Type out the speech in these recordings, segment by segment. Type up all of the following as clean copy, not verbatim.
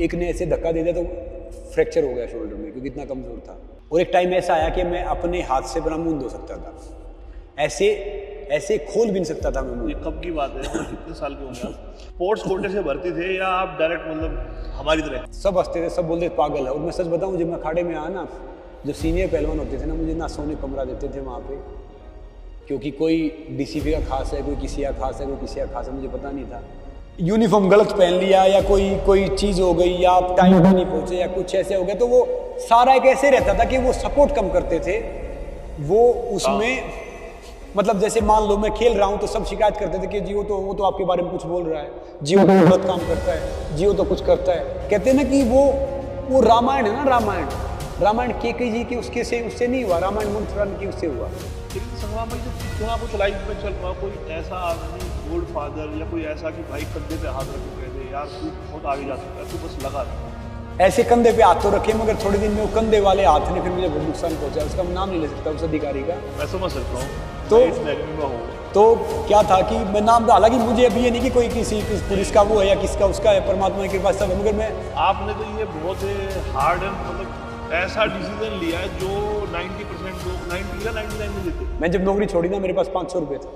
एक ने ऐसे धक्का दे दिया तो फ्रैक्चर हो गया शोल्डर में, क्योंकि इतना कमज़ोर था। और एक टाइम ऐसा आया कि मैं अपने हाथ से बना मुंह धो सकता था, ऐसे ऐसे खोल भी नहीं सकता था मैं मुंह। ये कब की बात है? मतलब कितने साल के होंगे आप? स्पोर्ट्स कोटे से भर्ती थे या आप डायरेक्ट मतलब हमारी तरह? सब हंसते थे, सब बोलते पागल है। और मैं सच बताऊं, जब मैं अखाड़े में आया ना, जो सीनियर पहलवान होते थे ना, मुझे ना सोने कमरा देते थे वहाँ पे, क्योंकि कोई डीसीपी का खास है, कोई किसी का खास है, कोई किसी का खास है, मुझे पता नहीं था। यूनिफॉर्म गलत पहन लिया या कोई चीज़ हो गई या आप टाइम पर नहीं पहुँचे या कुछ ऐसे हो गया, तो वो सारा एक ऐसे रहता था कि वो सपोर्ट कम करते थे वो उसमें। मतलब जैसे मान लो मैं खेल रहा हूँ तो सब शिकायत करते थे कि जी वो तो आपके बारे में कुछ बोल रहा है, जी वो तो गलत काम करता है, जी वो तो कुछ करता है। कहते हैं ना कि वो रामायण है ना, रामायण केकई जी की उससे नहीं हुआ, रामायण मुंशरान की उससे हुआ। लेकिन संग्राम भाई जब इतना कुछ लाइफ में चल रहा, कोई ऐसा आदमी गोल्ड फादर या कोई ऐसा कि भाई कंधे पे हाथ रख के कहते यार तू बहुत आगे जा सकता है, तू बस लगा ऐसे कंधे पे हाथ तो रखे, मगर थोड़े दिन में वो कंधे वाले हाथ ने फिर मुझे बहुत नुकसान पहुंचा। उसका नाम नहीं ले सकता उस अधिकारी का, मैं समझ सकता हूँ। तो क्या था कि मैं नाम, हालांकि मुझे अभी ये नहीं कि कोई किसी पुलिस का वो है या किसका उसका है, परमात्मा की कृपा सब है, मगर मैं आपने तो ये बहुत हार्ड एंड मतलब ऐसा डिसीजन लिया है जो 90% लोग 90 या 99 में लेते। मैं जब नौकरी छोड़ी ना, मेरे पास 500 रुपये थे।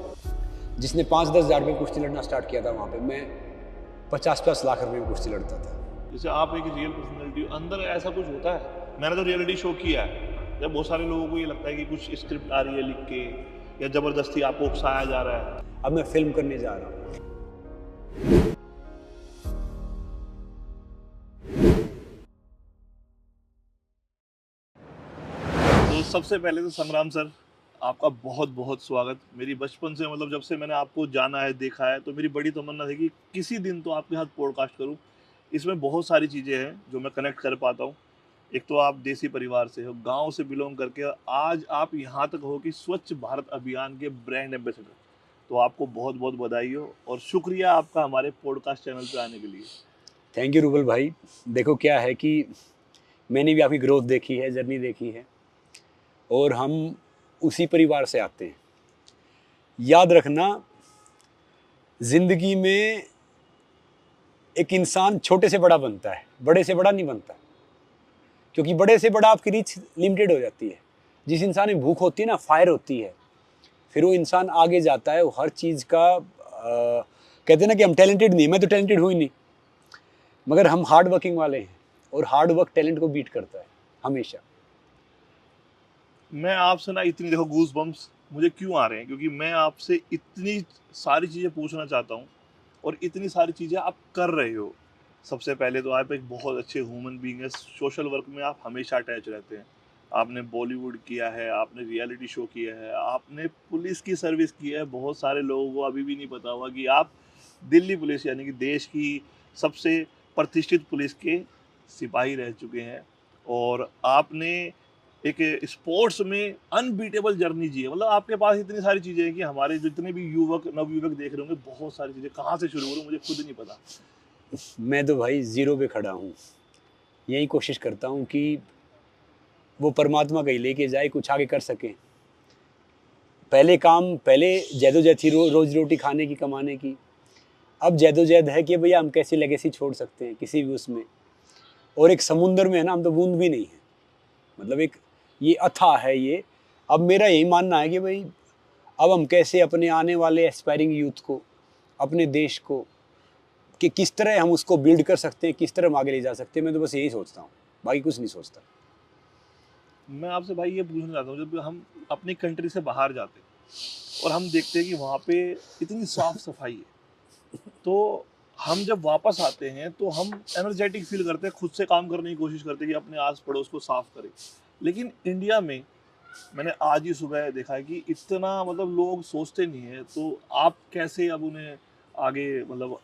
जिसने 5-10 हज़ार रुपये कुश्ती लड़ना स्टार्ट किया था वहाँ पे, मैं 50-50 लाख रुपये में कुश्ती लड़ता था। जैसे आप एक रियल पर्सनैलिटी, अंदर ऐसा कुछ होता है? मैंने तो रियलिटी शो किया है, जब बहुत सारे लोगों को ये लगता है कि कुछ स्क्रिप्ट आ रही है लिख के या जबरदस्ती आपको उकसाया जा रहा है। अब मैं फिल्म करने जा रहा हूँ। तो सबसे पहले तो संग्राम सर, आपका बहुत बहुत स्वागत। मेरी बचपन से मतलब जब से मैंने आपको जाना है, देखा है, तो मेरी बड़ी तमन्ना थी कि किसी दिन तो आपके साथ पॉडकास्ट करूं। इसमें बहुत सारी चीज़ें हैं जो मैं कनेक्ट कर पाता हूं। एक तो आप देसी परिवार से हो, गांव से बिलोंग करके आज आप यहाँ तक हो कि स्वच्छ भारत अभियान के ब्रांड एम्बेसडर। तो आपको बहुत बहुत बधाई हो और शुक्रिया आपका हमारे पॉडकास्ट चैनल पे आने के लिए। थैंक यू रूबल भाई। देखो क्या है कि मैंने भी आपकी ग्रोथ देखी है, जर्नी देखी है, और हम उसी परिवार से आते हैं। याद रखना, जिंदगी में एक इंसान छोटे से बड़ा बनता है, बड़े से बड़ा नहीं बनता, क्योंकि बड़े से बड़ा आपकी रीच लिमिटेड हो जाती है। जिस इंसान में भूख होती है ना, फायर होती है, फिर वो इंसान आगे जाता है। वो हर चीज़ का कहते हैं ना कि हम टैलेंटेड नहीं, मैं तो टैलेंटेड हुई नहीं, मगर हम हार्ड वर्किंग वाले हैं, और हार्ड वर्क टैलेंट को बीट करता है हमेशा। मैं आपसे ना इतनी, देखो गूज बम्स मुझे क्यों आ रहे हैं, क्योंकि मैं आपसे इतनी सारी चीज़ें पूछना चाहता हूँ और इतनी सारी चीज़ें आप कर रहे हो। सबसे पहले तो आप एक बहुत अच्छे ह्यूमन बीइंग है, सोशल वर्क में आप हमेशा अटैच रहते हैं। आपने बॉलीवुड किया है, आपने रियलिटी शो किया है, आपने पुलिस की सर्विस की है। बहुत सारे लोगों को अभी भी नहीं पता हुआ कि आप दिल्ली पुलिस यानी कि देश की सबसे प्रतिष्ठित पुलिस के सिपाही रह चुके हैं। और आपने एक स्पोर्ट्स में अनबीटेबल जर्नी जी है। मतलब आपके पास इतनी सारी चीज़ें हैं कि हमारे जितने भी युवक नवयुवक देख रहे होंगे, बहुत सारी चीज़ें कहाँ से शुरू करूँ मुझे खुद नहीं पता। मैं तो भाई ज़ीरो पे खड़ा हूँ। यही कोशिश करता हूँ कि वो परमात्मा कहीं लेके जाए, कुछ आगे कर सकें। पहले जैदोजहद थी रोज़ रोटी खाने की, कमाने की। अब जैदोजहद है कि भैया हम कैसी लेगेसी छोड़ सकते हैं किसी भी उसमें। और एक समुंदर में है ना, हम तो बूंद भी नहीं है। मतलब एक ये अथाह है ये। अब मेरा यही मानना है कि भाई अब हम कैसे अपने आने वाले एस्पायरिंग यूथ को, अपने देश को, कि किस तरह हम उसको बिल्ड कर सकते हैं, किस तरह हम आगे ले जा सकते हैं। मैं तो बस यही सोचता हूँ, बाकी कुछ नहीं सोचता। मैं आपसे भाई ये पूछना चाहता हूँ, जब हम अपनी कंट्री से बाहर जाते हैं और हम देखते हैं कि वहाँ पे इतनी साफ सफाई है, तो हम जब वापस आते हैं तो हम एनर्जेटिक फील करते हैं, खुद से काम करने की कोशिश करते हैं कि अपने आस पड़ोस को साफ करें। लेकिन इंडिया में मैंने आज ही सुबह देखा है कि इतना मतलब लोग सोचते नहीं है। तो आप कैसे अब उन्हें आगे मतलब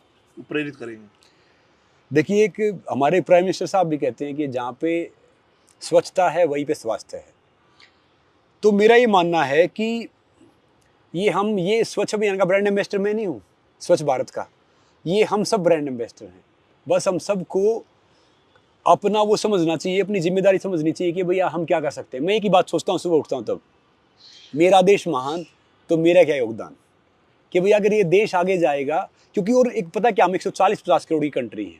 प्रेरित करेंगे? देखिए, एक हमारे प्राइम मिनिस्टर साहब भी कहते हैं कि जहाँ पे स्वच्छता है वहीं पे स्वास्थ्य है। तो मेरा ये मानना है कि ये स्वच्छ अभियान का ब्रांड एम्बेसडर मैं नहीं हूँ, स्वच्छ भारत का, ये हम सब ब्रांड एम्बेसडर हैं। बस हम सबको अपना वो समझना चाहिए, अपनी जिम्मेदारी समझनी चाहिए कि भैया हम क्या कर सकते हैं। मैं एक ही बात सोचता हूँ, सुबह उठता हूँ तब, मेरा देश महान, तो मेरा क्या योगदान, कि भैया अगर ये देश आगे जाएगा, क्योंकि और एक पता क्या, हम 140-50 करोड़ की कंट्री है,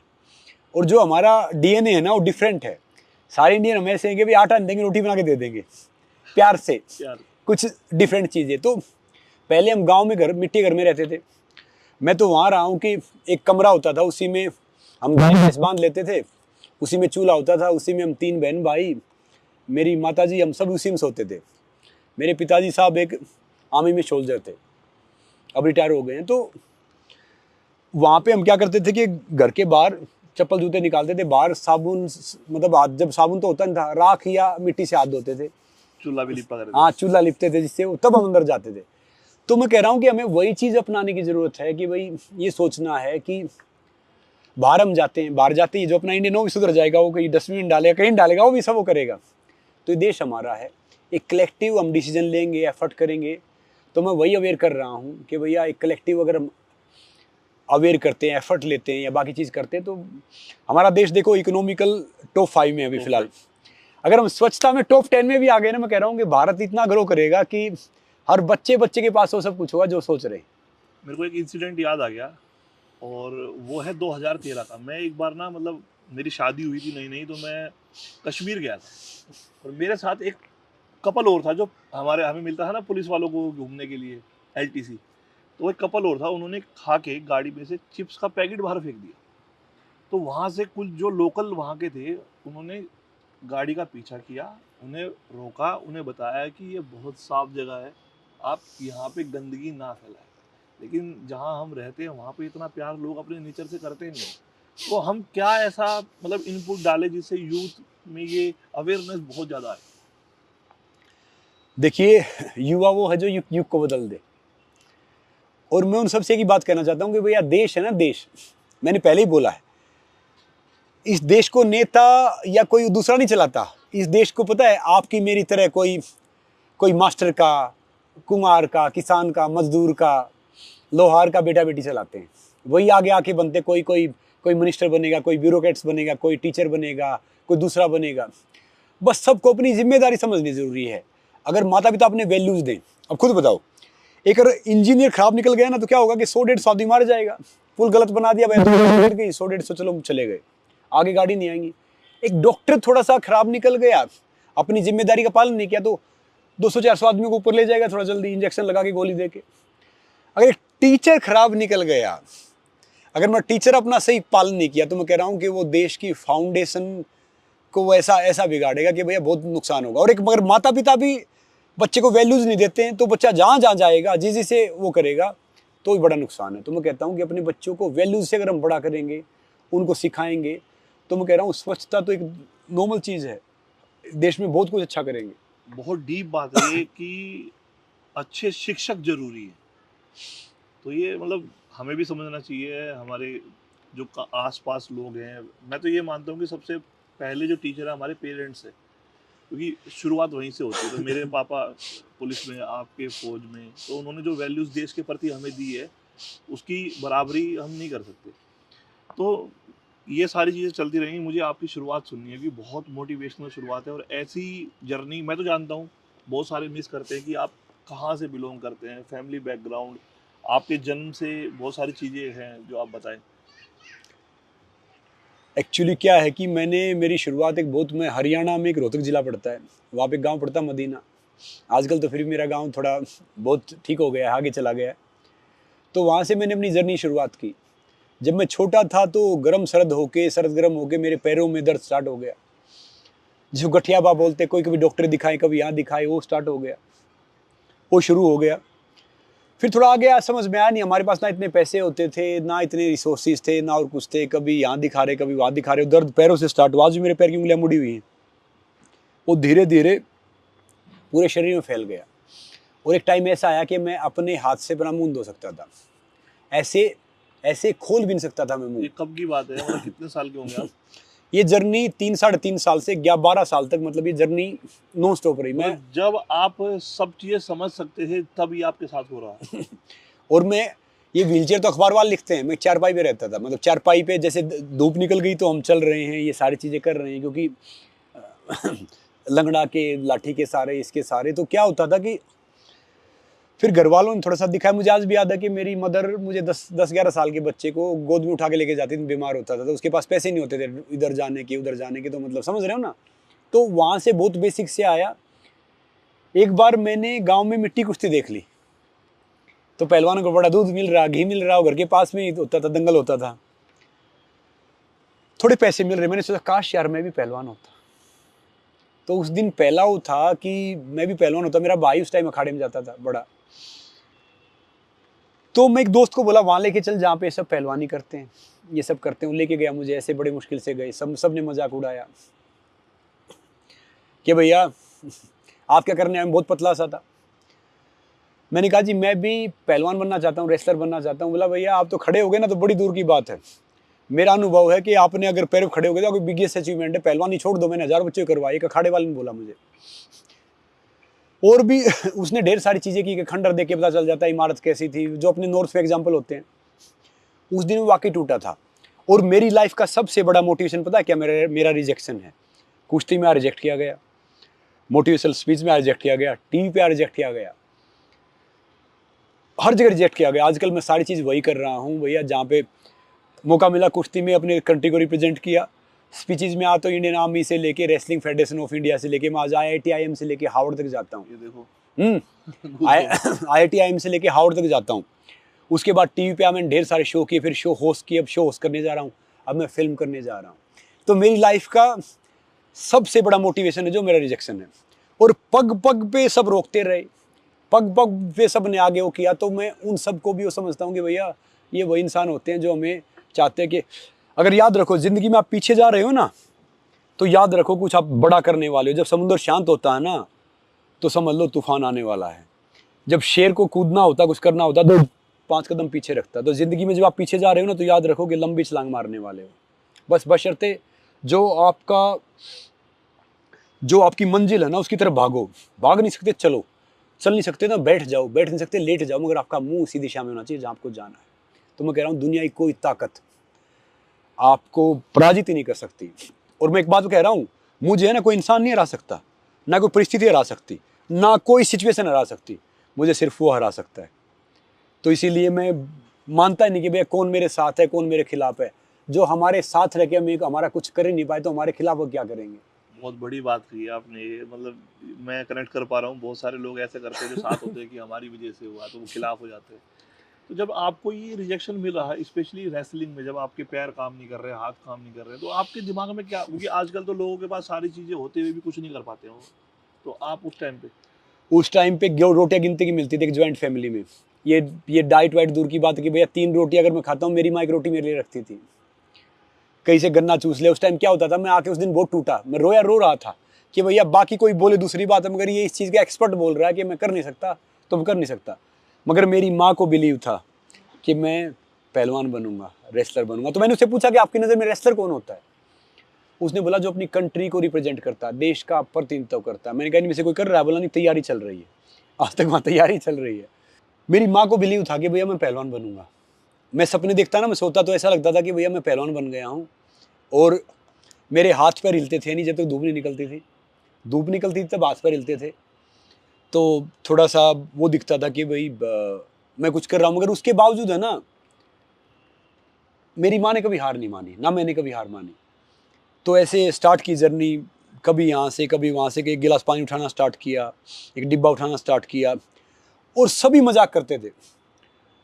और जो हमारा DNA है ना वो डिफरेंट है। सारे इंडियन हमें ऐसे हैं कि भाई आटा नहीं देंगे, रोटी बना के दे देंगे प्यार से, कुछ डिफरेंट चीज़ें। तो पहले हम गांव में घर, मिट्टी घर में रहते थे। मैं तो वहाँ रहा हूँ कि एक कमरा होता था, उसी में हम गाय भैंस बांध लेते थे, उसी में चूल्हा होता था, उसी में हम 3 बहन भाई, मेरी माताजी, हम सब उसी में सोते थे। मेरे पिताजी साहब एक आर्मी में सोल्जर थे, अब रिटायर हो गए हैं। तो वहाँ पे हम क्या करते थे कि घर के बाहर चप्पल जूते निकालते थे, बाहर साबुन, मतलब हाथ, जब साबुन तो होता नहीं था, राख या मिट्टी से हाथ धोते थे, चूल्हा भी लिपा करते थे। हाँ चूल्हा लिपते थे, जिससे तब हम अंदर जाते थे। तो मैं कह रहा हूँ कि हमें वही चीज़ अपनाने की ज़रूरत है कि भाई ये सोचना है कि बाहर हम जाते हैं, बाहर जाते ही जो अपना इंडियन वो भी सुधर जाएगा, वो कहीं डस्टबिन डालेगा, कहीं डालेगा, वो भी सब वो करेगा। तो ये देश हमारा है, एक कलेक्टिव हम डिसीजन लेंगे, एफर्ट करेंगे। तो मैं वही अवेयर कर रहा हूँ कि भैया एक कलेक्टिव अगर हम अवेयर करते हैं, एफर्ट लेते हैं या बाकी चीज़ करते हैं, तो हमारा देश देखो इकोनॉमिकल टॉप 5 में अभी फिलहाल। अगर हम स्वच्छता में टॉप 10 में भी आ गए ना, मैं कह रहा हूँ कि भारत इतना ग्रो करेगा कि हर बच्चे के पास वो सब कुछ होगा जो सोच रहे। मेरे को एक इंसिडेंट याद आ गया, और वो है 2013 का। मैं एक बार ना, मतलब मेरी शादी हुई थी नई नई, तो मैं कश्मीर गया था, और मेरे साथ एक कपल और था जो हमें मिलता था ना पुलिस वालों को घूमने के लिए, LTC। तो एक कपल और था, उन्होंने खा के गाड़ी में से चिप्स का पैकेट बाहर फेंक दिया। तो वहाँ से कुछ जो लोकल वहाँ के थे, उन्होंने गाड़ी का पीछा किया, उन्हें रोका, उन्हें बताया कि ये बहुत साफ जगह है, आप यहाँ पे गंदगी ना फैलाएं। लेकिन जहाँ हम रहते हैं वहाँ पे इतना प्यार लोग अपने नेचर से करते नहीं। तो हम क्या ऐसा मतलब इनपुट डालें जिससे यूथ में ये अवेयरनेस बहुत ज़्यादा है? देखिए, युवा वो है जो युग को बदल दे। और मैं उन सबसे एक ही बात कहना चाहता हूँ कि भैया देश है ना, देश, मैंने पहले ही बोला है, इस देश को नेता या कोई दूसरा नहीं चलाता। इस देश को पता है आपकी मेरी तरह कोई मास्टर का, कुम्हार का, किसान का, मजदूर का, लोहार का बेटा बेटी चलाते हैं। वही आगे आके बनते, कोई मिनिस्टर बनेगा, कोई ब्यूरोक्रेट्स बनेगा, कोई टीचर बनेगा, कोई दूसरा बनेगा। बस सबको अपनी जिम्मेदारी समझनी जरूरी है। अगर माता पिता अपने वैल्यूज दें, अब खुद बताओ, एक अगर इंजीनियर खराब निकल गया ना, तो क्या होगा कि 100-150 आदमी मार जाएगा। पुल गलत बना दिया, 100-150 चलो चले गए, आगे गाड़ी नहीं आएंगी। एक डॉक्टर थोड़ा सा खराब निकल गया, अपनी जिम्मेदारी का पालन नहीं किया, तो 200-400 आदमियों को ऊपर ले जाएगा, थोड़ा जल्दी इंजेक्शन लगा के, गोली दे के। अगर एक टीचर खराब निकल गया, अगर मैं टीचर अपना सही पालन नहीं किया, तो मैं कह रहा हूँ कि वो देश की फाउंडेशन को वो ऐसा बिगाड़ेगा कि भैया बहुत नुकसान होगा। और एक मगर माता पिता भी बच्चे को वैल्यूज नहीं देते हैं, तो बच्चा जहाँ जाएगा, जिसे वो करेगा, तो भी बड़ा नुकसान है। तो मैं कहता हूँ कि अपने बच्चों को वैल्यूज से अगर हम बड़ा करेंगे, उनको सिखाएंगे, तो मैं कह रहा हूँ स्वच्छता तो एक नॉर्मल चीज़ है, देश में बहुत कुछ अच्छा करेंगे। बहुत डीप बात है ये कि अच्छे शिक्षक जरूरी है। तो ये मतलब हमें भी समझना चाहिए, हमारे जो आसपास लोग हैं। मैं तो ये मानता हूँ कि सबसे पहले जो टीचर है हमारे पेरेंट्स है, क्योंकि शुरुआत वहीं से होती है। तो मेरे पापा पुलिस में, आपके फौज में, तो उन्होंने जो वैल्यूज़ देश के प्रति हमें दी है, उसकी बराबरी हम नहीं कर सकते। तो ये सारी चीज़ें चलती रहेंगी। मुझे आपकी शुरुआत सुननी है कि बहुत मोटिवेशनल शुरुआत है, और ऐसी जर्नी मैं तो जानता हूँ बहुत सारे मिस करते हैं कि आप कहाँ से बिलोंग करते हैं, फैमिली बैकग्राउंड, आपके जन्म से बहुत सारी चीज़ें हैं जो आप बताएं। एक्चुअली क्या है कि मेरी शुरुआत मैं हरियाणा में एक रोहतक ज़िला पड़ता है, वहाँ पे गांव पड़ता मदीना। आजकल तो फिर मेरा गांव थोड़ा बहुत ठीक हो गया है, आगे चला गया है। तो वहाँ से मैंने अपनी जर्नी शुरुआत की। जब मैं छोटा था तो सर्द गर्म होके मेरे पैरों में दर्द स्टार्ट हो गया, जिसको गठियाबा बोलते। कोई कभी डॉक्टर दिखाए, कभी यहाँ दिखाए, वो स्टार्ट हो गया, वो शुरू हो गया। फिर थोड़ा आ गया, समझ में आया नहीं, हमारे पास ना इतने पैसे होते थे, ना इतने रिसोर्सेज थे, ना और कुछ थे। कभी यहाँ दिखा रहे, कभी वहाँ दिखा रहे, दर्द पैरों से स्टार्ट हुआ। आज भी मेरे पैर की उंगलियाँ मुड़ी हुई हैं। वो धीरे धीरे पूरे शरीर में फैल गया, और एक टाइम ऐसा आया कि मैं अपने हाथ से अपना मुंह धो सकता था, ऐसे खोल भी नहीं सकता था मैं मुंह। ये कब की बात है, मतलब कितने साल के होंगे आप? ये जर्नी 3-3.5 साल से 12 साल तक, मतलब ये जर्नी नॉन स्टॉप रही। मैं जब आप सब चीजें समझ सकते थे तब ये आपके साथ हो रहा है। और मैं ये व्हीलचेयर तो अखबार वाले लिखते हैं, मैं चारपाई पे रहता था। मतलब चारपाई पे जैसे धूप निकल गई तो हम चल रहे हैं, ये सारी चीज़ें कर रहे हैं, क्योंकि लंगड़ा के, लाठी के सारे, इसके सारे। तो क्या होता था कि फिर घर वालों ने थोड़ा सा दिखाया। मुझे आज भी याद है कि मेरी मदर मुझे 10-11 साल के बच्चे को गोद में उठा के लेके जाती थी, बीमार होता था तो उसके पास पैसे नहीं होते थे इधर जाने के उधर जाने के, तो मतलब समझ रहे हो ना। तो वहाँ से बहुत बेसिक से आया। एक बार मैंने गाँव में मिट्टी कुश्ती देख ली, तो पहलवानों को बड़ा दूध मिल रहा, घी मिल रहा, घर के पास में ही होता था, दंगल होता था, थोड़े पैसे मिल रहे। मैंने सोचा काश यार मैं भी पहलवान होता। तो उस दिन पहला वो था कि मैं भी पहलवान होता। मेरा भाई उस टाइम अखाड़े में जाता था बड़ा, तो मैं एक दोस्त को बोला वहां लेके चल जहाँ पे सब पहलवानी करते हैं, ये सब करते हैं। वो लेके गया मुझे, ऐसे बड़े मुश्किल से गए, सब ने मजाक उड़ाया कि भैया आप क्या करने आए, बहुत पतला सा था। मैंने कहा जी मैं भी पहलवान बनना चाहता हूँ, रेसलर बनना चाहता हूँ। बोला भैया आप तो खड़े हो गए ना तो बड़ी दूर की बात है, मेरा अनुभव है कि आपने अगर पैर खड़े हो गए तो कोई बिगेस्ट अचीवमेंट है, पहलवानी छोड़ दो। मैंने 1000 बच्चे करवाए, एक अखाड़े वाले ने बोला मुझे। और भी उसने ढेर सारी चीजें की कि खंडर देख के पता चल जाता है इमारत कैसी थी, जो अपने नॉर्थ पे एग्जाम्पल होते हैं। उस दिन वो वाकई टूटा था। और मेरी लाइफ का सबसे बड़ा मोटिवेशन पता है क्या, मेरा रिजेक्शन है। कुश्ती में रिजेक्ट किया गया, मोटिवेशनल स्पीच में रिजेक्ट किया गया, टीवी पे रिजेक्ट किया गया, हर जगह रिजेक्ट किया गया। आजकल मैं सारी चीज़ वही कर रहा हूँ भैया। जहाँ पे मौका मिला कुश्ती में अपने कंट्री को रिप्रेजेंट किया, स्पीचेज में आ तो इंडियन आर्मी से लेके रेसलिंग फेडरेशन ऑफ इंडिया से लेके मैं आज IIT-IIM से लेके हार्वर्ड तक जाता हूँ। ये देखो IIT-IIM से लेके हार्वर्ड तक जाता हूँ। उसके बाद टीवी पे मैंने ढेर सारे शो किए, फिर शो होस्ट किए, अब शो होस्ट करने जा रहा हूँ, अब मैं फिल्म करने जा रहा हूँ। तो मेरी लाइफ का सबसे बड़ा मोटिवेशन है जो मेरा रिजेक्शन है। और पग पग पे सब रोकते रहे, पग पग पे सब ने आगे वो किया, तो मैं उन सबको भी वो समझता हूँ कि भैया ये वही इंसान होते हैं जो हमें चाहते हैं कि अगर याद रखो जिंदगी में आप पीछे जा रहे हो ना, तो याद रखो कुछ आप बड़ा करने वाले हो। जब समुद्र शांत होता है ना तो समझ लो तूफान आने वाला है। जब शेर को कूदना होता, कुछ करना होता, तो 5 कदम पीछे रखता। तो जिंदगी में जब आप पीछे जा रहे हो ना तो याद रखो कि लंबी छलांग मारने वाले हो। बस बशर्ते जो आपकी मंजिल है ना उसकी तरफ भागो। भाग नहीं सकते चलो, चल नहीं सकते ना बैठ जाओ, बैठ नहीं सकते लेट जाओ, मगर आपका मुंह उसी दिशा में होना चाहिए जहाँ आपको जाना है। तो मैं कह रहा हूँ दुनिया की कोई ताकत आपको पराजित ही नहीं कर सकती। और मैं एक बात कह रहा हूँ, मुझे है ना कोई इंसान नहीं हरा सकता, ना कोई परिस्थिति हरा सकती, ना कोई सिचुएशन हरा सकती, मुझे सिर्फ वो हरा सकता है। तो इसीलिए मैं मानता ही नहीं कि भैया कौन मेरे साथ है कौन मेरे खिलाफ है। जो हमारे साथ रह के हम हमारा कुछ कर ही नहीं पाए तो हमारे खिलाफ वो क्या करेंगे। बहुत बड़ी बात कही आपने ये, मतलब मैं कनेक्ट कर पा रहा हूँ। बहुत सारे लोग ऐसे करते हैं जो साथ होते हैं कि हमारी वजह से हुआ, तो वो खिलाफ हो जाते हैं। तो जब आपको ये रिजेक्शन मिला है, स्पेशली रेसलिंग में, जब आपके पैर काम नहीं कर रहे, हाथ काम नहीं कर रहे, तो आपके दिमाग में क्या, क्योंकि आजकल तो लोगों के पास सारी चीज़ें होते हुए भी कुछ नहीं कर पाते हो, तो आप उस टाइम पे रोटियां गिनती की मिलती थी एक ज्वाइंट फैमिली में। ये डाइट वाइट दूर की बात है कि भैया 3 रोटी अगर मैं खाता हूँ, मेरी माँ 1 रोटी मेरे लिए रखती थी। कहीं से गन्ना चूस ले। उस टाइम क्या होता था, मैं आके उस दिन बहुत टूटा, मैं रो रहा था कि भैया बाकी कोई बोले दूसरी बात है, मगर ये इस चीज़ का एक्सपर्ट बोल रहा है कि मैं कर नहीं सकता तो मैं कर नहीं सकता। मगर मेरी माँ को बिलीव था कि मैं पहलवान बनूंगा, रेसलर बनूंगा। तो मैंने उससे पूछा कि आपकी नज़र में रेसलर कौन होता है। उसने बोला जो अपनी कंट्री को रिप्रेजेंट करता है, देश का प्रतिनिधित्व करता है। मैंने कहा इनमें से कोई कर रहा है? बोला नहीं, तैयारी चल रही है, आज तक वहाँ तैयारी चल रही है। मेरी माँ को बिलीव था कि भैया मैं पहलवान बनूंगा। मैं सपने देखता ना, मैं सोता तो ऐसा लगता था कि भैया मैं पहलवान बन गया हूँ। और मेरे हाथ पैर हिलते थे नहीं जब तक धूप नहीं निकलती थी। धूप निकलती थी तब हाथ पैर हिलते थे, तो थोड़ा सा वो दिखता था कि भाई मैं कुछ कर रहा हूँ। मगर उसके बावजूद है ना, मेरी माँ ने कभी हार नहीं मानी, ना मैंने कभी हार मानी। तो ऐसे स्टार्ट की जर्नी, कभी यहाँ से कभी वहाँ से, एक गिलास पानी उठाना स्टार्ट किया, एक डिब्बा उठाना स्टार्ट किया। और सभी मजाक करते थे,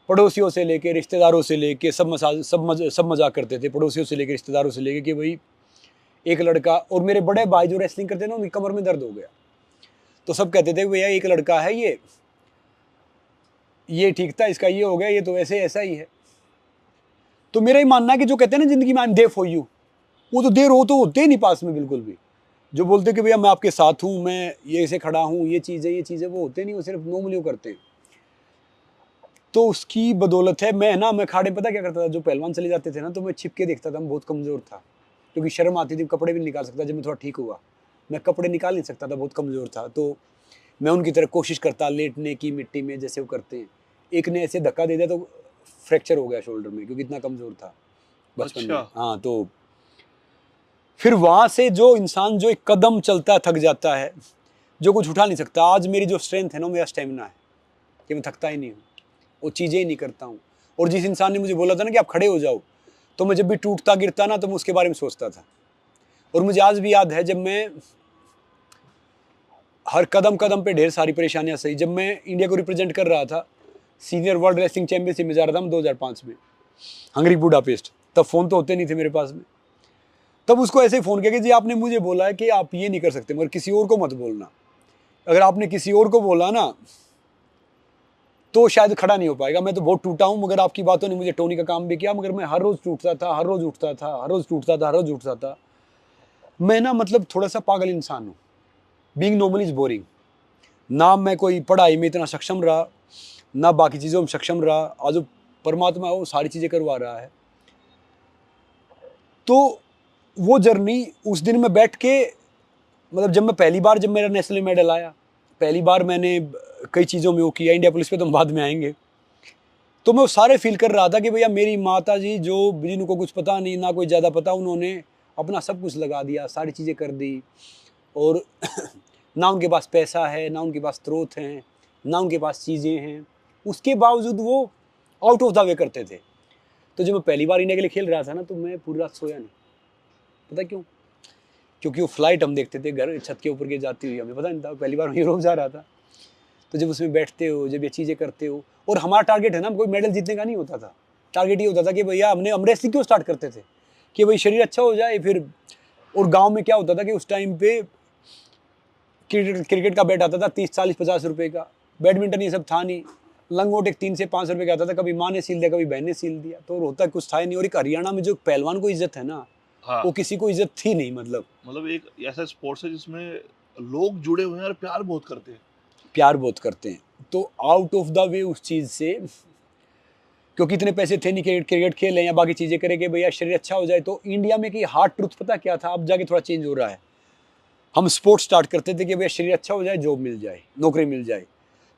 पड़ोसियों से लेके रिश्तेदारों से लेके सब मजाक करते थे, पड़ोसियों से लेके रिश्तेदारों से लेके कि भाई एक लड़का। और मेरे बड़े भाई जो रेसलिंग करते थे ना, उनकी कमर में दर्द हो गया, तो सब कहते थे भैया एक लड़का है ये ठीक था, इसका ये हो गया, ये तो वैसे ऐसा ही है। तो मेरा ही मानना है कि जो कहते हैं ना जिंदगी में I am there for you, वो तो देर हो तो होते ही नहीं पास में बिल्कुल भी। जो बोलते कि भैया मैं आपके साथ हूँ, मैं ये से खड़ा हूँ, ये चीज़ें वो होते नहीं, वो सिर्फ नॉर्मली करते हैं। तो उसकी बदौलत है मैं खाड़े पता क्या करता था, जो पहलवान चले जाते थे ना तो मैं छिप के देखता था। मैं बहुत कमज़ोर था क्योंकि शर्म आती थी, कपड़े भी नहीं निकाल सकता। जब मैं थोड़ा ठीक हुआ मैं कपड़े निकाल नहीं सकता था, बहुत कमज़ोर था। तो मैं उनकी तरह कोशिश करता लेटने की मिट्टी में जैसे वो करते हैं। एक ने ऐसे धक्का दे दिया तो फ्रैक्चर हो गया शोल्डर में, क्योंकि इतना कमज़ोर था बचपन में। हाँ, तो फिर वहाँ से जो इंसान जो एक कदम चलता थक जाता है, जो कुछ उठा नहीं सकता। आज मेरी जो स्ट्रेंथ है ना, मेरा स्टेमिना है। कि मैं थकता ही नहीं हूँ, वो चीज़ें ही नहीं करता हूँ। और जिस इंसान ने मुझे बोला था ना कि आप खड़े हो जाओ, तो मैं जब भी टूटता गिरता ना तो मैं उसके बारे में सोचता था। और मुझे आज भी याद है जब मैं हर कदम कदम पे ढेर सारी परेशानियां सही, जब मैं इंडिया को रिप्रेजेंट कर रहा था, सीनियर वर्ल्ड रेसलिंग चैंपियनशिप में जा रहा था मैं 2005 में, हंगरी बुडापेस्ट। तब फ़ोन तो होते नहीं थे मेरे पास में। तब उसको ऐसे ही फ़ोन किया कि जी आपने मुझे बोला है कि आप ये नहीं कर सकते, मगर किसी और को मत बोलना। अगर आपने किसी और को बोला ना तो शायद खड़ा नहीं हो पाएगा। मैं तो बहुत टूटा हूँ, मगर आपकी बातों ने मुझे टोनी का काम भी किया। मगर मैं हर रोज़ टूटता था, हर रोज़ उठता था, हर रोज़ टूटता था, हर रोज़ उठता था। मैं ना मतलब थोड़ा सा पागल इंसान हूँ। Being normal is boring. ना मैं कोई पढ़ाई में इतना सक्षम रहा, ना बाकी चीज़ों में सक्षम रहा। आज जो परमात्मा है वो सारी चीज़ें करवा रहा है। तो वो जर्नी उस दिन मैं बैठ के, मतलब जब मैं पहली बार, जब मेरा नेशनल मेडल आया, पहली बार मैंने कई चीज़ों में वो किया, इंडिया पुलिस पे तो हम बाद में आएंगे। तो मैं वो सारे फील कर रहा था कि भैया मेरी माता जी जो, जिनको कुछ पता नहीं, ना कोई ज़्यादा पता, उन्होंने अपना सब कुछ लगा दिया, सारी चीज़ें कर दी। और ना उनके पास पैसा है, ना उनके पास स्रोत हैं, ना उनके पास चीज़ें हैं, उसके बावजूद वो आउट ऑफ द वे करते थे। तो जब मैं पहली बार इंडिया के लिए खेल रहा था ना, तो मैं पूरी रात सोया नहीं। पता क्यों? क्योंकि वो फ्लाइट हम देखते थे घर छत के ऊपर के जाती हुई, हमें पता नहीं था। पहली बार मैं यूरोप जा रहा था। तो जब उसमें बैठते हो, जब ये चीज़ें करते हो, और हमारा टारगेट है ना, कोई मेडल जीतने का नहीं होता था। टारगेट ये होता था कि भैया हम रेसलिंग क्यों स्टार्ट करते थे कि भाई शरीर अच्छा हो जाए। फिर और गांव में क्या होता था कि उस टाइम पे क्रिकेट का बैट आता था 30, 40, 50 रुपए का। बैडमिंटन ये सब था नहीं। लंगोट एक 3 से 5 रुपए का आता था। कभी माँ ने सील दिया, कभी बहन ने सील दिया, तो होता कुछ था ही नहीं। और एक हरियाणा में जो पहलवान को इज्जत है ना, हाँ, वो किसी को इज्जत थी नहीं। मतलब एक ऐसा स्पोर्ट्स है जिसमें लोग जुड़े हुए हैं और प्यार बहुत करते हैं। प्यार बहुत करते हैं। तो आउट ऑफ द वे उस चीज़ से, क्योंकि इतने पैसे थे नहीं क्रिकेट खेलें या बाकी चीज़ें करें कि भैया शरीर अच्छा हो जाए। तो इंडिया में कि हार्ड ट्रूथ पता क्या था, अब जाके थोड़ा चेंज हो रहा है। हम स्पोर्ट्स स्टार्ट करते थे कि भैया शरीर अच्छा हो जाए, जॉब मिल जाए, नौकरी मिल जाए।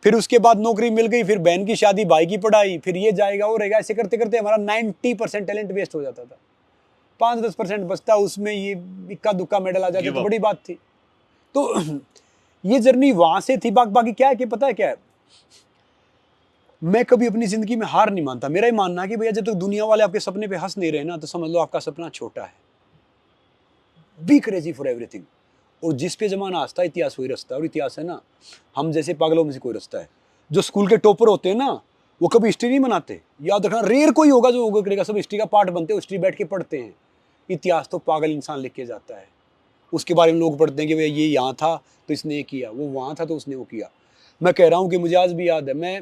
फिर उसके बाद नौकरी मिल गई, फिर बहन की शादी, भाई की पढ़ाई, फिर ये जाएगा वो रहेगा। ऐसे करते करते हमारा 90% टैलेंट वेस्ट हो जाता था। 5-10% बचता, उसमें ये इक्का दुक्का मेडल आ जाता Give तो up. बड़ी बात थी। तो ये जर्नी वहां से थी। बाकी क्या है कि पता है क्या है, मैं कभी अपनी जिंदगी में हार नहीं मानता। मेरा ही मानना है कि भैया जब तक दुनिया वाले आपके सपने पे हंस नहीं रहे ना, तो समझ लो आपका सपना छोटा है। Be crazy for everything. और जिस पे जमाना हंसता है, इतिहास वही रचता है। और इतिहास है ना, हम जैसे पागलों में से कोई रचता है। जो स्कूल के टॉपर होते हैं ना, वो कभी हिस्ट्री नहीं बनाते। याद रखना, रेयर कोई होगा जो होगा करेगा। सब हिस्ट्री का पार्ट बनते हैं, हिस्ट्री बैठ के पढ़ते हैं। इतिहास तो पागल इंसान लिख के जाता है। उसके बारे में लोग पढ़ते हैं कि भैया ये यहाँ था तो इसने ये किया, वो वहाँ था तो उसने वो किया। मैं कह रहा हूँ कि मुझे आज भी याद है, मैं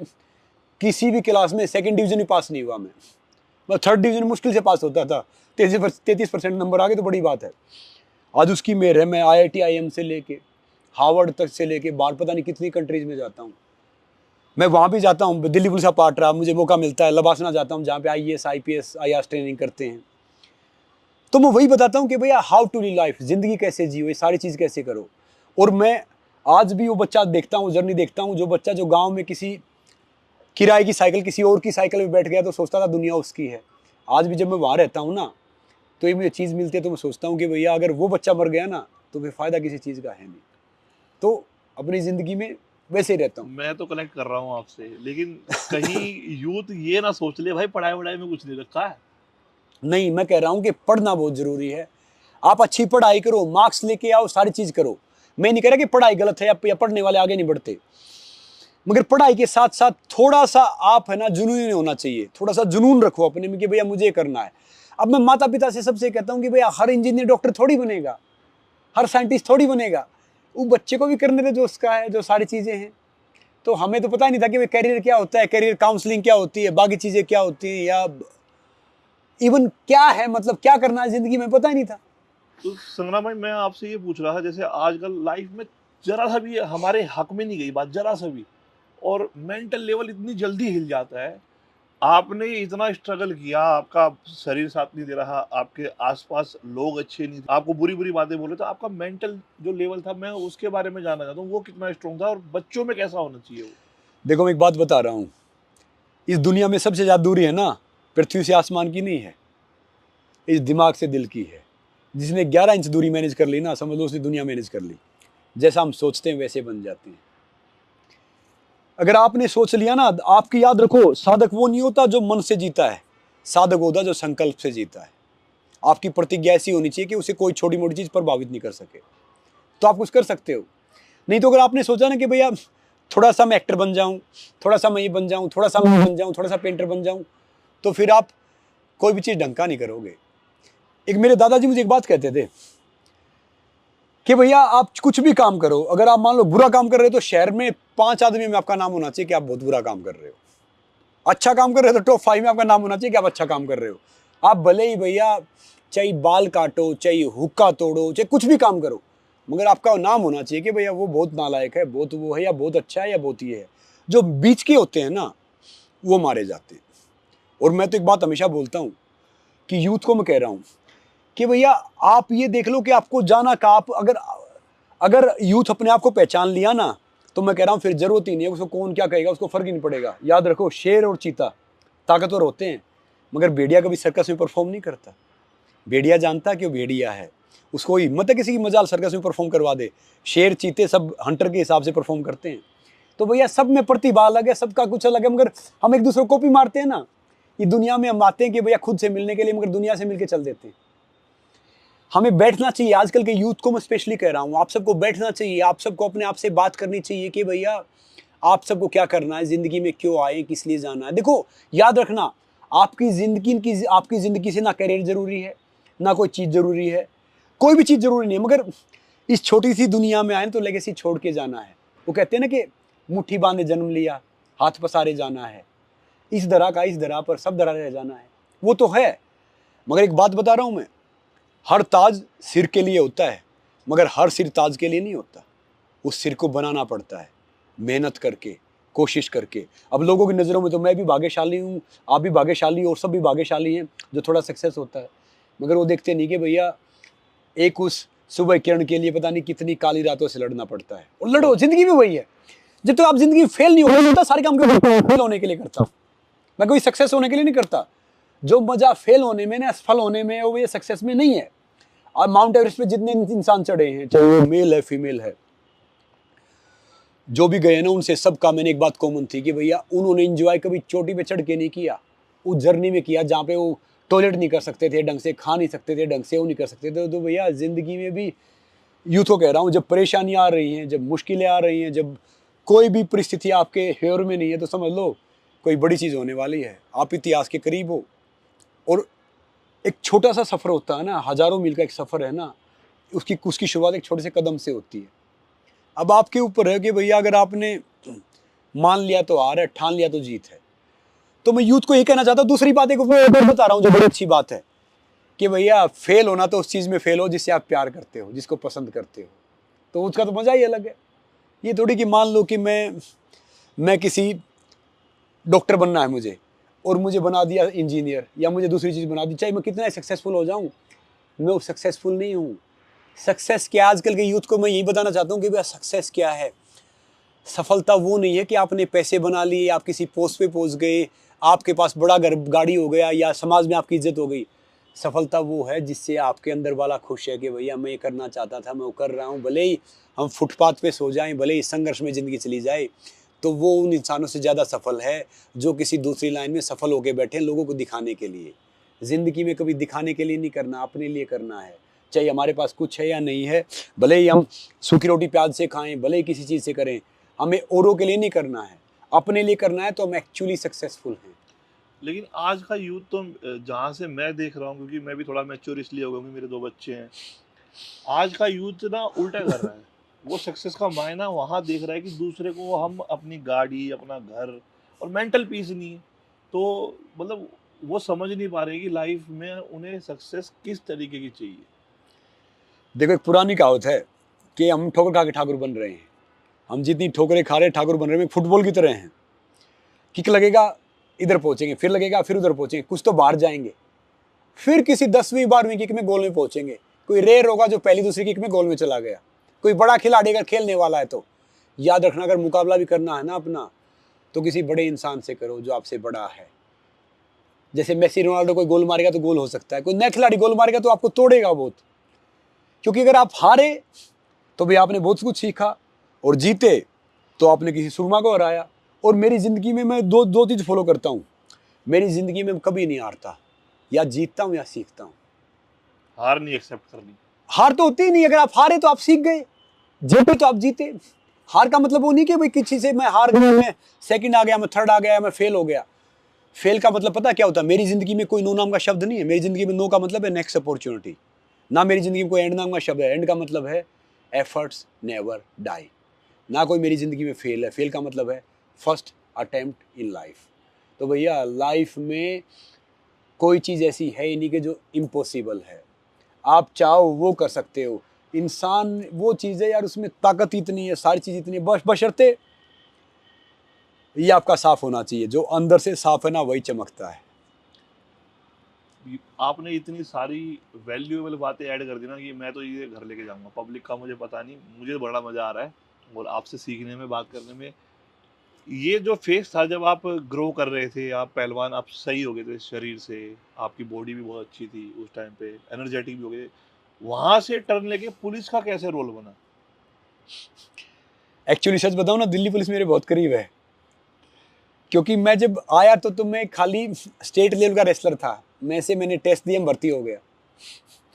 किसी भी क्लास में 2nd डिवीजन ही पास नहीं हुआ। मैं 3rd डिवीजन मुश्किल से पास होता था। 33% नंबर आ गए तो बड़ी बात है। आज उसकी मेहर है। मैं IIT IIM से लेके हार्वर्ड तक से लेके बाहर पता नहीं कितनी कंट्रीज में जाता हूँ। मैं वहाँ भी जाता हूँ, दिल्ली पुलिस का पार्ट रहा, मुझे मौका मिलता है। लबासना जाता हूँ जहाँ पे IAS IPS IAS ट्रेनिंग करते हैं। तो मैं वही बताता हूँ कि भैया हाउ टू ली लाइफ, जिंदगी कैसे जियो, ये सारी चीज़ कैसे करो। और मैं आज भी वो बच्चा देखता हूँ, जर्नी देखता हूँ, जो बच्चा जो गाँव में किसी किराए की साइकिल, किसी और की साइकिल में बैठ गया तो सोचता था दुनिया उसकी है। आज भी जब मैं वहाँ रहता हूँ ना, तो ये मुझे चीज़ मिलती है तो मैं सोचता हूँ कि भैया अगर वो बच्चा मर गया ना, तो फिर फ़ायदा किसी चीज़ का है नहीं। तो अपनी ज़िंदगी में वैसे ही रहता हूँ। मैं तो कनेक्ट कर रहा हूँ आपसे, लेकिन कहीं यूथ ये ना सोच ले भाई पढ़ाई वढ़ाई में कुछ नहीं रखा है। नहीं, मैं कह रहा हूँ कि पढ़ना बहुत ज़रूरी है। आप अच्छी पढ़ाई करो, मार्क्स लेके आओ, सारी चीज़ करो। मैं नहीं कह रहा कि पढ़ाई गलत है या पढ़ने वाले आगे नहीं बढ़ते, मगर पढ़ाई के साथ साथ थोड़ा सा आप है ना जुनूनी होना चाहिए। थोड़ा सा जुनून रखो अपने में कि भैया मुझे करना है। अब मैं माता पिता से सबसे कहता हूँ कि भैया हर इंजीनियर डॉक्टर थोड़ी बनेगा, हर साइंटिस्ट थोड़ी बनेगा। वो बच्चे को भी करने दे जो उसका है, जो सारी चीज़ें हैं। तो हमें तो पता ही नहीं था कि भाई कैरियर क्या होता है, कैरियर काउंसलिंग क्या होती है, बाकी चीज़ें क्या होती हैं, या इवन क्या है, मतलब क्या करना है ज़िंदगी में, पता ही नहीं था। तो संग्राम भाई, मैं आपसे ये पूछ रहा था, जैसे आजकल लाइफ में जरा सा भी हमारे हक में नहीं गई बात, जरा सा भी, और मेंटल लेवल इतनी जल्दी हिल जाता है। आपने इतना स्ट्रगल किया, आपका शरीर साथ नहीं दे रहा, आपके आसपास लोग अच्छे नहीं थे, आपको बुरी बुरी बातें बोले, तो आपका मेंटल जो लेवल था, मैं उसके बारे में जानना चाहता हूँ, वो कितना स्ट्रॉन्ग था और बच्चों में कैसा होना चाहिए वो। देखो, मैं एक बात बता रहा हूँ, इस दुनिया में सबसे ज़्यादा दूरी है ना, पृथ्वी से आसमान की नहीं है, इस दिमाग से दिल की है। जिसने 11 इंच दूरी मैनेज कर ली ना, समझ लो उसने दुनिया मैनेज कर ली। जैसा हम सोचते हैं वैसे बन जाते हैं। अगर आपने सोच लिया ना, आपकी याद रखो, साधक वो नहीं होता जो मन से जीता है, साधक होता जो संकल्प से जीता है। आपकी प्रतिज्ञा ऐसी होनी चाहिए कि उसे कोई छोटी मोटी चीज प्रभावित नहीं कर सके, तो आप कुछ कर सकते हो। नहीं तो अगर आपने सोचा ना कि भैया थोड़ा सा मैं एक्टर बन जाऊं, थोड़ा सा मैं ये बन जाऊं, थोड़ा सा मैं बन जाऊं, थोड़ा सा पेंटर बन जाऊं, तो फिर आप कोई भी चीज ढंग का नहीं करोगे। एक मेरे दादाजी मुझे एक बात कहते थे कि भैया आप कुछ भी काम करो, अगर आप मान लो बुरा काम कर रहे हो तो शहर में 5 आदमी में आपका नाम होना चाहिए कि आप बहुत बुरा काम कर रहे हो। अच्छा काम कर रहे हो तो टॉप 5 में आपका नाम होना चाहिए कि आप अच्छा काम कर रहे हो। आप भले ही भैया चाहे बाल काटो, चाहे हुक्का तोड़ो, चाहे कुछ भी काम करो, मगर आपका नाम होना चाहिए कि भैया वो बहुत नालायक है, बहुत वो है, या बहुत अच्छा है, या बहुत ये है। जो बीच के होते हैं ना, वो मारे जाते हैं। और मैं तो एक बात हमेशा बोलता हूँ कि यूथ को मैं कह रहा हूँ कि भैया आप ये देख लो कि आपको जाना का, आप अगर यूथ अपने आप को पहचान लिया ना, तो मैं कह रहा हूँ फिर जरूरत ही नहीं है उसको कौन क्या कहेगा, उसको फर्क ही नहीं पड़ेगा। याद रखो, शेर और चीता ताकतवर होते हैं, मगर भेड़िया कभी सर्कस में परफॉर्म नहीं करता। भेड़िया जानता कि वो भेड़िया है, उसको हिम्मत है किसी की मजाल सर्कस में परफॉर्म करवा दे। शेर चीते सब हंटर के हिसाब से परफॉर्म करते हैं। तो भैया सब में प्रतिभा अलग है, सबका कुछ अलग है, मगर हम एक दूसरे को कॉपी मारते हैं ना। ये दुनिया में हम आते हैं कि भैया खुद से मिलने के लिए, मगर दुनिया से मिलके चल देते हैं। हमें बैठना चाहिए, आजकल के यूथ को मैं स्पेशली कह रहा हूँ, आप सबको बैठना चाहिए, आप सबको अपने आप से बात करनी चाहिए कि भैया आप सबको क्या करना है, जिंदगी में क्यों आए, किस लिए जाना है। देखो याद रखना, आपकी जिंदगी से ना करियर जरूरी है, ना कोई चीज जरूरी है, कोई भी चीज जरूरी नहीं है, मगर इस छोटी सी दुनिया में आए तो लेगेसी छोड़ के जाना है। वो कहते हैं ना कि मुट्ठी बांधे जन्म लिया, हाथ पसारे जाना है, इस दरा पर सब दरा रह जाना है। वो तो है, मगर एक बात बता रहा हूं मैं, हर ताज सिर के लिए होता है, मगर हर सिर ताज के लिए नहीं होता। उस सिर को बनाना पड़ता है मेहनत करके, कोशिश करके। अब लोगों की नज़रों में तो मैं भी भाग्यशाली हूँ, आप भी भाग्यशाली और सब भी भाग्यशाली हैं जो थोड़ा सक्सेस होता है, मगर वो देखते नहीं कि भैया एक उस सुबह किरण के लिए पता नहीं कितनी काली रातों से लड़ना पड़ता है। और लड़ो, जिंदगी में वही है। जब तक आप जिंदगी में फेल नहीं होता, सारे काम फेल होने के लिए करता हूँ मैं, कोई सक्सेस होने के लिए नहीं करता। जो मजा फेल होने में ना, असफल होने में, वो ये सक्सेस में नहीं है। और माउंट एवरेस्ट पे जितने इंसान चढ़े हैं, चाहे वो मेल है फीमेल है, जो भी गए ना, उनसे सबका मैंने एक बात कॉमन थी कि भैया उन्होंने एंजॉय कभी चोटी पे चढ़ के नहीं किया, उस जर्नी में किया जहाँ पे वो टॉयलेट नहीं कर सकते थे ढंग से, खा नहीं सकते थे ढंग से, वो नहीं कर सकते थे। तो भैया जिंदगी में भी यूथ को कह रहा हूँ, जब परेशानियाँ आ रही हैं, जब मुश्किलें आ रही हैं, जब कोई भी परिस्थिति आपके फेवर में नहीं है, तो समझ लो कोई बड़ी चीज़ होने वाली है, आप इतिहास के करीब हो। और एक छोटा सा सफ़र होता है ना, हज़ारों मील का एक सफ़र है ना, उसकी शुरुआत एक छोटे से कदम से होती है। अब आपके ऊपर है कि भैया अगर आपने मान लिया तो हार है, ठान लिया तो जीत है। तो मैं यूथ को ये कहना चाहता हूँ। दूसरी बात एक बता रहा हूँ जो बड़ी अच्छी बात है कि भैया फेल होना तो उस चीज़ में फेल हो जिससे आप प्यार करते हो, जिसको पसंद करते हो, तो उसका तो मज़ा ही अलग है। ये थोड़ी कि मान लो कि मैं किसी डॉक्टर बनना है मुझे, और मुझे बना दिया इंजीनियर, या मुझे दूसरी चीज़ बना दी, चाहे मैं कितना सक्सेसफुल हो जाऊँ, मैं वो सक्सेसफुल नहीं हूँ। सक्सेस क्या, आजकल के यूथ को मैं यही बताना चाहता हूँ कि भैया सक्सेस क्या है। सफलता वो नहीं है कि आपने पैसे बना लिए, आप किसी पोस्ट पे पहुँच गए, आपके पास बड़ा घर गाड़ी हो गया, या समाज में आपकी इज्जत हो गई। सफलता वो है जिससे आपके अंदर वाला खुश है कि भैया मैं ये करना चाहता था, मैं वो कर रहा हूँ। भले ही हम फुटपाथ पे सो जाएं, भले ही संघर्ष में ज़िंदगी चली जाए, तो वो उन इंसानों से ज़्यादा सफल है जो किसी दूसरी लाइन में सफल होके बैठे हैं लोगों को दिखाने के लिए। ज़िंदगी में कभी दिखाने के लिए नहीं करना, अपने लिए करना है। चाहे हमारे पास कुछ है या नहीं है, भले ही हम सूखी रोटी प्याज से खाएं, भले ही किसी चीज़ से करें, हमें औरों के लिए नहीं करना है, अपने लिए करना है, तो हम एक्चुअली सक्सेसफुल हैं। लेकिन आज का यूथ तो जहाँ से मैं देख रहा हूँ, क्योंकि मैं भी थोड़ा मैच्योर इसलिए हो गया क्योंकि मेरे 2 बच्चे हैं, आज का यूथ ना उल्टा कर रहा है। वो सक्सेस का मायना वहाँ देख रहा है कि दूसरे को हम अपनी गाड़ी, अपना घर, और मेंटल पीस नहीं है। तो मतलब वो समझ नहीं पा रहे कि लाइफ में उन्हें सक्सेस किस तरीके की चाहिए। देखो, एक पुरानी कहावत है कि हम ठोकर खा के ठाकुर बन रहे हैं। हम जितनी ठोकरें खा रहे हैं ठाकुर बन रहे हैं, फुटबॉल की तरह हैं। किक लगेगा इधर पहुंचेंगे, फिर लगेगा फिर उधर पहुंचेंगे, कुछ तो बाहर जाएंगे, फिर किसी 10वीं 12वीं किक में गोल में पहुंचेंगे। कोई रेयर होगा जो पहली दूसरी किक में गोल में चला गया। कोई बड़ा खिलाड़ी अगर खेलने वाला है तो याद रखना, अगर मुकाबला भी करना है ना अपना, तो किसी बड़े इंसान से करो जो आपसे बड़ा है। जैसे मेसी रोनाल्डो कोई गोल मारेगा तो गोल हो सकता है, कोई नया खिलाड़ी गोल मारेगा तो आपको तोड़ेगा बहुत। क्योंकि अगर आप हारे तो भी आपने बहुत कुछ सीखा, और जीते तो आपने किसी सुरमा को हराया। और मेरी ज़िंदगी में मैं दो चीज़ फॉलो करता हूँ। मेरी ज़िंदगी में कभी नहीं हारता, या जीतता हूँ या सीखता हूँ। हार नहीं एक्सेप्ट करनी। हार तो होती ही नहीं, अगर आप हारे तो आप सीख गए, जीते तो आप जीते। हार का मतलब वो नहीं कि भाई किसी से मैं हार गया, मैं सेकंड आ गया, मैं थर्ड आ गया, मैं फेल हो गया। फेल का मतलब पता क्या होता है? मेरी ज़िंदगी में कोई नो नाम का शब्द नहीं है। मेरी ज़िंदगी में नो का मतलब है नेक्स्ट अपॉर्चुनिटी। ना मेरी ज़िंदगी में कोई एंड नाम का शब्द है। एंड का मतलब है एफर्ट्स नेवर डाई। ना कोई मेरी ज़िंदगी में फेल है। फेल का मतलब है फर्स्ट अटेम्प्ट इन लाइफ। तो भैया लाइफ में कोई चीज़ ऐसी है ही नहीं कि जो इम्पॉसिबल है। आप चाहो वो कर सकते हो। इंसान वो चीज़ है यार, उसमें ताकत इतनी है, सारी चीज़ इतनी है, बशर्ते ये आपका साफ होना चाहिए। जो अंदर से साफ है ना, वही चमकता है। आपने इतनी सारी वैल्यूएबल बातें ऐड कर दी ना कि मैं तो ये घर लेके जाऊंगा। पब्लिक का मुझे पता नहीं, मुझे बड़ा मजा आ रहा है और आपसे सीखने में, बात करने में। ये जो फेस था जब आप ग्रो कर रहे थे, आप पहलवान, आप सही हो गए थे शरीर से, आपकी बॉडी भी बहुत अच्छी थी उस टाइम पे, एनर्जेटिक भी हो गए, वहां से टर्न लेके पुलिस का कैसे रोल बना? एक्चुअली सच बताऊं ना, दिल्ली पुलिस मेरे बहुत करीब है। क्योंकि मैं जब आया तो मैं खाली स्टेट लेवल का रेसलर था। मैंने टेस्ट दिए, भर्ती हो गया।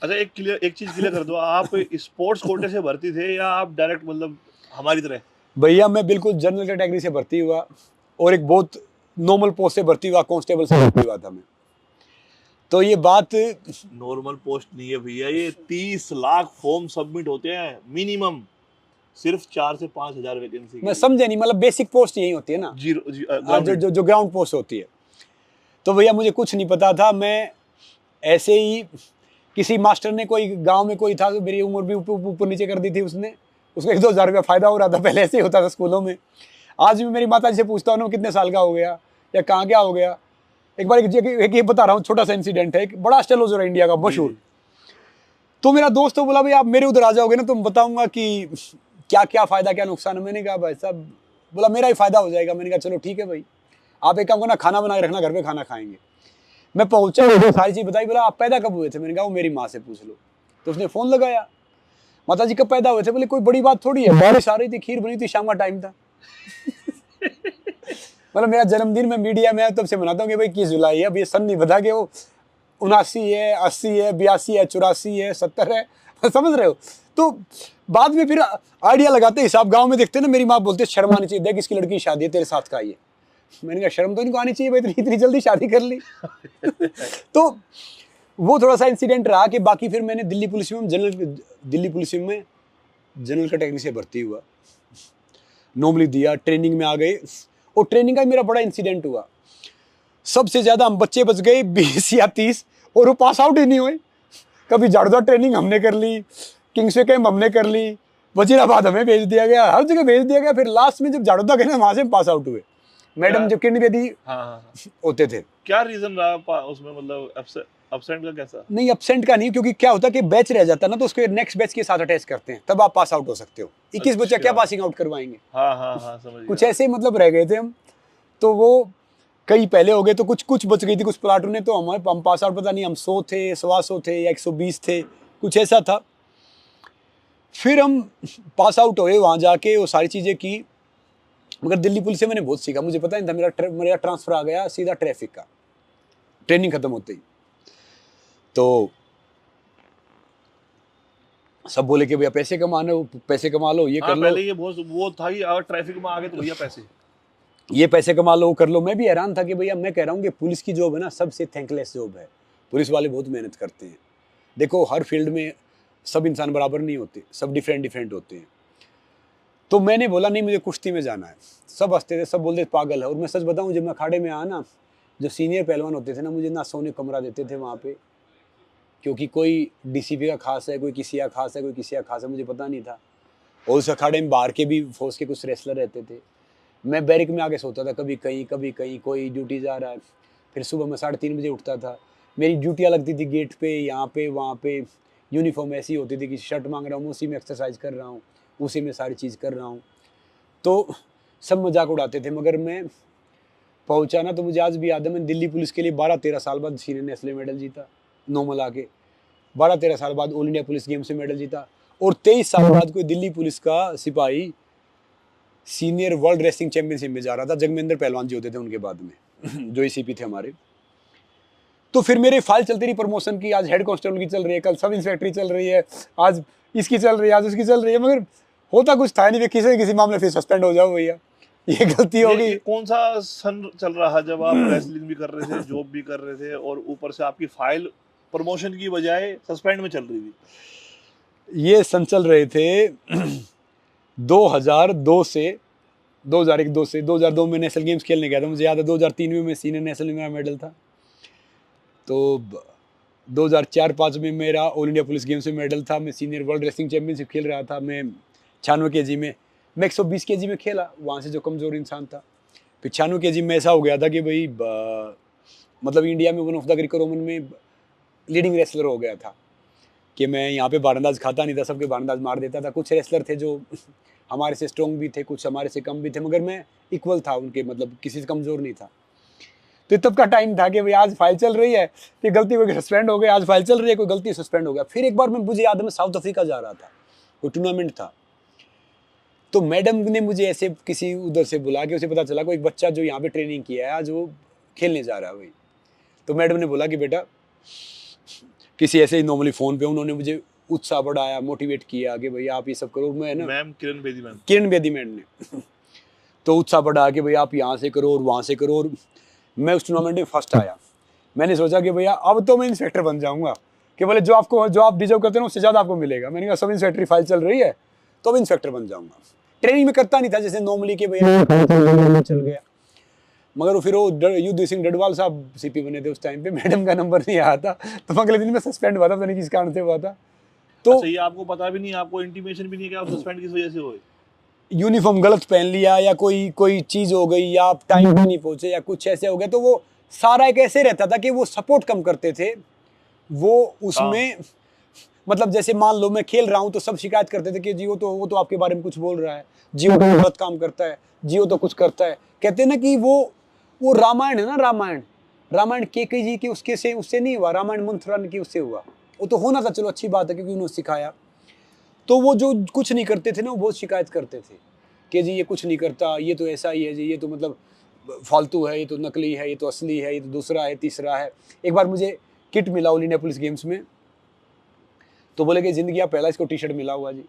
अच्छा, एक चीज क्लियर कर दो, आप स्पोर्ट्स कोटे से भर्ती थे या आप डायरेक्ट मतलब हमारी तरह? भैया मैं बिल्कुल जनरल कैटेगरी से भर्ती हुआ और एक बहुत नॉर्मल पोस्ट से भर्ती हुआ, कांस्टेबल से भर्ती हुआ था मैं। तो ये बात नॉर्मल पोस्ट नहीं है भैया, ये 30 लाख फॉर्म सबमिट होते हैं मिनिमम, सिर्फ 4 से 5 हजार वैकेंसी। मैं समझे नहीं, मतलब बेसिक पोस्ट यही होती है ना, जो ग्राउंड पोस्ट होती है। तो भैया मुझे कुछ नहीं पता था। मैं ऐसे ही किसी मास्टर ने, कोई गांव में कोई था, मेरी उम्र भी ऊपर नीचे कर दी थी उसने। उसको 1-2 हज़ार रुपया फायदा हो रहा था। पहले ऐसे ही होता था स्कूलों में। आज भी मेरी माता जी से पूछता हूँ ना, कितने साल का हो गया या कहाँ क्या हो गया। एक बार एक ये बता रहा हूँ, छोटा सा इंसिडेंट है। एक बड़ा एस्ट्रोलॉजर है इंडिया का, मशहूर। तो मेरा दोस्त तो बोला भाई आप मेरे उधर आ जाओगे ना, तो मैं बताऊंगा कि क्या क्या फायदा क्या नुकसान है। मैंने कहा भाई साहब, बोला मेरा ही फायदा हो जाएगा। मैंने कहा चलो ठीक है भाई, आप एक काम करना, खाना बना के रखना, घर पे खाना खाएंगे। मैं पहुंचा, सारी चीज बताई। बोला आप पैदा कब हुए थे? मैंने कहा वो मेरी माँ से पूछ लो। तो उसने फोन लगाया, माता जी कब पैदा हुए थे? बोले कोई बड़ी बात थोड़ी है, बारिश आ रही थी, खीर बनी थी, शाम का टाइम था। मतलब मेरा जन्मदिन में मीडिया में तब से मनाता हूँ कि भाई 21 जुलाई है। अब ये सन नहीं बता के वो 79 है, 80 है, 82 है, 84 है, 70 है। समझ रहे हो? तो बाद में फिर आइडिया लगाते हिसाब, गांव में देखते ना, मेरी माँ बोलते शर्म आनी चाहिए, देख इसकी लड़की की शादी है, तेरे साथ का ये। मैंने कहा शर्म तो इनको आनी चाहिए भाई, इतनी जल्दी शादी कर ली। तो वो थोड़ा सा इंसिडेंट रहा। कि बाकी फिर मैंने दिल्ली पुलिस में जनरल कैटेगरी से भर्ती हुआ, नॉर्मली दिया, ट्रेनिंग में आ गए। और ट्रेनिंग का मेरा बड़ा इंसिडेंट हुआ। सबसे ज्यादा हम बच्चे बच गए 20 या 30, और वो पास आउट ही नहीं हुए। कभी झाड़ूदार ट्रेनिंग हमने कर ली, किंग्सवे कैंप हमने कर ली, वजीराबाद हमें भेज दिया गया, हर जगह भेज दिया गया। फिर लास्ट में जब झाड़ूदा गए ना, वहां से पास आउट हुए। मैडम जो किरण बेदी होते थे। क्या रीजन रहा उसमें, मतलब एब्सेंट का कैसा? नहीं, एब्सेंट का नहीं, क्योंकि क्या होता है कि बैच रह जाता है ना, तो उसके नेक्स्ट बैच के साथ अटैच करते हैं, तब आप पास आउट हो सकते हो। 21 बच्चा क्या पासिंग आउट करवाएंगे? हाँ समझ कुछ ऐसे मतलब रह गए थे हम। तो वो कई पहले हो गए, तो कुछ बच गई थी कुछ प्लाटून ने। तो हम पास आउट पता नहीं, हम 100 थे, 125 थे या 120 थे, कुछ ऐसा था। फिर हम पास आउट हुए, वहाँ जाके वो सारी चीज़ें की। मगर दिल्ली पुलिस से मैंने बहुत सीखा। मुझे पता नहीं था, मेरा ट्रांसफ़र आ गया सीधा ट्रैफिक का, ट्रेनिंग खत्म होते ही। तो सब बोले कि भैया पैसे कमाने हो, पैसे कमा लो, ये कर लो। पहले ये बहुत वो था कि अगर ट्रैफिक में आ गए तो भैया पैसे, ये पैसे कमा लो, कर लो। मैं भी हैरान था कि भैया, मैं कह रहा हूँ कि पुलिस की जॉब है ना, सबसे थैंकलेस जॉब है। पुलिस वाले बहुत मेहनत करते हैं। देखो हर फील्ड में सब इंसान बराबर नहीं होते, सब डिफरेंट होते हैं। तो मैंने बोला नहीं, मुझे कुश्ती में जाना है। सब हंसते थे, सब बोलते पागल है। और मैं सच बताऊं, जब मैं अखाड़े में आया ना, जो सीनियर पहलवान होते थे ना, मुझे ना सोने कमरा देते थे वहाँ पे। क्योंकि कोई डीसीपी का खास है, कोई किसी का खास है, कोई किसी का खास है, मुझे पता नहीं था। और उस अखाड़े में बाहर के भी फोर्स के कुछ रेसलर रहते थे। मैं बैरिक में आके सोता था, कभी कहीं कोई ड्यूटी जा रहा है। फिर सुबह मैं 3:30 बजे उठता था। मेरी ड्यूटियाँ लगती थी गेट पे, यहाँ पे, वहाँ पे। यूनिफॉर्म ऐसी होती थी कि शर्ट मांग रहा हूँ, उसी में एक्सरसाइज कर रहा हूँ, उसी में सारी चीज़ कर रहा हूँ। तो सब मजाक उड़ाते थे। मगर मैं पहुँचा ना, तो मुझे आज भी याद है, मैंने दिल्ली पुलिस के लिए 12-13 साल बाद सीनियर नेशनल मेडल जीता, नॉर्मल आके। 12-13 साल बाद ऑल इंडिया पुलिस गेम से मेडल जीता। और 23 साल बाद कोई दिल्ली पुलिस का सिपाही सीनियर वर्ल्ड रेसलिंग चैंपियनशिप में जा रहा था। जगमेंद्र पहलवान जी होते थे उनके बाद में जो एसीपी थे हमारे। तो फिर मेरी फाइल चलती रही प्रमोशन की, आज हेड कांस्टेबल की चल रही है, कल सब इंस्पेक्टर चल रही है, आज इसकी चल रही है, आज उसकी चल रही है, मगर होता कुछ था नहीं। किसी न किसी मामले फिर सस्पेंड हो जाओ भैया, ये गलती होगी। कौन सा सन चल रहा जब आप रेसलिंग भी कर रहे थे, जॉब भी कर रहे थे, और ऊपर से आपकी फाइल प्रमोशन की बजाय सस्पेंड में चल रही थी? ये सन चल रहे थे 2002 से 2002 में नेशनल गेम्स खेलने गया था, मुझे याद है। 2003 में मैं सीनियर नेशनल में मेरा मेडल था। तो 2004-05 में मेरा ऑल इंडिया पुलिस गेम्स में मेडल था। मैं सीनियर वर्ल्ड रेसलिंग चैंपियनशिप खेल रहा था। मैं 96 kg में, मैं 120 kg में खेला, वहाँ से जो कमज़ोर इंसान था। फिर 96 kg में ऐसा हो गया था कि भाई मतलब इंडिया में one of the Greco Roman में लीडिंग रेसलर हो गया था कि मैं यहाँ पे बारंदाज खाता नहीं था, सबके बारंदाज मार देता था। कुछ रेसलर थे जो हमारे से स्ट्रॉन्ग भी थे, कुछ हमारे से कम भी थे, मगर मैं इक्वल था उनके, मतलब किसी से कमज़ोर नहीं था। तो तब का टाइम था कि भाई आज फाइल चल रही है, तो गलती कोई सस्पेंड हो गया, आज फाइल चल रही है, कोई गलती सस्पेंड हो गया। फिर एक बार मुझे याद है, मैं साउथ अफ्रीका जा रहा था, कोई टूर्नामेंट था। तो मैडम ने मुझे ऐसे किसी उधर से बुला के, उसे पता चला कोई एक बच्चा जो यहाँ पे ट्रेनिंग किया है आज वो खेलने जा रहा है वही। तो मैडम ने बोला कि बेटा, किसी ऐसे ही नॉर्मली फ़ोन पे उन्होंने मुझे उत्साह बढ़ाया, मोटिवेट किया कि भाई आप ये सब करो। मैं ना मैम किरण बेदी मैम ने तो उत्साह बढ़ाया कि भाई आप यहाँ से करो और वहाँ से करो, और मैं उस टूर्नामेंट में फर्स्ट आया। मैंने सोचा कि भैया अब तो मैं इंस्पेक्टर बन जाऊँगा, कि बोले जो आप डिजर्व करते हैं उससे ज़्यादा आपको मिलेगा। मैंने कहा सब इंस्पेक्टर फाइल चल रही है तो अब इंस्पेक्टर बन जाऊँगा। ट्रेनिंग में करता नहीं था जैसे नॉर्मली कि भैया चल गया, मगर वो फिर वो युद्ध सिंह डडवाल साहब सीपी बने थे उस टाइम पे, मैडम का नंबर नहीं आया था, तो अगले दिन में सस्पेंड हुआ था, पता नहीं किस कारण से हुआ था। तो अच्छा, ये आपको पता भी नहीं, आपको इंटीमेशन भी नहीं कि आप सस्पेंड किस वजह से हुए? यूनिफॉर्म गलत पहन लिया या कोई चीज़ हो गई, या आप टाइम पे नहीं पहुंचे, या कुछ ऐसे हो गया। तो वो सारा एक ऐसे रहता था कि वो सपोर्ट कम करते थे वो उसमें। मतलब जैसे मान लो मैं खेल रहा हूँ तो सब शिकायत करते थे कि जी वो तो आपके बारे में कुछ बोल रहा है, जी वो गलत काम करता है, जी वो तो कुछ करता है। कहते हैं ना कि वो रामायण है ना, रामायण केकई जी की उससे नहीं हुआ, रामायण मंथरा की उससे हुआ। वो तो होना था, चलो अच्छी बात है क्योंकि उन्होंने सिखाया। तो वो जो कुछ नहीं करते थे ना, वो बहुत शिकायत करते थे कि जी ये कुछ नहीं करता, ये तो ऐसा ही है जी, ये तो मतलब फालतू है, ये तो नकली है, ये तो असली है, ये तो दूसरा है, तीसरा है। एक बार मुझे किट मिला ऑल इंडिया पुलिस गेम्स में, तो बोले कि ज़िंदगी आप पहला इसको टी शर्ट मिला हुआ जी,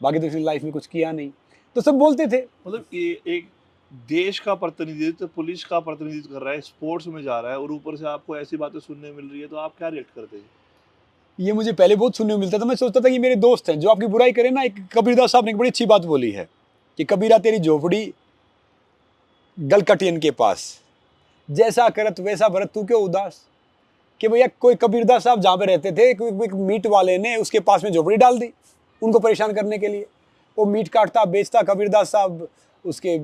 बाकी तो इसने लाइफ में कुछ किया नहीं। तो सब बोलते थे। मतलब ये एक देश का प्रतिनिधित्व, पुलिस का प्रतिनिधित्व कर रहा है, स्पोर्ट्स में जा रहा है, और ऊपर से आपको ऐसी बातें सुनने मिल रही है, तो आप क्या रिएक्ट करते हैं? ये मुझे पहले बहुत सुनने को मिलता था। मैं सोचता था कि मेरे दोस्त हैं जो आपकी बुराई करें ना। एक कबीरदास साहब ने एक बड़ी अच्छी बात बोली है कि कबीरा तेरी झोपड़ी गलकटियन के पास, जैसा करत वैसा भरत तू क्यों उदास। कि भैया कोई कबीरदास साहब जहाँ पे रहते थे, एक मीट वाले ने उसके पास में झोपड़ी डाल दी उनको परेशान करने के लिए। वो मीट काटता बेचता, कबीरदास साहब उसके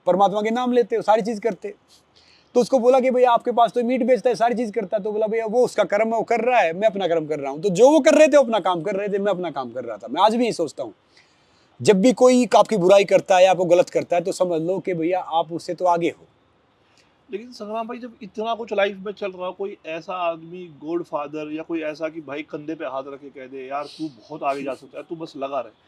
परमात्मा के नाम लेते, सारी चीज़ करते। तो उसको बोला कि भैया आपके पास तो मीट बेचता है, सारी चीज़ करता है। तो बोला भैया वो उसका कर्म है, वो कर रहा है, मैं अपना कर्म कर रहा हूँ। तो जो वो कर रहे थे वो अपना काम कर रहे थे, मैं अपना काम कर रहा था। मैं आज भी यही सोचता हूँ, जब भी कोई आपकी बुराई करता है या आपको गलत करता है तो समझ लो कि भैया आप उससे तो आगे हो। लेकिन संग्राम भाई, जब इतना कुछ लाइफ में चल रहा हो, कोई ऐसा आदमी गॉड फादर या कोई ऐसा कि भाई कंधे पे हाथ रख के कह दे यार तू बहुत आगे जा सकता है, तू बस लगा रहे,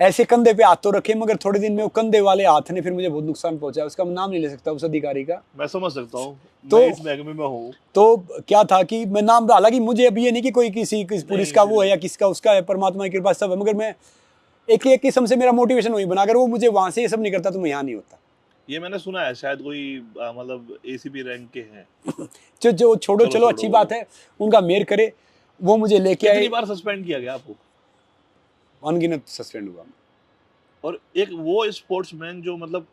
ऐसे कंधे पे हाथ तो रखे, मगर थोड़े दिन में वो कंधे वाले हाथ ने फिर मुझे बहुत नुकसान पहुंचा। उसका नाम नहीं ले सकता उस अधिकारी का, मैं समझ सकता हूँ, तो मैं इस महकमे में हूँ। तो क्या था कि मैं नाम, हालांकि मुझे अभी ये नहीं कि कोई किसी पुलिस का वो है या किसका उसका है, परमात्मा की कृपा सब है, मगर मैं एक किस्म से मेरा मोटिवेशन वही बना। अगर वो मुझे वहां से ये सब नहीं करता तो मैं यहाँ नहीं होता। ये मैंने सुना है, शायद कोई मतलब एसीपी रैंक के हैं। जो छोड़ो, चलो अच्छी बात है, उनका मेयर करे। वो मुझे लेके आए। कितनी बार सस्पेंड किया गया आपको? अनगिनत सस्पेंड हुआ। और एक वो स्पोर्ट्समैन जो, मतलब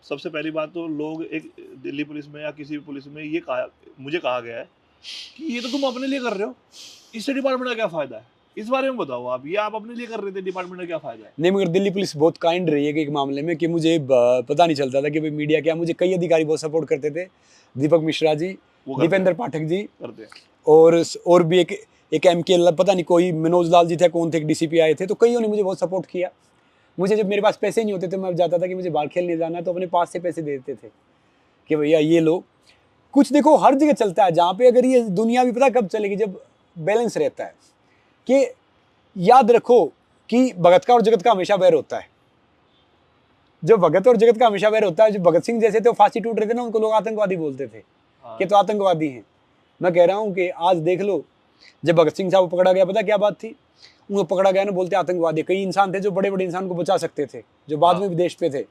सबसे पहली बात तो लोग एक दिल्ली पुलिस में या किसी भी पुलिस में ये मुझे कहा गया है कि ये तो तुम अपने लिए कर रहे हो, इससे डिपार्टमेंट का क्या फायदा है? इस बारे में बताओ आप, ये आप अपने लिए कर रहे थे, डिपार्टमेंट का क्या फायदा है? नहीं, मगर दिल्ली पुलिस बहुत काइंड रही है कि एक मामले में कि मुझे पता नहीं चलता था कि भाई मीडिया क्या। मुझे कई अधिकारी बहुत सपोर्ट करते थे, दीपक मिश्रा जी, दीपेंद्र पाठक जी करते हैं, और भी एक MK पता नहीं कोई मनोज लाल जी थे, कौन थे, एक DCP आए थे। तो कईयों ने मुझे बहुत सपोर्ट किया। मुझे जब मेरे पास पैसे नहीं होते थे, मैं जाता था कि मुझे बाहर खेलने जाना है, तो अपने पास से पैसे दे देते थे कि भैया ये लो। कुछ देखो हर जगह चलता है जहाँ पे, अगर ये दुनिया भी पता कब चलेगी, जब बैलेंस रहता है। कि याद रखो कि भगत का और जगत का हमेशा बैर होता है। जो भगत और जगत का हमेशा वैर होता है। जो भगत सिंह जैसे थे वो फांसी टूट रहे थे ना, उनको लोग आतंकवादी बोलते थे हाँ। कि तो आतंकवादी हैं। मैं कह रहा हूँ कि आज देख लो, जब भगत सिंह साहब को पकड़ा गया, पता क्या बात थी? उनको पकड़ा गया ना, बोलते आतंकवादी। कई इंसान थे जो बड़े बड़े इंसान को बचा सकते थे, जो बाद में विदेश पे थे,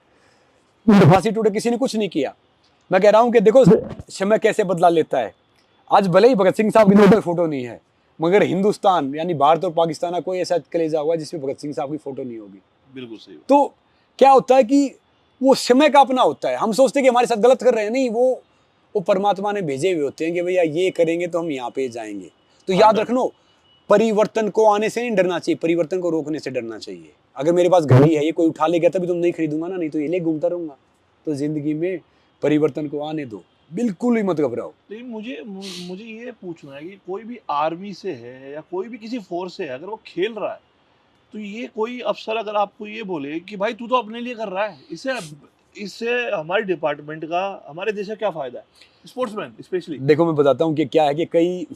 फांसी टूटे, किसी ने कुछ नहीं किया। मैं कह रहा हूँ कि देखो समय कैसे बदला लेता है। आज भले ही भगत सिंह साहब की कोई फोटो नहीं है, मगर हिंदुस्तान यानी भारत और पाकिस्तान का कोई ऐसा कलेजा हुआ जिसमें भगत सिंह साहब की फोटो नहीं होगी। बिल्कुल सही। तो क्या होता है कि वो समय का अपना होता है। हम सोचते हैं कि हमारे साथ गलत कर रहे हैं, नहीं, वो परमात्मा ने भेजे हुए होते हैं कि भैया ये करेंगे तो हम यहाँ पे जाएंगे। तो याद रखना, परिवर्तन को आने से नहीं डरना चाहिए, परिवर्तन को रोकने से डरना चाहिए। अगर मेरे पास घड़ी है, ये कोई उठा ले गया तभी तो नहीं खरीदूंगा ना, नहीं तो ये ले घूमता रहूंगा। तो जिंदगी में परिवर्तन को आने दो, बिल्कुल ही मत घबराओ। लेकिन मुझे ये पूछना है कि कोई भी आर्मी से है या कोई भी किसी फोर्स से है, अगर वो खेल रहा है, तो ये कोई अफसर अगर आपको ये बोले कि भाई तू तो अपने लिए कर रहा है, इससे हमारे डिपार्टमेंट का, हमारे देश का क्या फायदा है, स्पोर्ट्समैन स्पेशली? देखो मैं बताता हूँ कि क्या है कि कई,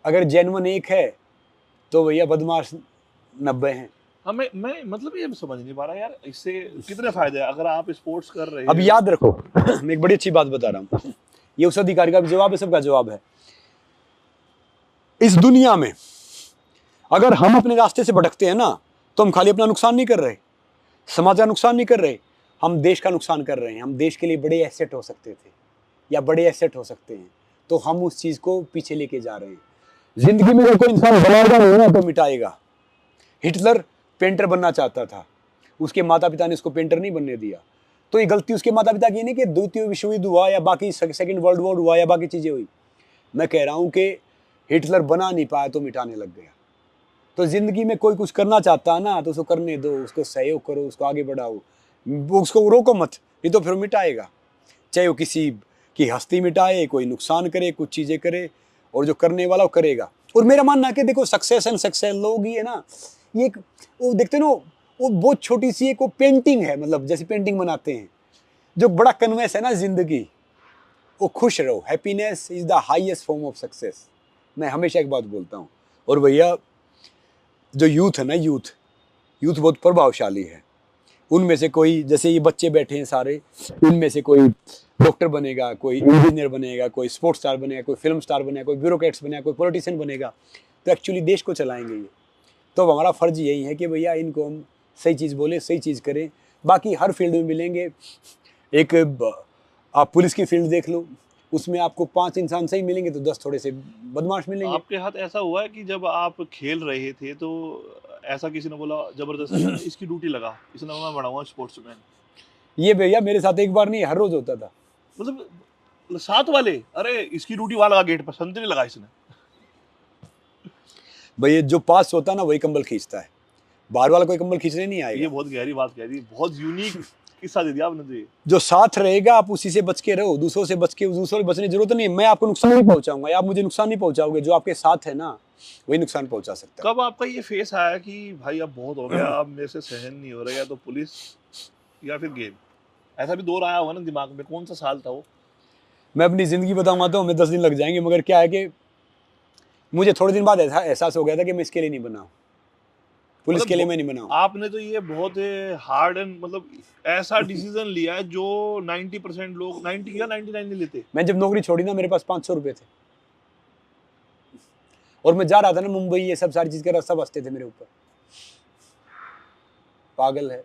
अगर जेन्युइन एक है तो भैया बदमाश 90 हैं। हमें मैं मतलब ये समझ नहीं पा रहा यार, इससे कितने फायदे हैं अगर आप स्पोर्ट्स कर रहे हैं? अब याद रखो, मैं एक बड़ी अच्छी बात बता रहा हूँ, ये उस अधिकारी का भी जवाब है, सबका जवाब है। इस दुनिया में अगर हम अपने रास्ते से भटकते हैं ना, तो हम खाली अपना नुकसान नहीं कर रहे, समाज का नुकसान नहीं कर रहे, हम देश का नुकसान कर रहे हैं। हम देश के लिए बड़े एसेट हो सकते थे या बड़े एसेट हो सकते हैं, तो हम उस चीज को पीछे लेके जा रहे हैं। जिंदगी में अगर कोई इंसान बनाएगा नहीं ना तो मिटाएगा। हिटलर पेंटर बनना चाहता था, उसके माता पिता ने उसको पेंटर नहीं बनने दिया। तो ये गलती उसके माता पिता की नहीं कि द्वितीय विश्व युद्ध हुआ या बाकी सेकंड वर्ल्ड वॉर हुआ या बाकी चीजें हुई। मैं कह रहा हूं कि हिटलर बना नहीं पाया तो मिटाने लग गया। तो जिंदगी में कोई कुछ करना चाहता है ना, तो उसको करने दो, उसको सहयोग करो, उसको आगे बढ़ाओ, उसको रोको मत, नहीं तो फिर मिटाएगा। चाहे वो किसी की हस्ती मिटाए, कोई नुकसान करे, कुछ चीजें करे, और जो करने वाला वो करेगा। और मेरा मानना है कि देखो सक्सेस एंड सक्सेस लोग ही है ना, ये एक वो देखते ना, वो बहुत छोटी सी एक वो पेंटिंग है, मतलब जैसे पेंटिंग बनाते हैं, जो बड़ा कन्वेंस है ना जिंदगी, वो खुश रहो। Happiness is the highest form of success. मैं हमेशा एक बात बोलता हूँ। और भैया जो यूथ है ना, यूथ बहुत प्रभावशाली है। उनमें से कोई, जैसे ये बच्चे बैठे हैं सारे, इनमें से कोई डॉक्टर बनेगा, कोई इंजीनियर बनेगा, कोई स्पोर्ट्स स्टार बनेगा, कोई फिल्म स्टार बनेगा, कोई ब्यूरोक्रेट्स बनेगा, कोई पॉलिटिशियन बनेगा, तो एक्चुअली देश को चलाएंगे ये। तो हमारा फर्ज यही है कि भैया इनको हम सही चीज़ बोले, सही चीज़ करें। बाकी हर फील्ड में मिलेंगे। एक आप पुलिस की फील्ड देख लो, उसमें आपको 5 इंसान सही मिलेंगे तो 10 थोड़े से बदमाश मिलेंगे। आपके हाथ ऐसा हुआ है कि जब आप खेल रहे थे तो ऐसा किसी ने बोला जबरदस्ती इसकी ड्यूटी लगा, इसने मैं बनाऊंगा स्पोर्ट्समैन? ये भैया मेरे साथ एक बार नहीं, हर रोज होता था। मतलब साथ वाले, अरे इसकी ड्यूटी वाला गेट पर संतरी लगा इसने। भैया जो पास होता है ना वही कंबल खींचता है, बाहर वाला कोई कंबल खींचने नहीं आएगा। ये बहुत गहरी बात कह दी, बहुत यूनिक किस्सा दे दिया आपने तो। ये जो साथ रहेगा आप उसी से बच के रहो, दूसरों से बच के, दूसरों से बचने की जरूरत नहीं है। मैं आपको नुकसान नहीं पहुंचाऊंगा या आप मुझे नुकसान नहीं पहुंचाओगे, जो आपके साथ है ना वही नुकसान पहुंचा सकता है। कब आपका ये फेस आया कि भाई अब बहुत हो गया, अब मेरे से सहन नहीं हो रहा, या तो पुलिस या फिर गेम? ऐसा भी दौर आया होगा ना दिमाग में, कौन सा साल था वो? मैं अपनी जिंदगी बताऊंगा तो हमें 10 दिन लग जाएंगे, मगर क्या है कि मुझे थोड़े दिन बाद ऐसा एहसास हो गया था कि मैं इसके लिए नहीं बना, पुलिस मतलब के लिए मैं नहीं बना। आपने तो ये बहुत हार्ड एंड मतलब ऐसा डिसीजन लिया है जो 90% लोग 90 या 99 नहीं लेते। मैं जब नौकरी छोड़ी ना, मेरे पास 500 रुपए थे और मैं जा रहा था ना मुंबई, ये सब सारी चीज के सब हंसते थे मेरे ऊपर, पागल है,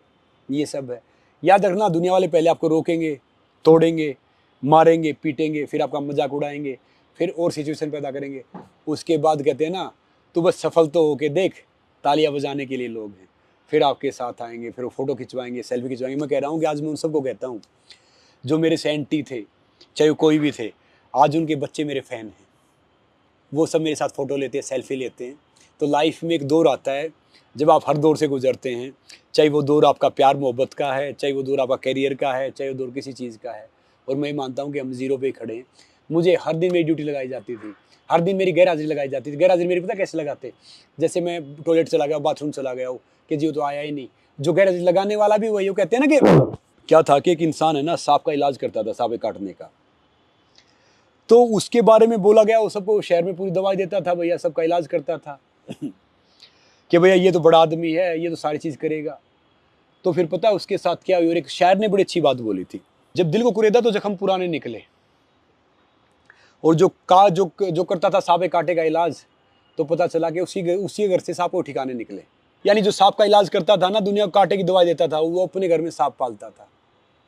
ये सब है। याद रखना, दुनिया वाले पहले आपको रोकेंगे, तोड़ेंगे, मारेंगे, पीटेंगे, फिर आपका मजाक उड़ाएंगे, फिर और सिचुएशन पैदा करेंगे। उसके बाद कहते हैं ना, तू बस सफल तो होके देख, तालियां बजाने के लिए लोग हैं, फिर आपके साथ आएंगे, फिर वो फोटो खिंचवाएंगे, सेल्फी खिंचवाएंगे। मैं कह रहा हूँ कि आज मैं उन सबको कहता हूँ जो मेरे से एंटी थे, चाहे वो कोई भी थे, आज उनके बच्चे मेरे फैन हैं, वो सब मेरे साथ फ़ोटो लेते हैं, सेल्फी लेते हैं। तो लाइफ में एक दौर आता है जब आप हर दौर से गुजरते हैं, चाहे वो दौर आपका प्यार मोहब्बत का है, चाहे वो दौर आपका करियर का है, चाहे वो दौर किसी चीज़ का है। और मैं मानता हूँ कि हम जीरो पे खड़े हैं। मुझे हर दिन मेरी ड्यूटी लगाई जाती थी, हर दिन मेरी गैर हाजिरी लगाई जाती थी। गैर हाजिरी मेरी पता कैसे लगाते, जैसे मैं टॉयलेट चला गया, बाथरूम चला गया हो कि जी वो तो आया ही नहीं। जो गैर हाजिरी लगाने वाला भी वही, वो कहते हैं ना कि क्या था कि एक इंसान है ना सांप का इलाज करता था, सांप काटने का, तो उसके बारे में बोला गया, वो सबको शहर में पूरी दवाई देता था भैया, सबका इलाज करता था कि भैया ये तो बड़ा आदमी है, ये तो सारी चीज़ करेगा। तो फिर पता है उसके साथ क्या हुई। और एक शायर ने बड़ी अच्छी बात बोली थी, जब दिल को कुरेदा तो जख्म पुराने निकले। और जो करता था सांप कांटे का इलाज, तो पता चला कि उसी घर से सांप को ठिकाने निकले। यानी जो सांप का इलाज करता था ना, दुनिया को कांटे की दवाई देता था, वो अपने घर में सांप पालता था।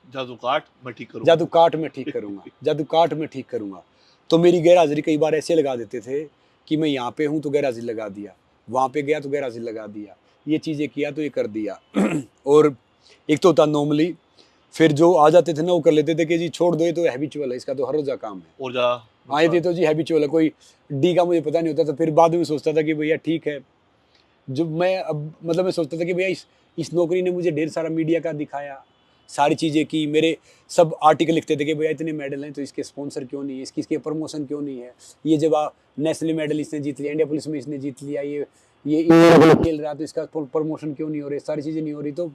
जादू काट मैं ठीक करूंगा, जादू काट मैं ठीक करूंगा, जादू काट मैं ठीक करूंगा। तो मेरी गैर हाजिरी कई बार ऐसे लगा देते थे कि मैं यहाँ पे हूँ तो गैर हाजिरी लगा दिया, वहाँ पे गया तो गैर हाजिरी लगा दिया, ये चीज़ें किया तो ये कर दिया। और एक तो होता नॉर्मली, फिर जो आ जाते थे ना वो कर लेते थे कि जी छोड़ दो, ये तो हैबिचुअल है, इसका तो हर रोज़ का काम है। और जा हाँ ये तो जी हैबिचुअल है, कोई डी का मुझे पता नहीं होता था। फिर बाद में सोचता था कि भैया ठीक है, जो मैं अब मतलब मैं सोचता था कि भैया इस नौकरी ने मुझे ढेर सारा मीडिया का दिखाया, सारी चीज़ें की, मेरे सब आर्टिकल लिखते थे कि भैया इतने मेडल हैं तो इसके स्पॉन्सर क्यों नहीं है, इसके प्रमोशन क्यों नहीं है, ये जब नेशनल मेडल इसने जीत लिया, इंडिया पुलिस में इसने जीत लिया, ये खेल रहा तो इसका प्रमोशन क्यों नहीं हो रही, सारी चीज़ें नहीं हो रही। तो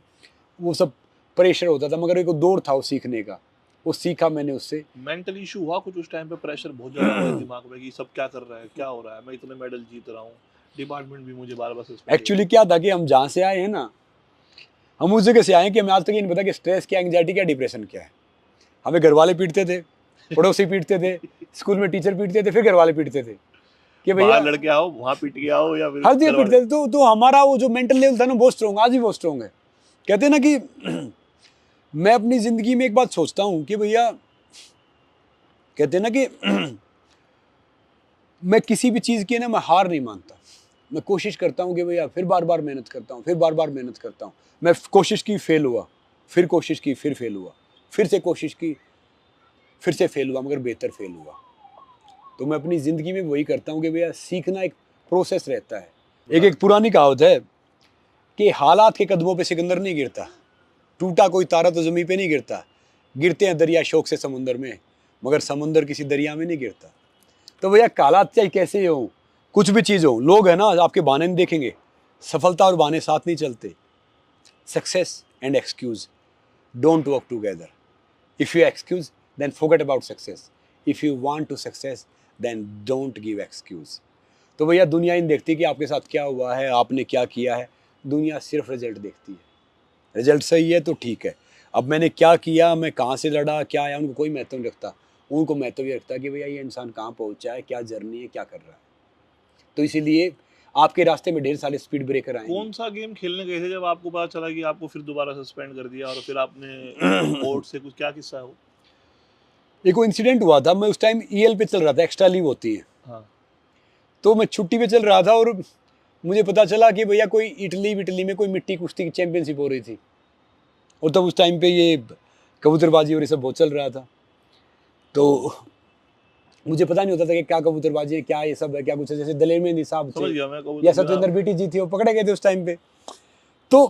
वो सब प्रेशर होता था, मगर एक दौर था वो सीखने का, वो सीखा मैंने उससे। मेंटल इशू हुआ कुछ उस टाइम पे? प्रेशर बहुत ज़्यादा हुआ दिमाग में कि सब क्या कर रहा है, क्या हो रहा है, मैं इतने मेडल जीत रहा हूँ, डिपार्टमेंट भी मुझे बार बार सस्पेंड। एक्चुअली क्या था कि हम जहाँ से आए हैं ना, हम उस जगह से आए कि हमें आज तक ये नहीं पता कि स्ट्रेस क्या, एंग्जाइटी क्या, डिप्रेशन क्या है। हमें घर वाले पीटते थे, पड़ोसी पीटते थे, स्कूल में टीचर पीटते थे, फिर घर वाले पीटते थे कि भैया लड़के आओ वहाँ पीट के आओ, या फिर हर जगह पीटते थे। तो हमारा वो जो मेंटल लेवल था ना बहुत स्ट्रॉन्ग, आज भी बहुत स्ट्रॉन्ग है। कहते हैं ना कि मैं अपनी ज़िंदगी में एक बात सोचता हूँ कि भैया, कहते हैं ना कि मैं किसी भी चीज़ की ना मैं हार नहीं मानता, मैं कोशिश करता हूँ कि भैया फिर बार बार मेहनत करता हूँ, फिर बार बार मेहनत करता हूँ। मैं कोशिश की, फेल हुआ, फिर कोशिश की, फिर फेल हुआ, फिर से कोशिश की, फिर से फेल हुआ, मगर बेहतर फेल हुआ। तो मैं अपनी ज़िंदगी में वही करता हूँ कि भैया सीखना एक प्रोसेस रहता है। एक पुरानी कहावत है कि हालात के कदमों पे सिकंदर नहीं गिरता, टूटा कोई तारा तो ज़मीन पे नहीं गिरता, गिरते हैं दरिया शौक से समुंदर में, मगर समुंदर किसी दरिया में नहीं गिरता। तो भैया हालात चाहे कैसे हो, कुछ भी चीज़ हो, लोग है ना आपके बहाने नहीं देखेंगे, सफलता और बहाने साथ नहीं चलते। Success and excuse don't work together. If you excuse then forget about success, if you want to success then don't give excuse. तो भैया दुनिया इन देखती कि आपके साथ क्या हुआ है, आपने क्या किया है, दुनिया सिर्फ रिजल्ट देखती है। रिजल्ट सही है तो ठीक है, अब मैंने क्या किया, मैं कहाँ से लड़ा, क्या आया, उनको कोई महत्व नहीं रखता। उनको महत्व ये रखता है कि भैया ये इंसान कहाँ पहुँचा है, क्या जर्नी है, क्या कर रहा है। तो इसीलिए आपके रास्ते में ढेर सारे स्पीड ब्रेकर आए। कौन सा गेम खेलने गए थे जब आपको पता चला कि आपको फिर दोबारा सस्पेंड कर दिया, और फिर आपने कोर्ट से कुछ, क्या किस्सा है वो? एक इंसिडेंट हुआ था, मैं उस टाइम ईएल पे चल रहा था, एक्स्ट्रा लीव होती है। हाँ। तो मैं छुट्टी पे चल रहा था और मुझे पता चला कि भैया कोई इटली में कोई मिट्टी कुश्ती की चैंपियनशिप हो रही थी। और तब उस टाइम पे ये कबूतरबाजी और ये सब बहुत चल रहा था। तो मुझे पता नहीं होता था कि क्या कबूतरबाजी है, क्या ये सब है, क्या कुछ है। जैसे दलेर मेहंदी साहब थे या सत्येंद्र बेटी जी थी, वो पकड़े गए थे उस टाइम पे। तो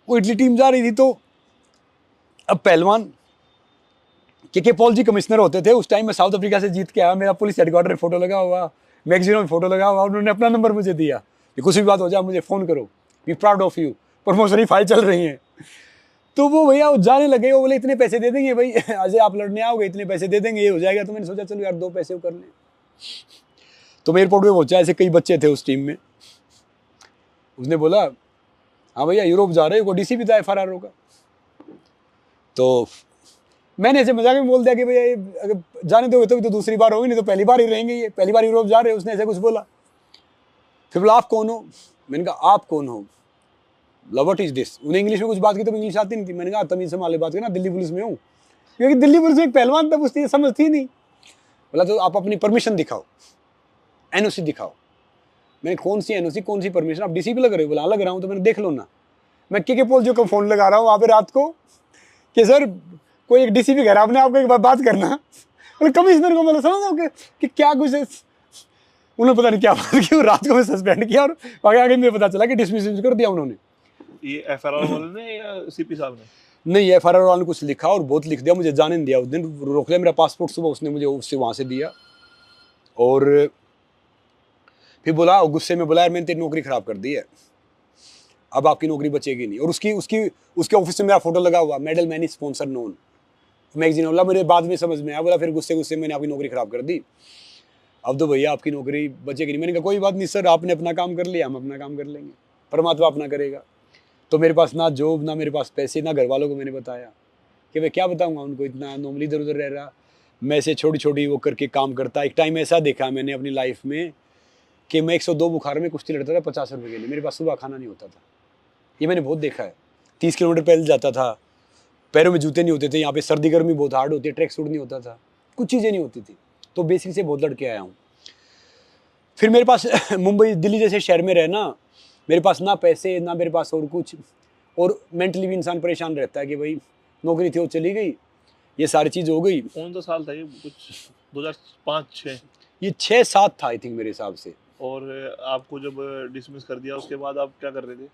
वो इटली टीम जा रही थी, तो अब पहलवान के पॉल जी कमिश्नर होते थे उस टाइम में, साउथ अफ्रीका से जीत के आया, मेरा पुलिस हेडक्वार्टर में फोटो लगा हुआ, मैगजीनों में फोटो लगा हुआ, उन्होंने अपना नंबर मुझे दिया कि कुछ भी बात हो जाए मुझे फ़ोन करो, we proud of you, promotion की फाइल चल रही है। तो वो भैया वो जाने लगे, वो बोले इतने पैसे दे देंगे भाई, आज आप लड़ने आओगे इतने पैसे दे देंगे, ये हो जाएगा। तो मैंने सोचा चलो यार 2 पैसे कर लें। तो मैं एयरपोर्ट पे पहुंचा, ऐसे कई बच्चे थे उस टीम में। उसने बोला हाँ भैया यूरोप जा रहे हो, डीसी भी था FRR होगा। तो मैंने ऐसे मजाक में बोल दिया कि भैया अगर जाने दोगे तो भी तो दूसरी बार होगी, नहीं तो पहली बार ही रहेंगे, ये पहली बार यूरोप जा रहे हो। उसने ऐसे कुछ बोला। फिर बोला आप कौन हो? मैंने कहा आप कौन हो? What is this? उन्हें इंग्लिश में कुछ बात की तो इंग्लिश आती नहीं थी। मैंने कहा तमीज से माले बात करना, दिल्ली पुलिस में हूँ, क्योंकि दिल्ली पुलिस में एक पहलवान था, उसकी समझ थी नहीं। बोला तो आप अपनी परमिशन दिखाओ, NOC दिखाओ। मैंने कौन सी NOC, कौन सी परमिशन, आप डीसी पे लग रहे हो? बोला लग रहा हूँ। तो मैंने देख लो ना, मैं के पॉल जो का फ़ोन लगा रहा हूँ वहाँ पे रात को कि सर कोई एक DCP कह रहा, आपने आपको एक बात करना। बोले कमिश्नर को, मतलब समझ कि क्या कुछ है। उन्होंने पता नहीं क्या बात की, रात को मैं सस्पेंड किया और आगे मुझे पता चला कि डिसमिस कर दिया उन्होंने। ये FRR वाले ने या CP साहब ने? नहीं, FRR वाले ने कुछ लिखा और बहुत लिख दिया, मुझे जाने नहीं दिया। उस दिन रोक लिया मेरा पासपोर्ट, सुबह उसने मुझे उससे वहाँ से दिया। और फिर बोला, गुस्से में बोला यार मैंने तेरी नौकरी ख़राब कर दी है, अब आपकी नौकरी बचेगी नहीं। और उसके ऑफिस में मेरा फोटो लगा हुआ, medal many sponsor known magazine. बोला मेरे बाद में समझ में आया। बोला फिर गुस्से मैंने आपकी नौकरी ख़राब कर दी, अब तो भैया आपकी नौकरी बचेगी नहीं। मैंने कहा कोई बात नहीं सर, आपने अपना काम कर लिया, हम अपना काम कर लेंगे, परमात्मा अपना करेगा। तो मेरे पास ना जॉब, ना मेरे पास पैसे, ना घर वालों को मैंने बताया कि मैं क्या बताऊंगा उनको, इतना नॉर्मली इधर उधर रह रहा। मैं से छोटी छोटी वो करके काम करता। एक टाइम ऐसा देखा मैंने अपनी लाइफ में कि मैं 102 बुखार में कुश्ती लड़ता था 50 रुपये के लिए। मेरे पास सुबह खाना नहीं होता था, ये मैंने बहुत देखा है। 30 किलोमीटर पैदल जाता था, पैरों में जूते नहीं होते थे, यहाँ पे सर्दी गर्मी बहुत हार्ड होती है, ट्रैक सूट नहीं होता था, कुछ चीज़ें नहीं होती थी। तो बेसिक से बहुत लड़के आया हूँ। फिर मेरे पास मुंबई दिल्ली जैसे शहर में रहना, मेरे पास ना पैसे ना मेरे पास और कुछ, और मेंटली भी इंसान परेशान रहता है कि भाई नौकरी थी वो चली गई, ये सारी चीज़ हो गई। कौन सा साल था ये, कुछ 2005-6? ये 6-7 था आई थिंक मेरे हिसाब से। और आपको जब डिसमिस कर दिया उसके बाद आप क्या कर रहे थे?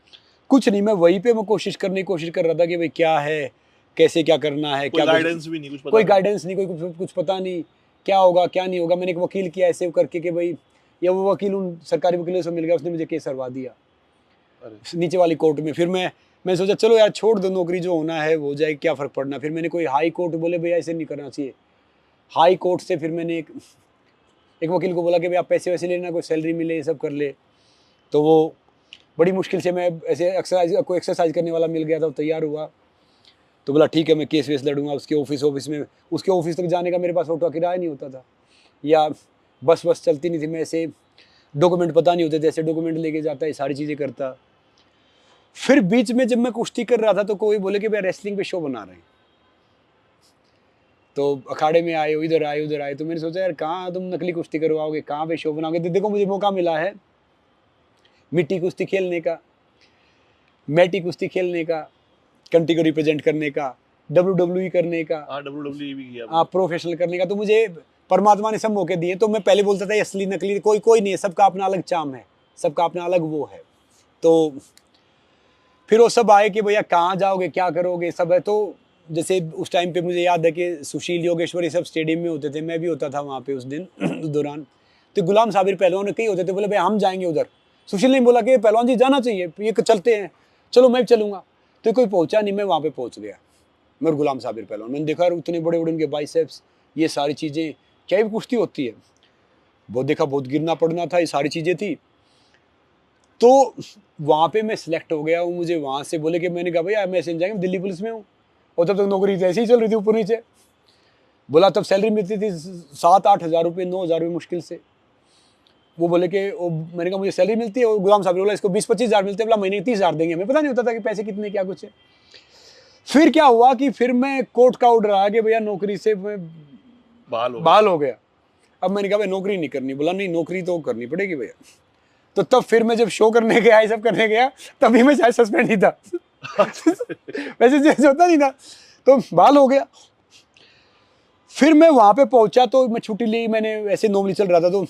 कुछ नहीं, मैं वहीं पे मैं कोशिश कर रहा था कि भाई क्या है, कैसे क्या करना है, कोई क्या गाइडेंस भी नहीं, कुछ पता कोई नहीं? गाइडेंस नहीं, कोई कुछ पता नहीं क्या होगा क्या नहीं होगा। मैंने एक वकील किया ऐसे करके कि भाई, या वो वकील उन सरकारी वकीलों से मिल गया, उसने मुझे केस करवा दिया नीचे वाली कोर्ट में। फिर मैं सोचा चलो यार छोड़ दो नौकरी, जो होना है वो हो जाए, क्या फ़र्क पड़ना। फिर मैंने कोई हाई कोर्ट, बोले भैया ऐसे नहीं करना चाहिए। हाई कोर्ट से फिर मैंने एक वकील को बोला कि भाई आप पैसे वैसे लेना, कोई सैलरी मिले, ये सब कर ले। तो वो बड़ी मुश्किल से मैं ऐसे कोई एक्सरसाइज करने वाला मिल गया था, वो तैयार हुआ। तो बोला ठीक है मैं केस वेस लड़ूंगा। उसके ऑफिस तक जाने का मेरे पास ऑटो किराया नहीं होता था, या बस चलती नहीं थी। मैं ऐसे डॉक्यूमेंट पता नहीं होते थे, ऐसे डॉक्यूमेंट लेके जाता, ये सारी चीज़ें करता। फिर बीच में जब मैं कुश्ती कर रहा था तो कोई बोले कि भाई रेसलिंग पे शो बना रहे हैं, तो अखाड़े में आए, इधर आए उधर आए। तो मैंने सोचा यार कहाँ तुम नकली कुश्ती करवाओगे, कहाँ पे शो बनाओगे। तो देखो मुझे मौका मिला है मिट्टी कुश्ती खेलने का, मैटी कुश्ती खेलने का, कंट्री को रिप्रेजेंट करने का, WWE करने का, WWE भी किया हाँ प्रोफेशनल करने का। तो मुझे परमात्मा ने सब मौके दिए। तो मैं पहले बोलता था असली नकली कोई नहीं है, सबका अपना अलग चाम है, सबका अपना अलग वो है। तो फिर वो सब आए कि भैया कहाँ जाओगे, क्या करोगे, सब है। तो जैसे उस टाइम पे मुझे याद है कि सुशील योगेश्वर ये सब स्टेडियम में होते थे, मैं भी होता था वहाँ पे उस दिन उस दौरान। तो गुलाम साबिर पहलवान कई होते थे, बोले भाई हम जाएंगे उधर। सुशील ने बोला कि पहलवान जी जाना चाहिए, ये चलते हैं, चलो मैं भी चलूँगा। तो कोई पहुँचा नहीं, मैं वहाँ पे पहुँच गया, मैं और गुलाम साबिर पहलवान। मैंने देखा उतने बड़े बड़े उनके बाइसेप्स, ये सारी चीज़ें, क्या भी कुश्ती होती है, बहुत देखा, बहुत गिरना पड़ना था, ये सारी चीज़ें थी। तो वहाँ पे मैं सिलेक्ट हो गया हूँ। मुझे वहाँ से बोले कि, मैंने कहा भैया मैं ऐसे जाएंगे, दिल्ली पुलिस में हूँ। और तब तक नौकरी ऐसे ही चल रही थी ऊपर नीचे। बोला तब सैलरी मिलती थी 7-8 हज़ार रुपये, 9 हज़ार रुपये मुश्किल से। वो बोले कि मैंने कहा मुझे सैलरी मिलती है। और गुलाम साहब ने बोला इसको 20-25 हज़ार मिलते हैं, बोला महीने 30 हज़ार देंगे। हमें पता नहीं होता था कि पैसे कितने क्या कुछ है। फिर क्या हुआ कि फिर मैं कोर्ट का ऑर्डर आया कि भैया नौकरी से मैं बहाल हो गया। अब मैंने कहा भाई नौकरी नहीं करनी। बोला नहीं नौकरी तो करनी पड़ेगी भैया। तो तब फिर मैं जब शो करने गया, ये सब करने गया, तभी मैं शायद सस्पेंड ही था वैसे जैसे होता नहीं था, तो बहाल हो गया। फिर मैं वहाँ पे पहुँचा तो मैं छुट्टी ली, मैंने ऐसे नॉर्मली चल रहा था। तो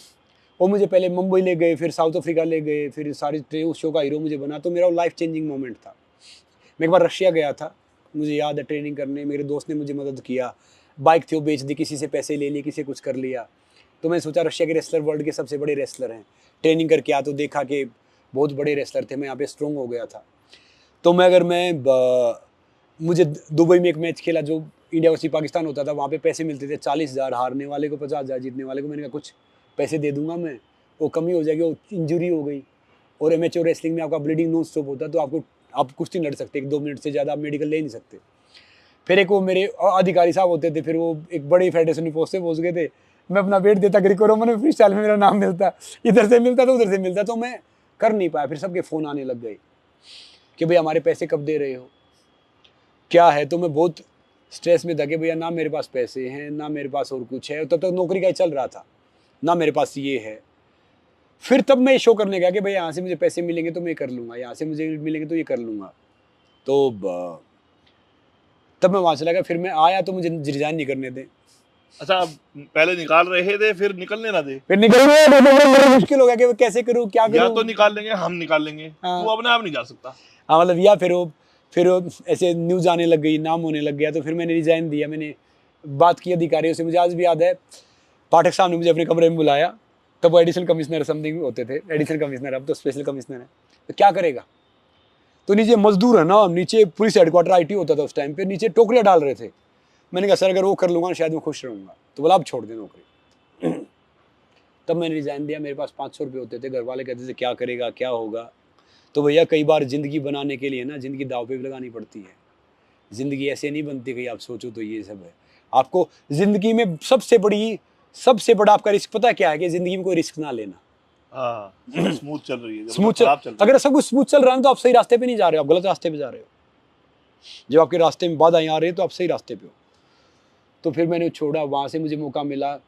वो मुझे पहले मुंबई ले गए, फिर साउथ अफ्रीका ले गए, फिर सारी उस शो का हीरो मुझे बना। तो मेरा वो लाइफ चेंजिंग मोमेंट था। मैं एक बार रशिया गया था, मुझे याद है, ट्रेनिंग करने। मेरे दोस्त ने मुझे मदद किया, बाइक थी वो बेच दी, किसी से पैसे ले लिए, किसी कुछ कर लिया। तो मैंने सोचा रशिया के रेसलर वर्ल्ड के सबसे बड़े रेसलर हैं, ट्रेनिंग करके आया। तो देखा कि बहुत बड़े रेसलर थे, मैं यहाँ पे स्ट्रॉन्ग हो गया था। तो मुझे दुबई में एक मैच खेला जो इंडिया वर्सेस पाकिस्तान होता था, वहाँ पे पैसे मिलते थे 40 हज़ार, हारने वाले को 50 हज़ार, जीतने वाले को। मैंने कहा कुछ पैसे दे दूंगा मैं, वो कमी हो जाएगी, वो इंजरी हो गई। और एमेच्योर रेसलिंग में आपका ब्लीडिंग नॉन स्टॉप होता है, तो आप कुछ नहीं लड़ सकते, 1-2 मिनट से ज़्यादा आप मेडिकल ले नहीं सकते। फिर एक वो मेरे अधिकारी साहब होते थे, फिर वो एक बड़ी फेडरेशन की पोस्ट से पहुँच गए थे। मैं अपना वेट देता, ग्रीको रोमन में फ्री स्टाइल में मेरा नाम मिलता, इधर से मिलता तो उधर से मिलता। तो मैं कर नहीं पाया। फिर सबके फ़ोन आने लग गए कि भाई हमारे पैसे कब दे रहे हो, क्या है। तो मैं बहुत स्ट्रेस में था कि भैया ना मेरे पास पैसे हैं, ना मेरे पास और कुछ है। तब तक नौकरी का ही चल रहा था, ना मेरे पास ये है। फिर तब मैं शो करने गया कि भाई यहाँ से मुझे पैसे मिलेंगे तो मैं कर लूँगा, यहाँ से मुझे मिलेंगे तो ये कर लूँगा। तो तब मैं वहाँ चला गया। फिर मैं आया तो मुझे रिजाइन नहीं करने दे। अच्छा, पहले निकाल रहे थे, फिर निकलने ना दे। फिर निकलने बड़ा मुश्किल हो गया कि कैसे करूँ, क्या करूँ। या तो निकाल लेंगे, हम निकाल लेंगे। हाँ। वो अपने आप नहीं जा सकता। हाँ मतलब, या फिर ऐसे न्यूज़ आने लग गई, नाम होने लग गया। तो फिर मैंने रिजाइन दिया। मैंने बात की अधिकारियों से, मुझे आज भी याद है, पाठक साहब ने मुझे अपने कमरे में बुलाया। तब वो एडिशनल कमिश्नर समथिंग होते थे, एडिशनल कमिश्नर, अब तो स्पेशल कमिश्नर है। तो क्या करेगा। तो नीचे मजदूर है ना, नीचे पुलिस हेडक्वार्टर IT होता था उस टाइम पे, नीचे टोकरियाँ डाल रहे थे। मैंने कहा सर अगर वो कर लूँगा शायद मैं खुश रहूँगा। तो बोला अब छोड़ दे नौकरी तब मैंने रिजाइन दिया। मेरे पास 500 रुपये होते थे, घर वाले कहते थे क्या करेगा, क्या होगा। तो भैया कई बार ज़िंदगी बनाने के लिए ना ज़िंदगी दाव पे भी लगानी पड़ती है। ज़िंदगी ऐसे नहीं बनती कहीं आप सोचो तो ये सब है। आपको ज़िंदगी में सबसे बड़ा आपका रिस्क पता है क्या है? कि ज़िंदगी में कोई रिस्क ना लेना। हाँ, स्मूथ चल रही है, जब स्मूथ खराब चल रही है। अगर सब कुछ स्मूथ चल रहा है तो आप सही रास्ते पे नहीं जा रहे हो, आप गलत रास्ते पे जा रहे हो। जब आपके रास्ते में बाधाएं आ रही है तो आप सही रास्ते पे हो। तो फिर मैंने छोड़ा, वहाँ से मुझे मौका मिला,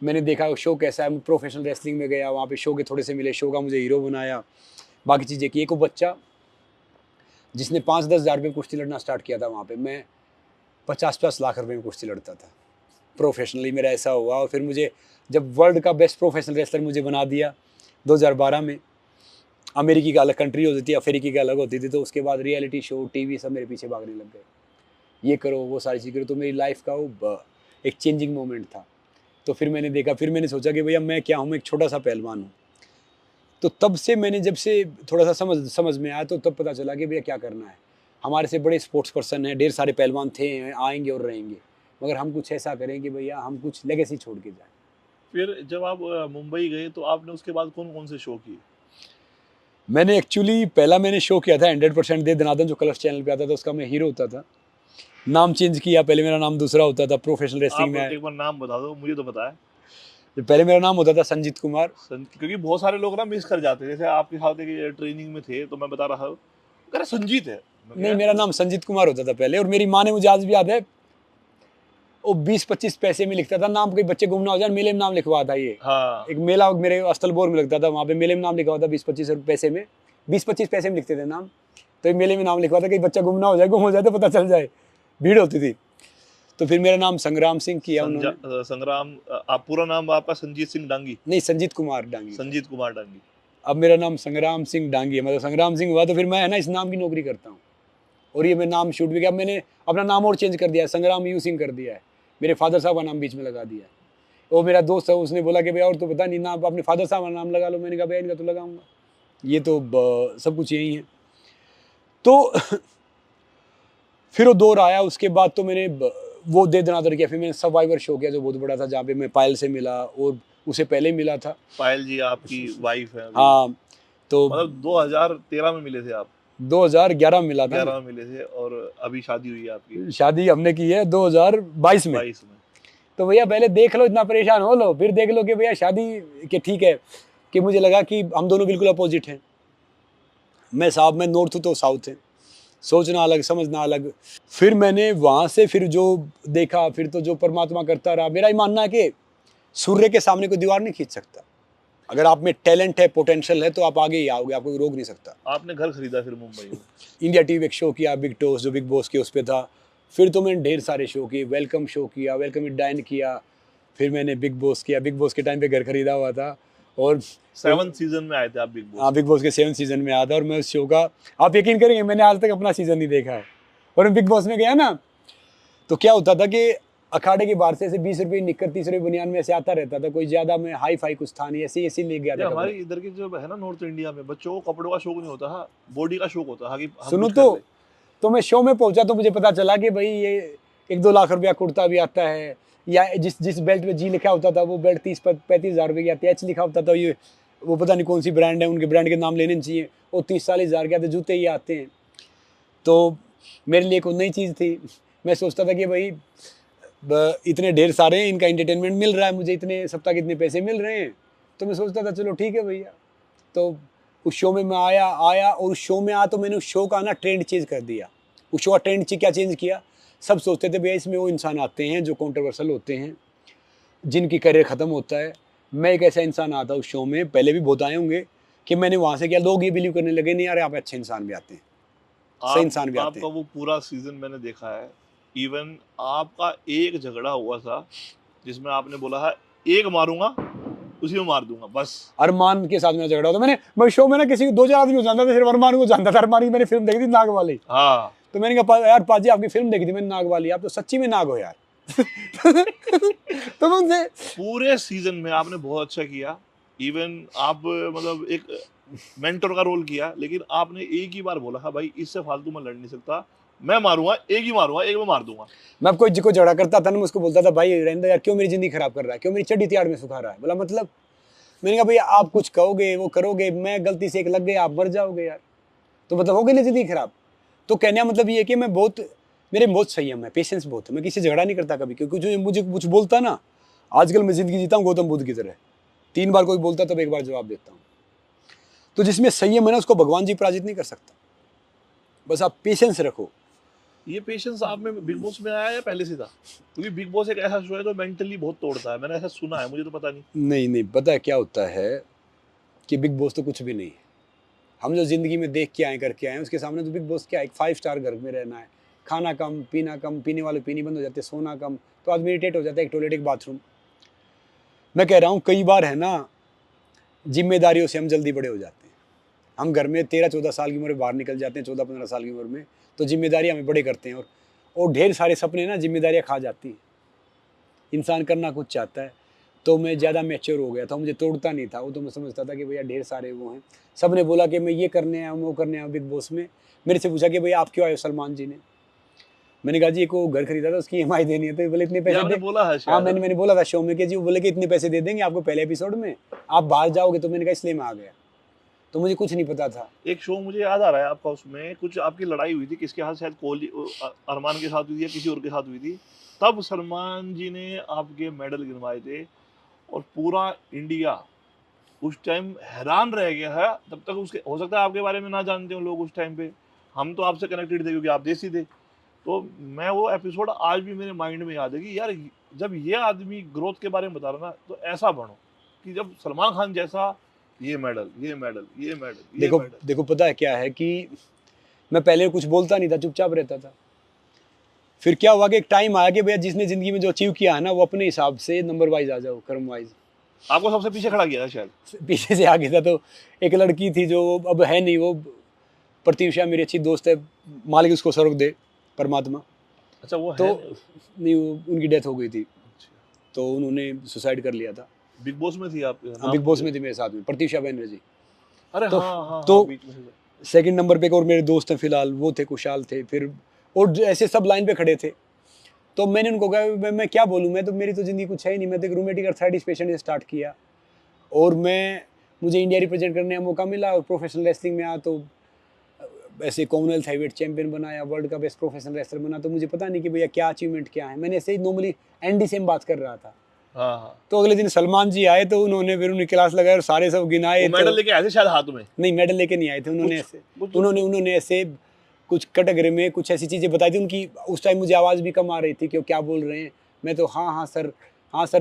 मैंने देखा शो कैसा है, मैं प्रोफेशनल रेसलिंग में गया, वहाँ पे शो के थोड़े से मिले, शो का मुझे हीरो बनाया, बाकी चीज़ें की। एक वो बच्चा जिसने 5-10 हज़ार रुपये में कुश्ती लड़ना स्टार्ट किया था, वहाँ पे मैं 50-50 लाख रुपए में कुश्ती लड़ता था। प्रोफेशनली मेरा ऐसा हुआ। और फिर मुझे जब वर्ल्ड का बेस्ट प्रोफेशनल रेसलर मुझे बना दिया 2012 में, अमेरिकी का अलग कंट्री होती थी, अफ्रीकी की अलग होती थी, तो उसके बाद रियलिटी शो, टीवी सब मेरे पीछे भागने लग गए, ये करो वो सारी चीज़ करो। तो मेरी लाइफ का वो एक चेंजिंग मोमेंट था। तो फिर मैंने देखा, फिर मैंने सोचा कि भैया मैं क्या हूँ, मैं एक छोटा सा पहलवान हूँ। तो तब से मैंने, जब से थोड़ा सा समझ में आया, तो तब पता चला कि भैया क्या करना है। हमारे से बड़े स्पोर्ट्स पर्सन हैं, ढेर सारे पहलवान थे, आएंगे और रहेंगे, मगर हम कुछ ऐसा करें कि भैया हम कुछ लेगेसी छोड़ के जाएं। फिर जब आप मुंबई गए तो आपने उसके बाद कौन कौन से शो किए? मैंने एक्चुअली पहला मैंने शो किया था 100% दे दनादन, जो कलर्स चैनल पे आता था, उसका मैं हीरो होता था। नाम चेंज किया, पहले मेरा नाम दूसरा होता था, प्रोफेशनल रेसलिंग में। आप एक बार नाम बता दो, मुझे तो पता है। पहले मेरा नाम होता था संजीत कुमार। क्योंकि बहुत सारे लोग ना मिस कर जाते हैं, जैसे आपके साथ एक ट्रेनिंग में थे तो मैं बता रहा हूँ, अरे संजीत है। नहीं, मेरा नाम संजीत कुमार होता था पहले। और मेरी माँ ने, मुझे आज भी याद है, वो 20-25 पैसे में लिखता था नाम, कोई बच्चे गुम ना हो जाए, मेले में नाम लिखवा था। ये हाँ, एक मेला मेरे अस्तलबोर में लगता था, वहाँ पे मेले में नाम लिखवा था 20-25 पैसे में, 20-25 पैसे में लिखते थे नाम। तो एक मेले में नाम लिखवा था कि बच्चा गुम ना हो जाए, गुम हो जाए तो पता चल जाए, भीड़ होती थी। तो फिर मेरा नाम संग्राम सिंह किया उन्होंने। संग्राम, आप पूरा नाम आपका संजीत सिंह डांगी? नहीं, संजीत कुमार डांगी। संजीत कुमार डांगी। अब मेरा नाम संग्राम सिंह डांगी है, मतलब संग्राम सिंह हुआ। तो फिर मैं है ना इस नाम की नौकरी करता हूँ, और ये मैं नाम शूट भी किया। मैंने अपना नाम और चेंज कर दिया है, संग्राम यू सिंह कर दिया है, मेरे फादर साहब का नाम बीच में लगा दिया है। वो मेरा दोस्त है, उसने बोला कि भैया और तो पता नहीं नाम, अपने फादर साहब का नाम लगा लो। मैंने कहा भैया इनका तो लगाऊंगा, ये तो सब कुछ यही है। तो फिर वो दौर आया, उसके बाद तो मैंने वो दे दनादर किया। फिर मैंने सर्वाइवर शो किया, जो बहुत बड़ा था, जहाँ पे मैं पायल से मिला, और उसे पहले मिला था। पायल जी आपकी वाइफ है? हाँ, तो मतलब 2013 में मिले थे आप? 2011 में मिला था। 11 में मिले थे, और अभी शादी हुई है आपकी? शादी हमने की है 2022 में। 22 में। तो भैया पहले देख लो, इतना परेशान हो लो, फिर देख लो कि भैया शादी के ठीक है। कि मुझे लगा कि हम दोनों बिल्कुल अपोजिट हैं। मैं नॉर्थ हूँ तो साउथ है, सोचना अलग, समझना अलग। फिर मैंने वहाँ से फिर जो देखा, फिर तो जो परमात्मा करता रहा। मेरा ही मानना है कि सूर्य के सामने कोई दीवार नहीं खींच सकता। अगर आप में टैलेंट है, पोटेंशियल है, तो आप आगे ही आओगे, आपको रोक नहीं सकता। आपने घर खरीदा फिर मुंबई में? इंडिया टीवी एक शो किया, बिग टॉस, जो बिग बॉस के उस पर था। फिर तो मैंने ढेर सारे शो किए, वेलकम शो किया, वेलकम विद डायन किया, फिर मैंने बिग बॉस किया। बिग बॉस के टाइम पे घर खरीदा हुआ था, और 7 सीजन में आए थे आप बिग बॉस? हाँ, बिग बॉस के 7 सीजन में आया था। और मैं उस शो का, आप यकीन करेंगे, मैंने आज तक अपना सीजन नहीं देखा है। और मैं बिग बॉस में गया ना, तो क्या होता था कि अखाड़े के बाहर से 20 रुपये निक्कर, 30 रुपये बनियान में ऐसे आता रहता था। कोई ज्यादा में हाई फाई कुछ था नहीं, ऐसे ले गया था। हमारे इधर के जो है ना, नॉर्थ इंडिया में बच्चों को कपड़ों का शौक नहीं होता, हाँ, बॉडी का शौक होता है। सुनो, तो मैं शो में पहुंचा, तो मुझे पता चला कि भाई ये 1-2 लाख रुपया कुर्ता भी आता है, या जिस बेल्ट में जी लिखा होता था, वो बेल्ट 30-35 हज़ार रुपये की आती है। एच लिखा होता था, ये वो पता नहीं कौन सी ब्रांड है, उनके ब्रांड के नाम लेने चाहिए, वो 30-40 हज़ार के आते, जूते ही आते हैं। तो मेरे लिए कोई नई चीज़ थी। मैं सोचता था कि भाई इतने ढेर सारे हैं, इनका एंटरटेनमेंट मिल रहा है, मुझे इतने सप्ताह के इतने पैसे मिल रहे हैं। तो मैं सोचता था चलो ठीक है भैया। तो उस शो में मैं आया, और उस शो में आया तो मैंने उस शो का ना ट्रेंड चेंज कर दिया। उस शो का ट्रेंड क्या चेंज किया, सब सोचते थे भैया इसमें वो इंसान आते हैं जो कंट्रोवर्शियल होते हैं, जिनकी करियर ख़त्म होता है। मैं एक ऐसा इंसान आता उस शो में, पहले भी बहुत आए होंगे, कि मैंने वहाँ से क्या, लोग ये बिलीव करने लगे नहीं यार यहाँ पे अच्छे इंसान भी आते हैं, सही इंसान भी आते हैं। आपका वो पूरा सीजन मैंने देखा है। इवन आपका एक झगड़ा हुआ था जिसमें आपने बोला है एक मारूंगा, उसी में मार दूंगा बस। अरमान के साथ मेरा झगड़ा होता। मैं शो में ना किसी को 2-4 आदमी को जानता था, सिर्फ अरमान को जानता था। अरमान की मैंने फिल्म देखी थी, नाग वाली। हाँ, तो मैंने कहा यार पाजी, आपकी फिल्म देखी थी मैंने, नाग वाली, आप तो सच्ची में नाग हो यार। तो उनसे पूरे सीजन में आपने बहुत अच्छा किया। इवन आप मतलब एक मेंटर का रोल किया, लेकिन आपने एक ही बार बोला, हाँ भाई इससे फालतू मैं लड़ नहीं सकता, मैं मारूंगा, एक ही मारूंगा, एक में मार दूंगा। मैं कोई जिको झगड़ा करता था ना, मैं उसको बोलता था भाई रहने यार, क्यों मेरी जिंदगी खराब कर रहा है, क्यों मेरी चड्डी त्याड़ में सुखा रहा है। बोला मतलब, मैंने कहा भैया आप कुछ कहोगे वो करोगे, मैं गलती से एक लग गया, आप मर जाओगे यार। तो मतलब हो गई ना ज़िंदगी खराब। तो कहने का मतलब ये है कि मैं बहुत, मेरे में बहुत संयम है, पेशेंस बहुत है, मैं किसी से झगड़ा नहीं करता कभी, क्योंकि जो मुझे कुछ बोलता ना, आजकल मैं ज़िंदगी जीता हूँ गौतम बुद्ध की तरह, 3 बार कोई बोलता तब 1 बार जवाब देता हूँ। तो जिसमें संयम है ना, उसको भगवान जी पराजित नहीं कर सकता। बस आप पेशेंस रखो। ये पेशेंस आप में बिग बॉस में आया या पहले से था? क्योंकि बिग बॉस एक ऐसा शो है जो मेंटली बहुत तोड़ता है, मैंने ऐसा सुना है, मुझे तो पता नहीं। नहीं नहीं, पता है क्या होता है कि बिग बॉस तो कुछ भी नहीं है। हम जो ज़िंदगी में देख के आए, करके आए, उसके सामने तो बिग बॉस क्या है, एक 5 स्टार घर में रहना है, खाना कम, पीने वाले पीनी बंद हो जाते, सोना कम, तो आदमी इरिटेट हो जाता है, एक टॉयलेट, एक बाथरूम। मैं कह रहा हूँ कई बार है ना, जिम्मेदारियों से हम जल्दी बड़े हो जाते हैं। हम घर में 13-14 साल की उम्र में बाहर निकल जाते हैं, 14-15 साल की उम्र में, तो जिम्मेदारी हमें बड़े करते हैं, और ढेर सारे सपने ना जिम्मेदारियाँ खा जाती हैं। इंसान करना कुछ चाहता है, तो मैं ज़्यादा मैच्योर हो गया था, मुझे तोड़ता नहीं था वो, तो मैं समझता था कि भैया ढेर सारे वो हैं। सब ने बोला कि मैं ये करने आया हूँ, वो करने आया हूँ बिग बॉस में। मेरे से पूछा कि भैया आप क्यों आए हो सलमान जी ने? मैंने कहा जी एक वो घर खरीदा था, उसकी EMI देनी है, तो बोले इतने ये पैसे आपने दे। बोला है हाँ, शायद। मैंने बोला था शो में कि जी, वो बोले कि इतने पैसे दे देंगे आपको पहले एपिसोड में, आप बाहर जाओगे, तो मैंने कहा इसलिए मैं आ गया, तो मुझे कुछ नहीं पता था। एक शो मुझे याद आ रहा है आपका, उसमें कुछ आपकी लड़ाई हुई थी, किसके साथ, शायद कोहली अरमान के साथ हुई थी या किसी और के साथ हुई थी, तब सलमान जी ने आपके मेडल गिनवाए थे और पूरा इंडिया उस टाइम हैरान रह गया है। तब तक उसके, हो सकता है आपके बारे में ना जानते हो लोग उस टाइम पे, हम तो आपसे कनेक्टेड थे क्योंकि आप देसी थे। तो मैं वो एपिसोड आज भी मेरे माइंड में याद है कि यार जब ये आदमी ग्रोथ के बारे में बता रहा ना, तो ऐसा बनो कि जब सलमान खान जैसा, ये मेडल, ये मेडल, ये मेडल, ये देखो मेडल। देखो, पता है क्या है कि मैं पहले कुछ बोलता नहीं था, चुपचाप रहता था। फिर क्या हुआ कि एक टाइम आया कि भैया जिसने ज़िंदगी में जो अचीव किया है ना, वो अपने हिसाब से नंबर वाइज आ जाओ, कर्म वाइज। आपको सबसे पीछे खड़ा किया था शायद। पीछे से आगे था, तो एक लड़की थी जो अब है नहीं, वो प्रत्युषा मेरी अच्छी दोस्त है, मालिक उसको स्वर्ग दे, परमात्मा। अच्छा, वो तो है। नहीं, वो उनकी डेथ हो गई थी, तो उन्होंने सुसाइड कर लिया था। बिग बॉस में थी आप? हाँ, बिग बॉस में थी मेरे साथ में, प्रत्युषा बनर्जी। अरे तो हाँ हाँ तो हाँ, बीच में से। सेकंड नंबर पे एक और मेरे दोस्त हैं फिलहाल, वो थे, कुशाल थे, फिर और ऐसे सब लाइन पे खड़े थे। तो मैंने उनको कहा मैं क्या बोलूँ, मैं तो, मेरी तो ज़िंदगी कुछ है ही नहीं, मैं तो एक रूमेटिक अर्थराइटिस पेशेंट से स्टार्ट किया, और मुझे इंडिया रिप्रेजेंट करने का मौका मिला, और प्रोफेशनल रेसलिंग में आया, तो ऐसे कॉमनवेल्थ हैवीवेट चैंपियन बनाया, वर्ल्ड का बेस्ट प्रोफेशनल रेसलर बना, तो मुझे पता नहीं कि भैया क्या अचीवमेंट क्या है। मैंने ऐसे ही नॉर्मली एनडी से बात कर रहा था। हाँ हाँ। तो अगले दिन सलमान जी आए, तो उन्होंने फिर उन्हें क्लास लगाया और सारे सब गिनाए। वो मेडल तो लेके आए थे शायद हाथ में? नहीं, मेडल लेके नहीं आए थे, उन्होंने ऐसे कुछ उन्होंने ऐसे कुछ कैटेगरी में कुछ ऐसी चीज़ें बताई थी उनकी। उस टाइम मुझे आवाज़ भी कम आ रही थी कि वो क्या बोल रहे हैं। मैं तो हाँ सर,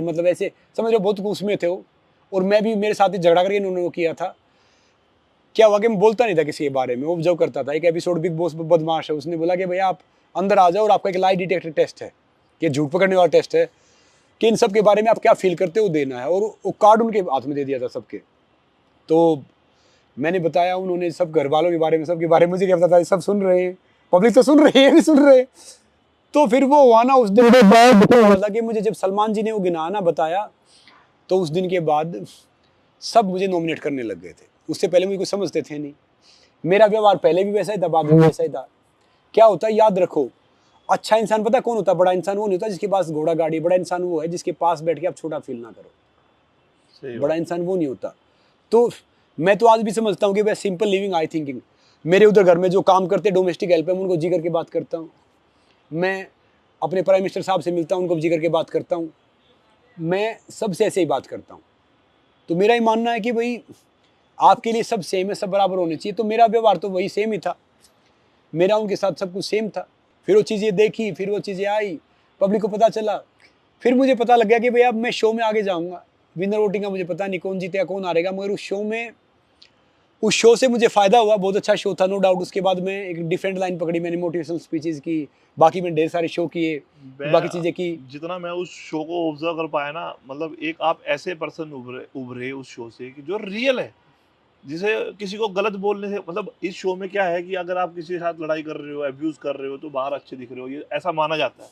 मतलब ऐसे समझ लो, बहुत उसमें थे वो, और मैं भी, मेरे साथ ही झगड़ा करके इन्होंने वो किया था। क्या हुआ कि मैं बोलता नहीं था किसी के बारे में, ऑब्जर्व करता था। एक एपिसोड बिग बॉस में बदमाश है, उसने बोला कि भैया आप अंदर आ जाओ और आपका एक लाई डिटेक्टर टेस्ट है, कि झूठ पकड़ने वाला टेस्ट है, कि इन सब के बारे में आप क्या फील करते हो देना है, और वो कार्ड उनके हाथ में दे दिया था सबके। तो मैंने बताया, उन्होंने सब घर वालों के बारे में, सबके बारे में, मुझे क्या पता था, सब सुन रहे हैं, पब्लिक तो सुन रही है, भी सुन रहे हैं। तो फिर वो हुआ ना, उस दिन के बाद कि मुझे जब सलमान जी ने वो गिनाना बताया, तो उस दिन के बाद सब मुझे नॉमिनेट करने लग गए थे। उससे पहले मुझे कुछ समझते थे नहीं, मेरा व्यवहार पहले भी वैसा ही था, बाद में वैसा ही था। क्या होता है, याद रखो, अच्छा इंसान पता कौन होता है? बड़ा इंसान वो नहीं होता जिसके पास घोड़ा गाड़ी, बड़ा इंसान वो है जिसके पास बैठ के आप छोटा फील ना करो। सही बड़ा बात। इंसान वो नहीं होता। तो मैं तो आज भी समझता हूँ कि भाई सिंपल लिविंग आई थिंकिंग। मेरे उधर घर में जो काम करते डोमेस्टिक हेल्प है, मैं उनको जी करके बात करता हूँ। मैं अपने प्राइम मिनिस्टर साहब से मिलता हूँ, उनको जी करके बात करता हूँ। मैं सबसे ऐसे ही बात करता हूँ। तो मेरा ही मानना है कि भाई आपके लिए सब सेम है, सब बराबर होने चाहिए। तो मेरा व्यवहार तो वही सेम ही था, मेरा उनके साथ सब कुछ सेम था। फिर वो चीज़ें देखी, फिर वो चीज़ें आई, पब्लिक को पता चला, फिर मुझे पता लग गया कि भाई अब मैं शो में आगे जाऊँगा। विनर वोटिंग का मुझे पता नहीं कौन जीतेगा कौन हारेगा, मगर उस शो से मुझे फ़ायदा हुआ। बहुत अच्छा शो था, नो डाउट। उसके बाद मैं एक डिफरेंट लाइन पकड़ी, मैंने मोटिवेशनल स्पीचेज़ की, बाकी मैंने ढेर सारे शो किए, बाकी चीज़ें की। जितना मैं उस शो को ऑब्जर्व कर पाया ना, मतलब एक आप ऐसे पर्सन उभरे उस शो से कि जो रियल है, जिसे किसी को गलत बोलने से, मतलब इस शो में क्या है कि अगर आप किसी के साथ लड़ाई कर रहे हो, अब्यूज कर रहे हो, तो बाहर अच्छे दिख रहे हो, ये ऐसा माना जाता है।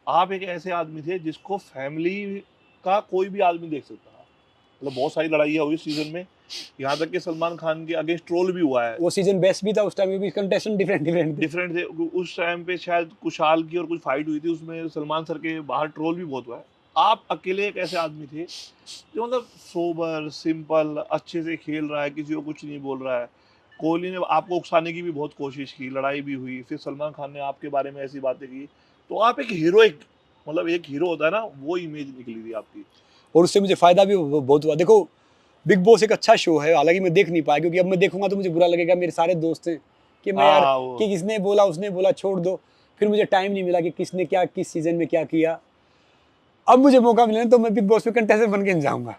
आप एक ऐसे आदमी थे जिसको फैमिली का कोई भी आदमी देख सकता था। मतलब बहुत सारी लड़ाइयाँ हुई सीजन में, यहाँ तक कि सलमान खान के अगेंस्ट ट्रोल भी हुआ है। वो सीजन बेस्ट भी था उस टाइम, क्योंकि कंटेस्टेंट डिफरेंट थे उस टाइम पे। शायद कुशाल की और कुछ फाइट हुई थी, उसमें सलमान सर के बाहर ट्रोल भी बहुत हुआ है। आप अकेले एक ऐसे आदमी थे जो मतलब सोबर, सिंपल, अच्छे से खेल रहा है, किसी को कुछ नहीं बोल रहा है, कोहली ने आपको उकसाने की भी बहुत कोशिश की, लड़ाई भी हुई, फिर सलमान खान ने आपके बारे में ऐसी बातें की, तो आप एक हीरोइक, मतलब एक हीरो होता है ना, वो इमेज निकली थी आपकी। और उससे मुझे फ़ायदा भी बहुत हुआ। देखो बिग बॉस एक अच्छा शो है, हालांकि मैं देख नहीं पाया क्योंकि अब मैं देखूंगा तो मुझे बुरा लगेगा, मेरे सारे दोस्त हैं कि मैं यार कि किसने बोला उसने बोला छोड़ दो, फिर मुझे टाइम नहीं मिला कि किसने क्या किस सीजन में क्या किया। अब मुझे मौका मिला तो मैं बिग बॉस में कंटेस्टेंट बन के जाऊंगा,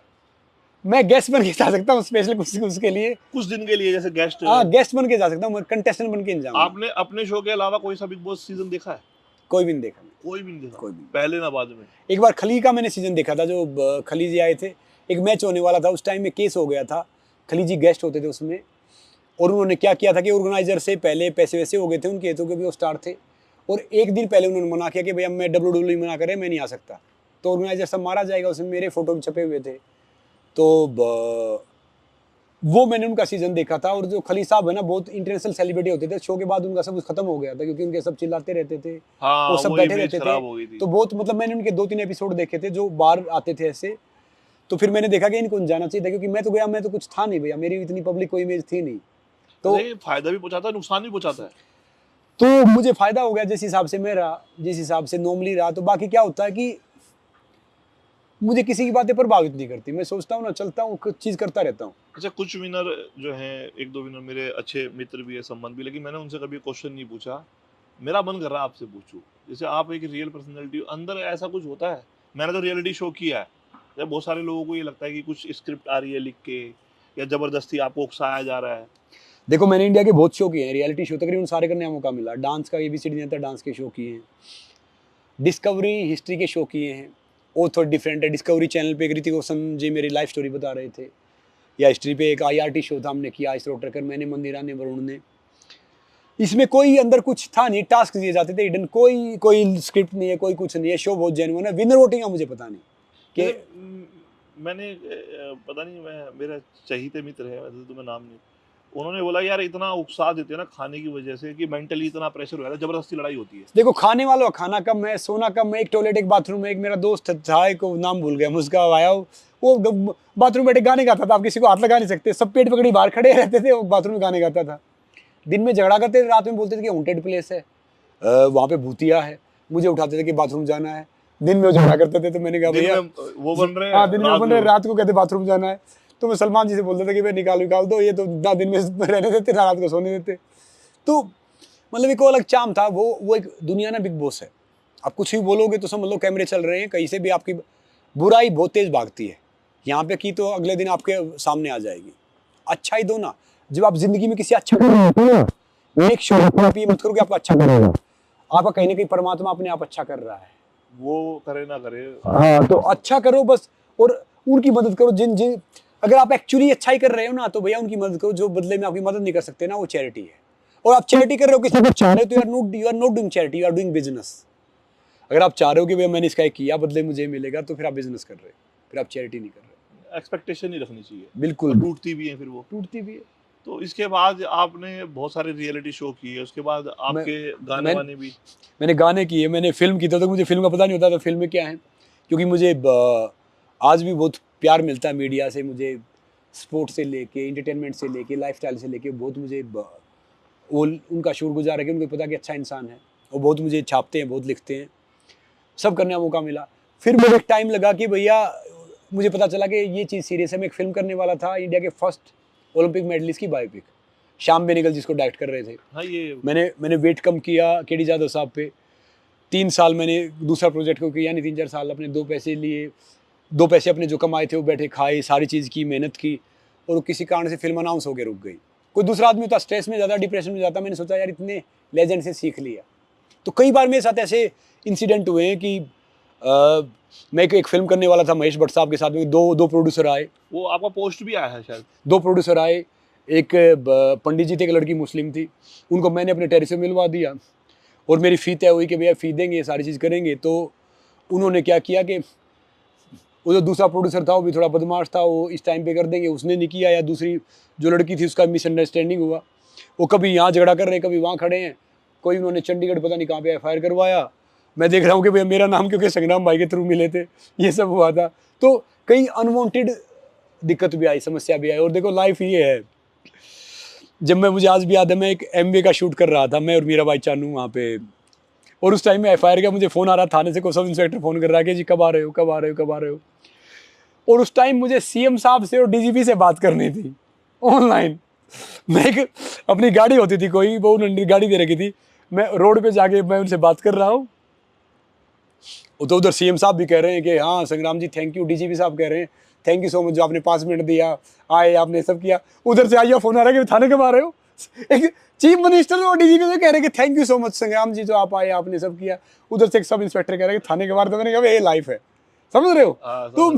मैं गेस्ट बन के जा सकता हूँ स्पेशल उसके लिए, कुछ दिन के लिए जैसे गेस्ट। हाँ गेस्ट बन के जा सकता हूँ, मैं कंटेस्टेंट बन के जाऊंगा। आपने अपने शो के अलावा कोई सा बिग बॉस सीजन देखा है? कोई भी नहीं देखा। कोई भी नहीं देखा? कोई भी। पहले ना बाद में? एक बार खली का मैंने सीजन देखा था, जो खली जी आए थे, एक मैच होने वाला था, उस टाइम में केस हो गया था, खली जी गेस्ट होते थे उसमें, और उन्होंने क्या किया था कि ऑर्गेनाइजर से पहले पैसे वैसे हो गए थे उनके, तो क्योंकि वो स्टार थे, और एक दिन पहले उन्होंने मना किया कि भैया मैं WWE मना करे, मैं नहीं आ सकता, तो ऑर्गेनाइजर सब मारा जाएगा, उसमें मेरे फोटो भी छपे हुए थे। तो वो मैंने उनका सीजन देखा था। और जो खली साहब है ना, बहुत इंटरनेशनल सेलिब्रिटी होते थे, शो के बाद उनका सब कुछ खत्म हो गया था क्योंकि उनके सब चिल्लाते रहते थे, हाँ, वो सब वो बैठे इमेज रहते खराब हो गई थे, थी। तो बहुत मतलब मैंने उनके 2-3 एपिसोड देखे थे जो बाहर आते थे ऐसे, तो फिर मैंने देखा कि इनको जाना चाहिए था, क्योंकि मैं तो गया, मैं तो कुछ था नहीं भैया, मेरी इतनी पब्लिक कोई इमेज थी नहीं, तो फायदा भी पहुंचाता है, नुकसान भी पहुंचाता है। तो मुझे फायदा हो गया जिस हिसाब से मैं रहा, जिस हिसाब से नॉर्मली रहा। तो बाकी क्या होता है कि मुझे किसी की बातें प्रभावित नहीं करती, मैं सोचता हूँ ना, चलता हूँ, कुछ चीज़ करता रहता हूँ। अच्छा, कुछ विनर जो हैं, 1-2 विनर मेरे अच्छे मित्र भी है, संबंध भी, लेकिन मैंने उनसे कभी क्वेश्चन नहीं पूछा। मेरा मन कर रहा है आपसे पूछूं, जैसे आप एक रियल पर्सनैलिटी, अंदर ऐसा कुछ होता है? मैंने तो रियलिटी शो किया है, जब बहुत सारे लोगों को ये लगता है कि कुछ स्क्रिप्ट आ रही है लिख के, या जबरदस्ती आपको उकसाया जा रहा है। देखो मैंने इंडिया के बहुत शो किए हैं, रियलिटी शो तकरीबन सारे करने का मौका मिला, डांस का ABCD नहीं आता, डांस के शो किए हैं, डिस्कवरी हिस्ट्री के शो किए हैं, वो थोड़ा डिफरेंट है। डिस्कवरी चैनल पे ऋतिक रोशन जी मेरी लाइफ स्टोरी बता रहे थे, या हिस्ट्री पे एक IRT शो था हमने किया, इस रोटर कर मैंने, मंदिरा ने, वरुण ने। इसमें कोई अंदर कुछ था नहीं, टास्क दिए जाते थे हिडन, कोई स्क्रिप्ट नहीं है, कोई कुछ नहीं है, शो बहुत जेन्युइन है। विनर वोटिंग का मुझे पता नहीं कि मैंने पता नहीं, मैं मेरा चहीते मित्र है, वैसे तो मैं नाम नहीं, उन्होंने बोला यार इतना उकसा देते हैं ना खाने की वजह से कि मेंटली इतना प्रेशर हो जाता है, जबरदस्ती लड़ाई होती है। देखो खाने वालों का खाना कम है, सोना कम है, एक टॉयलेट एक बाथरूम है। एक मेरा दोस्त था, एक नाम भूल गया मुझका, आया वो बाथरूम बैठे गाने गाता था, आप किसी को हाथ लगा नहीं सकते, सब पेट पकड़ी बाहर खड़े रहते थे, वो बाथरूम में गाने गाता था। दिन में झगड़ा करते थे, रात में बोलते थे कि हॉन्टेड प्लेस है, वहाँ पे भूतिया है, मुझे उठाते थे कि बाथरूम जाना है। दिन में झगड़ा करते थे, तो मैंने कहा भैया वो बन रहे हैं, हाँ दिन में बन रहे, रात को कहते बाथरूम जाना है, तो मैं सलमान जी से बोलता था कि भाई निकाल दो, ये तो ना दिन में रहने देते ना रात को सोने देते। तो मतलब एक अलग चाम था, वो एक दुनिया ना बिग बॉस है, आप कुछ भी बोलोगे तो समझ लो कैमरे चल रहे हैं, कहीं से भी आपकी बुराई बहुत तेज भागती है, यहाँ पे की तो अगले दिन आपके सामने आ जाएगी। अच्छा ही दो ना, जब आप जिंदगी में किसी अच्छा कर रहे हो ना, मेक श्योर आप ये मत करो कि आपका अच्छा करेगा, आपका कहीं ना कहीं परमात्मा अपने आप अच्छा कर रहा है, वो करे ना करे, हाँ तो अच्छा करो बस, और उनकी मदद करो जिन अगर आप एक्चुअली अच्छा ही कर रहे हो ना, तो भैया उनकी मदद करो, जो बदले में आपकी मदद नहीं कर सकते ना, वो चैरिटी है। और आप चैरिटी कर रहे हो किसी को चाह रहे हो, तो you are not doing charity, you are doing business. अगर आप चाह रहे हो कि भैया मैंने इसका किया, बदले मुझे मिलेगा, तो फिर आप बिजनेस कर रहे हो, फिर आप चैरिटी नहीं कर रहे। एक्सपेक्टेशन नहीं रखनी चाहिए, बिल्कुल टूटती भी है, फिर वो टूटती भी है। तो इसके बाद आपने बहुत सारे रियलिटी शो किए, उसके बाद आपके गाने वाने भी? मैंने गाने किए, मैंने फिल्म की, तो मुझे फिल्म का पता नहीं होता था फिल्म में क्या है, क्योंकि मुझे आज भी बहुत प्यार मिलता है मीडिया से, मुझे स्पोर्ट्स से लेके, एंटरटेनमेंट से लेके, लाइफस्टाइल से लेके, बहुत मुझे वो उनका शुक्रगुजार है कि उनको पता कि अच्छा इंसान है, और बहुत मुझे छापते हैं, बहुत लिखते हैं, सब करने का मौका मिला। फिर मुझे एक टाइम लगा कि भैया मुझे पता चला कि ये चीज़ सीरियस है। मैं एक फिल्म करने वाला था, इंडिया के फर्स्ट ओलंपिक मेडलिस्ट की बायोपिक, श्याम बेनेगल जिसको डायरेक्ट कर रहे थे। हाँ, ये मैंने वेट कम किया KD जाधव साहब पे, 3 साल मैंने दूसरा प्रोजेक्ट को किया, यानी 3-4 साल अपने 2 पैसे लिए, 2 पैसे अपने जो कमाए थे वो बैठे खाए, सारी चीज़ की, मेहनत की, और किसी कारण से फिल्म अनाउंस होकर रुक गई। कोई दूसरा आदमी होता स्ट्रेस में ज़्यादा, डिप्रेशन में जाता, मैंने सोचा यार इतने लेजेंड से सीख लिया। तो कई बार मेरे साथ ऐसे इंसिडेंट हुए हैं कि मैं एक फिल्म करने वाला था महेश भट्ट साहब के साथ में, दो प्रोड्यूसर आए, वो आपका पोस्ट भी आया है शायद, 2 प्रोड्यूसर आए, एक पंडित जी थे, एक लड़की मुस्लिम थी, उनको मैंने अपने टेरिस में मिलवा दिया, और मेरी फ़ी तय हुई कि भैया फ़ी देंगे, सारी चीज़ करेंगे। तो उन्होंने क्या किया कि वो जो दूसरा प्रोड्यूसर था वो भी थोड़ा बदमाश था, वो इस टाइम पे कर देंगे, उसने नहीं किया, या दूसरी जो लड़की थी उसका मिसअंडरस्टैंडिंग हुआ, वो कभी यहाँ झगड़ा कर रहे हैं, कभी वहाँ खड़े हैं, कोई उन्होंने चंडीगढ़ पता नहीं कहाँ पे FIR करवाया। मैं देख रहा हूँ कि भैया मेरा नाम क्योंकि संग्राम भाई के थ्रू मिले थे, ये सब हुआ था। तो कई अनवांटेड दिक्कत भी आई, समस्या भी आई, और देखो लाइफ ये है, जब मैं, मुझे आज भी याद है, मैं एक एमवे का शूट कर रहा था, मैं और मेरा भाई चानू वहाँ पे, और उस टाइम में एफआईआर का मुझे फ़ोन आ रहा थाने से, को सब इंस्पेक्टर फ़ोन कर रहा है कि जी कब आ रहे हो, कब आ रहे हो, कब आ रहे हो। और उस टाइम मुझे सीएम साहब से और डीजीपी से बात करनी थी ऑनलाइन। मैं एक अपनी गाड़ी होती थी कोई, वो उन्होंने गाड़ी दे रखी थी, मैं रोड पे जाके मैं उनसे बात कर रहा हूँ। तो उधर सीएम साहब भी कह रहे हैं कि हाँ संग्राम जी थैंक यू, डीजीपी साहब कह रहे हैं थैंक यू सो मच, जो आपने 5 मिनट दिया, आए आपने सब किया। उधर से आइए फ़ोन आ रहा है कि थाने कब आ रहे हो। एक चीफ मिनिस्टर और डीजीपी से कह रहे हैं कि थैंक यू सो मच संग्राम जी, जो आप आए, आपने सब किया। उधर से एक सब इंस्पेक्टर कह रहे हैं कि थाने के बाहर। तो मैंने कहा ये लाइफ है, समझ रहे हो। तो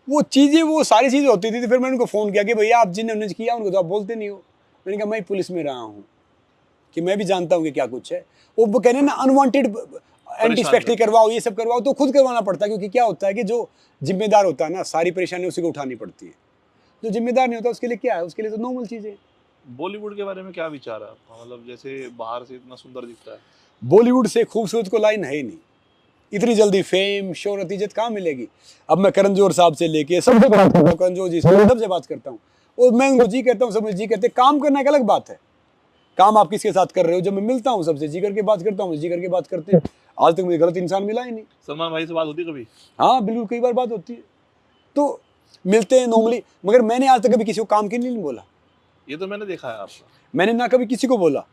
वो चीज़ें, वो सारी चीज़ें होती थी। तो फिर मैंने उनको फ़ोन किया कि भैया आप जिन्होंने किया उनको तो आप बोलते नहीं हो। मैंने कहा मैं पुलिस में रहा हूँ, कि मैं भी जानता हूँ कि क्या कुछ है। वो कहने ना अनवांटेड एंटीस्पेक्ट्री करवाओ, ये सब करवाओ, तो खुद करवाना पड़ता है। क्योंकि क्या होता है कि जो जिम्मेदार होता है ना, सारी परेशानी उसी को उठानी पड़ती है। जो जिम्मेदार नहीं होता उसके लिए क्या है, उसके लिए तो नॉर्मल चीज़ें। बॉलीवुड के बारे में क्या विचार है आपका, मतलब जैसे बाहर से इतना सुंदर दिखता है, बॉलीवुड से खूबसूरत को लाइन है ही नहीं। इतनी जल्दी फेम, शोहरत, इज्जत कहाँ मिलेगी। अब मैं करण जौहर साहब से लेके सबसे बात करता हूँ, करण जौहर जी से सबसे बात करता हूँ, और मैं उनको जी कहता हूँ, सब जी कहते हैं। काम करना एक अलग बात है, काम आप किसके साथ कर रहे हो। जब मैं मिलता हूँ सबसे जी करके बात करता हूँ, जी करके बात करते हैं। आज तक मुझे गलत इंसान मिला ही नहीं। सलमान भाई से बात होती कभी? हाँ बिल्कुल, कई बार बात होती है, तो मिलते हैं नॉर्मली। मगर मैंने आज तक कभी किसी को काम के लिए नहीं बोला। ये तो मैंने देखा है आपका। मैंने ना कभी किसी को बोला।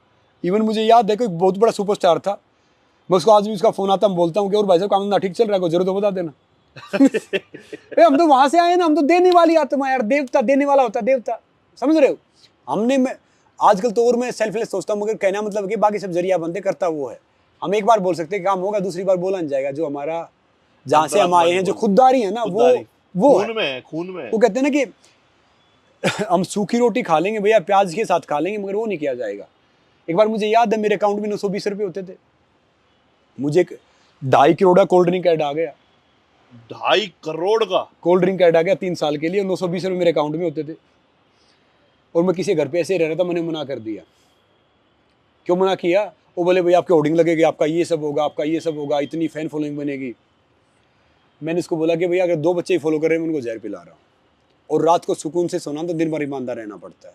इवन मुझे याद है कि बहुत बड़ा सुपरस्टार था, मैं उसको आज भी उसका फोन आता, मैं बोलता हूँ कि और भाई साहब काम ना ठीक चल रहा है, कोई जरूरत तो बता देना। हम तो वहां से आए ना, हम तो देने वाली आत्मा यार, देवता देने वाला होता है, देवता, समझ रहे हो। हमने, मैं आजकल तो और मैं सेल्फलेस सोचता हूँ, मगर कहना मतलब कि बाकी सब जरिया बनते करता वो है। हम एक बार बोल सकते हैं काम होगा, दूसरी बार बोला नहीं जाएगा। जो हमारा, जहाँ से हम आए हैं, जो खुददारी है ना, वो खून में, खून में। वो कहते हैं ना कि हम सूखी रोटी खा लेंगे भैया, प्याज के साथ खा लेंगे, मगर वो नहीं किया जाएगा। एक बार मुझे याद है, मेरे अकाउंट में 920 रुपये होते थे, मुझे 2.5 करोड़ का कोल्ड ड्रिंक ऐड आ गया। 2.5 करोड़ का कोल्ड ड्रिंक ऐड आ गया 3 साल के लिए, 920 रुपये मेरे अकाउंट में होते थे। और मैं किसी घर पे ऐसे रह रहा था, मैंने मना कर दिया। क्यों मना किया? वो बोले भैया आपके होर्डिंग लगेगी, आपका ये सब होगा, आपका ये सब होगा, इतनी फैन फॉलोइंग बनेगी। मैंने उसको बोला कि भैया अगर 2 बच्चे ही फॉलो कर रहे हैं, मैं उनको जहर पिला रहा हूँ। और रात को सुकून से सोना, तो दिन भर ईमानदार रहना पड़ता है।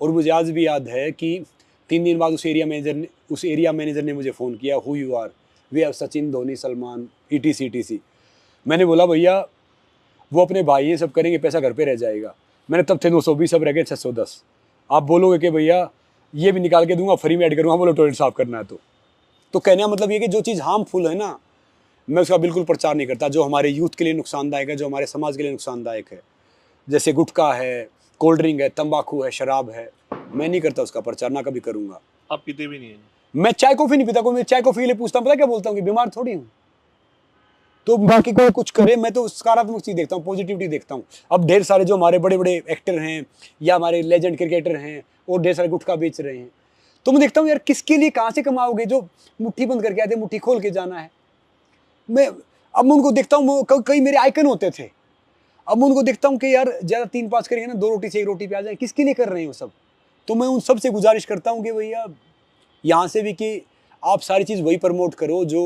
और मुझे आज भी याद है कि 3 दिन बाद उस एरिया मैनेजर ने मुझे फ़ोन किया, who you are, we have Sachin, Dhoni, Salman, ETC। मैंने बोला भैया वो अपने भाई हैं, सब करेंगे, पैसा घर पे रह जाएगा। मैंने तब थे 920, अब रह गए 610। आप बोलोगे कि भैया ये भी निकाल के दूंगा, फ्री में ऐड करूँगा, बोलो टॉयलेट साफ करना है तो कहने का मतलब ये कि जो चीज़ हार्मफुल है ना, मैं उसका बिल्कुल प्रचार नहीं करता। जो हमारे यूथ के लिए नुकसानदायक है, जो हमारे समाज के लिए नुकसानदायक है, जैसे गुटखा है, कोल्ड ड्रिंक है, तंबाकू है, शराब है, मैं नहीं करता उसका प्रचार, ना कभी करूँगा। आप पीते भी नहीं हैं? मैं चाय कॉफ़ी नहीं पीता। कोई मैं चाय कॉफ़ी के लिए पूछता हूँ, पता क्या बोलता हूँ कि बीमार थोड़ी हूँ। तो बाकी कोई कुछ करे, मैं तो सकारात्मक चीज़ देखता हूँ, पॉजिटिविटी देखता हूँ। अब ढेर सारे जो हमारे बड़े बड़े एक्टर हैं या हमारे लेजेंड क्रिकेटर हैं, और ढेर सारे गुटखा बेच रहे हैं, तो मैं देखता हूँ यार किसके लिए, कहाँ से कमाओगे। जो मुट्ठी बंद करके आते, मुट्ठी खोल के जाना है। अब मैं उनको देखता हूँ, कई मेरे आइकन होते थे, अब मैं उनको देखता हूँ कि यार ज़्यादा 3-5 करेंगे ना, 2 रोटी से 1 रोटी पे आ जाए, किसके लिए कर रहे हैं वो सब। तो मैं उन सब से गुजारिश करता हूँ कि भैया यहाँ से भी कि आप सारी चीज़ वही प्रमोट करो जो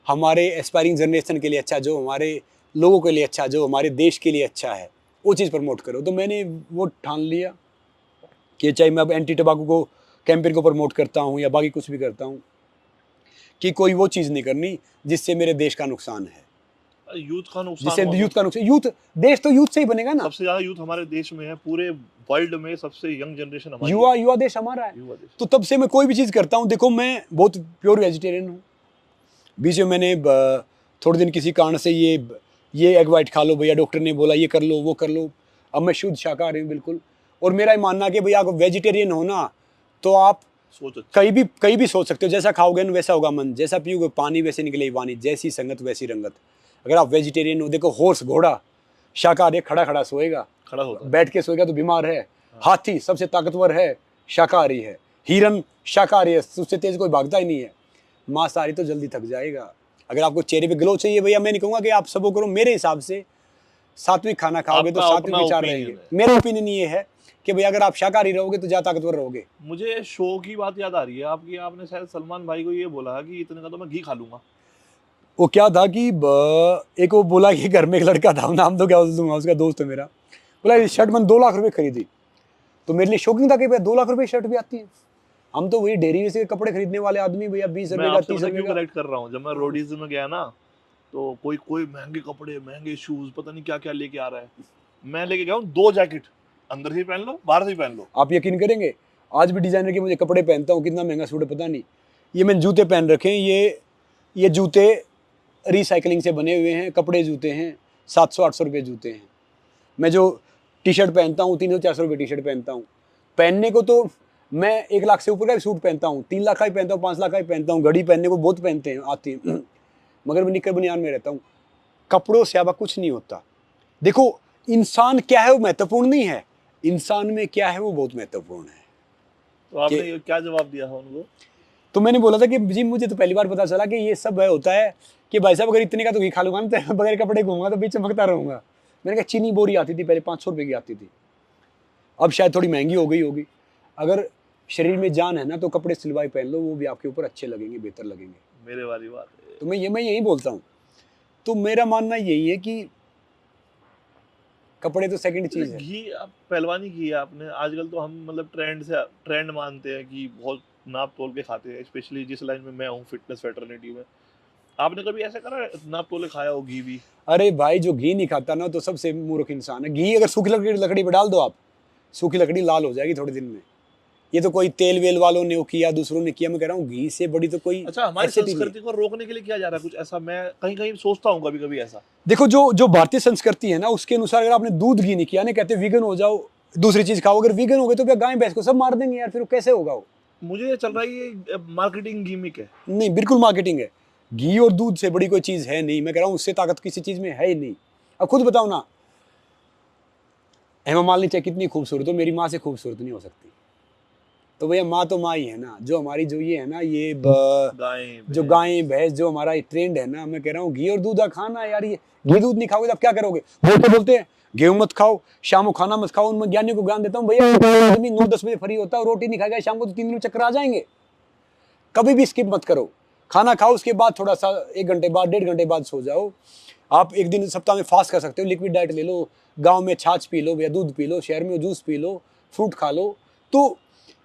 हमारे एस्पायरिंग जनरेशन के लिए अच्छा, जो हमारे लोगों के लिए अच्छा, जो हमारे देश के लिए अच्छा है, वो चीज़ प्रमोट करो। तो मैंने वो ठान लिया कि चाहे मैं अब एंटी टबाको को कैंपेन को प्रमोट करता हूँ या बाकी कुछ भी करता हूँ, कि कोई वो चीज़ नहीं करनी जिससे मेरे देश का नुकसान है, यूथ का नुकसान, जिससे यूथ का नुकसान। यूथ, देश तो यूथ से ही बनेगा ना। सबसे ज्यादा यूथ हमारे देश में है, पूरे वर्ल्ड में सबसे यंग जनरेशन हमारी, युवा देश हमारा है। तो तब से मैं कोई भी चीज़ करता हूँ, देखो मैं बहुत प्योर वेजिटेरियन हूँ। बीच में मैंने थोड़े दिन किसी कारण से ये एग वाइट खा लो भैया, डॉक्टर ने बोला ये कर लो, वो कर लो। अब मैं शुद्ध शाकाहारी हूँ बिल्कुल। और मेरा ये मानना कि भैया अगर वेजिटेरियन हो ना, तो आप कहीं भी सोच सकते हो। जैसा खाओगे ना वैसा होगा मन, जैसा पियोगे पानी वैसे निकलेगी वाणी, जैसी संगत वैसी रंगत। अगर आप वेजिटेरियन हो, देखो हॉर्स, घोड़ा शाकाहारी खड़ा सोएगा, खड़ा होता है, बैठ के सोएगा तो बीमार है। हाथी सबसे ताकतवर है, शाकाहारी है। हिरन शाकाहारी है, उससे तेज कोई भागता ही नहीं है। मांसाहारी तो जल्दी थक जाएगा। अगर आपको चेहरे पे ग्लो चाहिए भैया, मैं नहीं कहूँगा कि आप सबको करो, मेरे हिसाब से सात्विक खाना खाओगे तो सात्विक विचार रहेंगे। मेरा ओपिनियन ये है कि भैया अगर आप शाकाहारी रहोगे तो ज़्यादा ताकतवर रहोगे। मुझे शो की बात याद आ रही है आपकी, आपने शायद सलमान भाई को ये बोला कि इतने का तो मैं घी खा लूंगा। वो क्या था कि एक वो बोला कि घर में एक लड़का था, नाम तो क्या बोल दूंगा, उसका दोस्त है मेरा, बोला शर्ट मैंने 2 लाख रुपए खरीदी। तो मेरे लिए शौकिंग था कि भैया 2 लाख रुपए शर्ट भी आती है। हम तो वही डेरी से कपड़े खरीदने वाले आदमी, भैया 20 मैं रुपए का, आपसे 30 पता रुपए क्यों का। करेक्ट कर रहा हूँ, जब मैं रोडीज में गया ना तो कोई कोई महंगे कपड़े, महंगे शूज, पता नहीं क्या क्या लेके आ रहा है। मैं लेके गया हूँ 2 जैकेट, अंदर से ही पहन लो, बाहर से ही पहन लो। आप यकीन करेंगे, आज भी डिजाइनर के मुझे कपड़े पहनता हूँ, कितना महंगा सूट है पता नहीं। ये मैंने जूते पहन रखे हैं, ये जूते रिसाइकलिंग से बने हुए हैं, कपड़े जूते हैं, 700-800 रुपये जूते हैं। मैं जो टी शर्ट पहनता हूँ 300-400 रुपये टी शर्ट पहनता हूँ। पहनने को तो मैं 1 लाख से ऊपर का भी सूट पहनता हूँ, 3 लाख का भी पहनता हूँ, 5 लाख का भी पहनता हूँ। घड़ी पहनने को बहुत पहनते हैं, आती है मगर मैं निक्कर बनियान में रहता हूँ। कपड़ों से अब कुछ नहीं होता। देखो इंसान क्या है वो महत्वपूर्ण नहीं है, इंसान में क्या है वो बहुत महत्वपूर्ण है। तो आपने क्या जवाब दिया है उनको? तो मैंने बोला था कि जी मुझे तो पहली बार पता चला कि ये सब होता है कि भाई साहब अगर इतने का तो घी खा लूंगा ना, तो बगैर कपड़े घूमूंगा तो बीच चमकता रहूंगा। मैंने कहा चीनी बोरी आती थी पहले 500 रुपये की आती थी, अब शायद थोड़ी महंगी हो गई होगी। अगर शरीर में जान है ना तो कपड़े सिलवाए पहन लो, वो भी आपके ऊपर अच्छे लगेंगे, बेहतर लगेंगे। मेरे वाली बात है। तो मैं यही बोलता हूँ। तो मेरा मानना यही है कि कपड़े तो सेकंड चीज है। घी आप पहलवानी की है आपने, आजकल तो हम मतलब ट्रेंड मानते हैं कि बहुत नाप तोल के खाते हैं, स्पेशली जिस लाइन में मैं हूँ फिटनेस फेटर्निटी में। आपने कभी ऐसा करा है नाप तोले खाया हो घी भी? अरे भाई जो घी नहीं खाता ना तो सबसे मूर्ख इंसान है। घी अगर सूखी लकड़ी पे डाल दो आप, सूखी लकड़ी लाल हो जाएगी थोड़े दिन में। ये तो कोई तेल वेल वालों ने किया, दूसरों ने किया, मैं कह रहा हूँ घी से बड़ी तो कोई। अच्छा, हमारी संस्कृति को रोकने के लिए किया जा रहा है कुछ ऐसा? मैं कहीं कहीं सोचता हूँ कभी कभी ऐसा। देखो जो भारतीय संस्कृति है ना उसके अनुसार अगर आपने दूध घी नहीं किया ना, कहते वीगन हो जाओ, दूसरी चीज खाओ। अगर वीगन हो गए तो क्या गाय भैंस को सब मार देंगे यार, फिर वो कैसे होगा वो? मुझे ये चल रहा है ये मार्केटिंग गिमिक है। नहीं, बिल्कुल मार्केटिंग है। घी और दूध से बड़ी कोई चीज है नहीं। मैं कह रहा हूँ उससे ताकत किसी चीज में है ही नहीं। अब खुद बताओ ना, हेमा मालिनी चाहे कितनी खूबसूरत हो, मेरी माँ से खूबसूरत नहीं हो सकती। तो भैया माँ तो माँ ही है ना। जो हमारी जो ये है ना, ये जो गाय भैंस जो हमारा ट्रेंड है ना, मैं कह रहा हूँ घी और दूध खाना यार। ये घी दूध नहीं खाओगे तो आप क्या करोगे? बोलते हैं गेहूं मत खाओ, शाम को खाना मत खाओ। उनमें ज्ञानियों को ज्ञान देता हूँ भैया, आदमी 9-10 बजे फ्री होता है, रोटी नहीं खाएगा शाम को तो 3 दिन चक्कर आ जाएंगे। कभी भी स्किप मत करो, खाना खाओ, उसके बाद थोड़ा सा 1 घंटे बाद 1.5 घंटे बाद सो जाओ। आप एक दिन सप्ताह में फास्ट कर सकते हो, लिक्विड डाइट ले लो, गांव में छाछ पी लो या दूध पी लो, शहर में जूस पी लो, फ्रूट खा लो। तो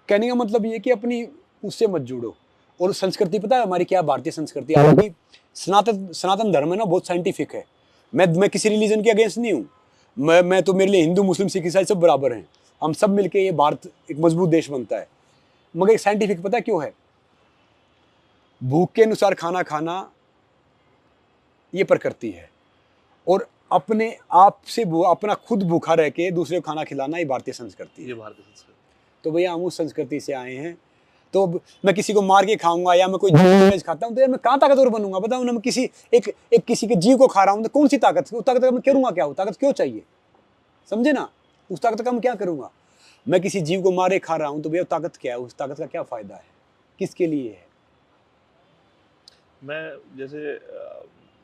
कहने का मतलब ये कि अपनी उससे मत जुड़ो। और संस्कृति पता है हमारी क्या? भारतीय संस्कृति हालांकि सनातन धर्म है ना, बहुत साइंटिफिक है। मैं किसी रिलीजन के अगेंस्ट नहीं हूँ। मैं तो, मेरे लिए हिंदू मुस्लिम सिख ईसाई सब बराबर हैं। हम सब मिलके ये भारत एक मजबूत देश बनता है। मगर एक साइंटिफिक पता क्यों है? भूख के अनुसार खाना खाना ये प्रकृति है, और अपने आप से अपना खुद भूखा रह के दूसरे को खाना खिलाना ये भारतीय संस्कृति है। ये भारतीय संस्कृति। तो भैया हम उस संस्कृति से आए हैं। तो मैं किसी को मार के खाऊंगा या मैं कोई वेज खाता हूँ तो यार मैं कहाँ ताकतवर बनूंगा? बताओ ना, मैं किसी किसी के जीव को खा रहा हूँ तो कौन सी ताकत? उस ताकत का मैं करूंगा क्या? ताकत क्यों चाहिए? समझे ना? उस ताकत का मैं क्या करूंगा? मैं किसी जीव को मारे खा रहा हूँ तो भैया ताकत क्या है? उस ताकत का क्या फायदा है? किसके लिए है?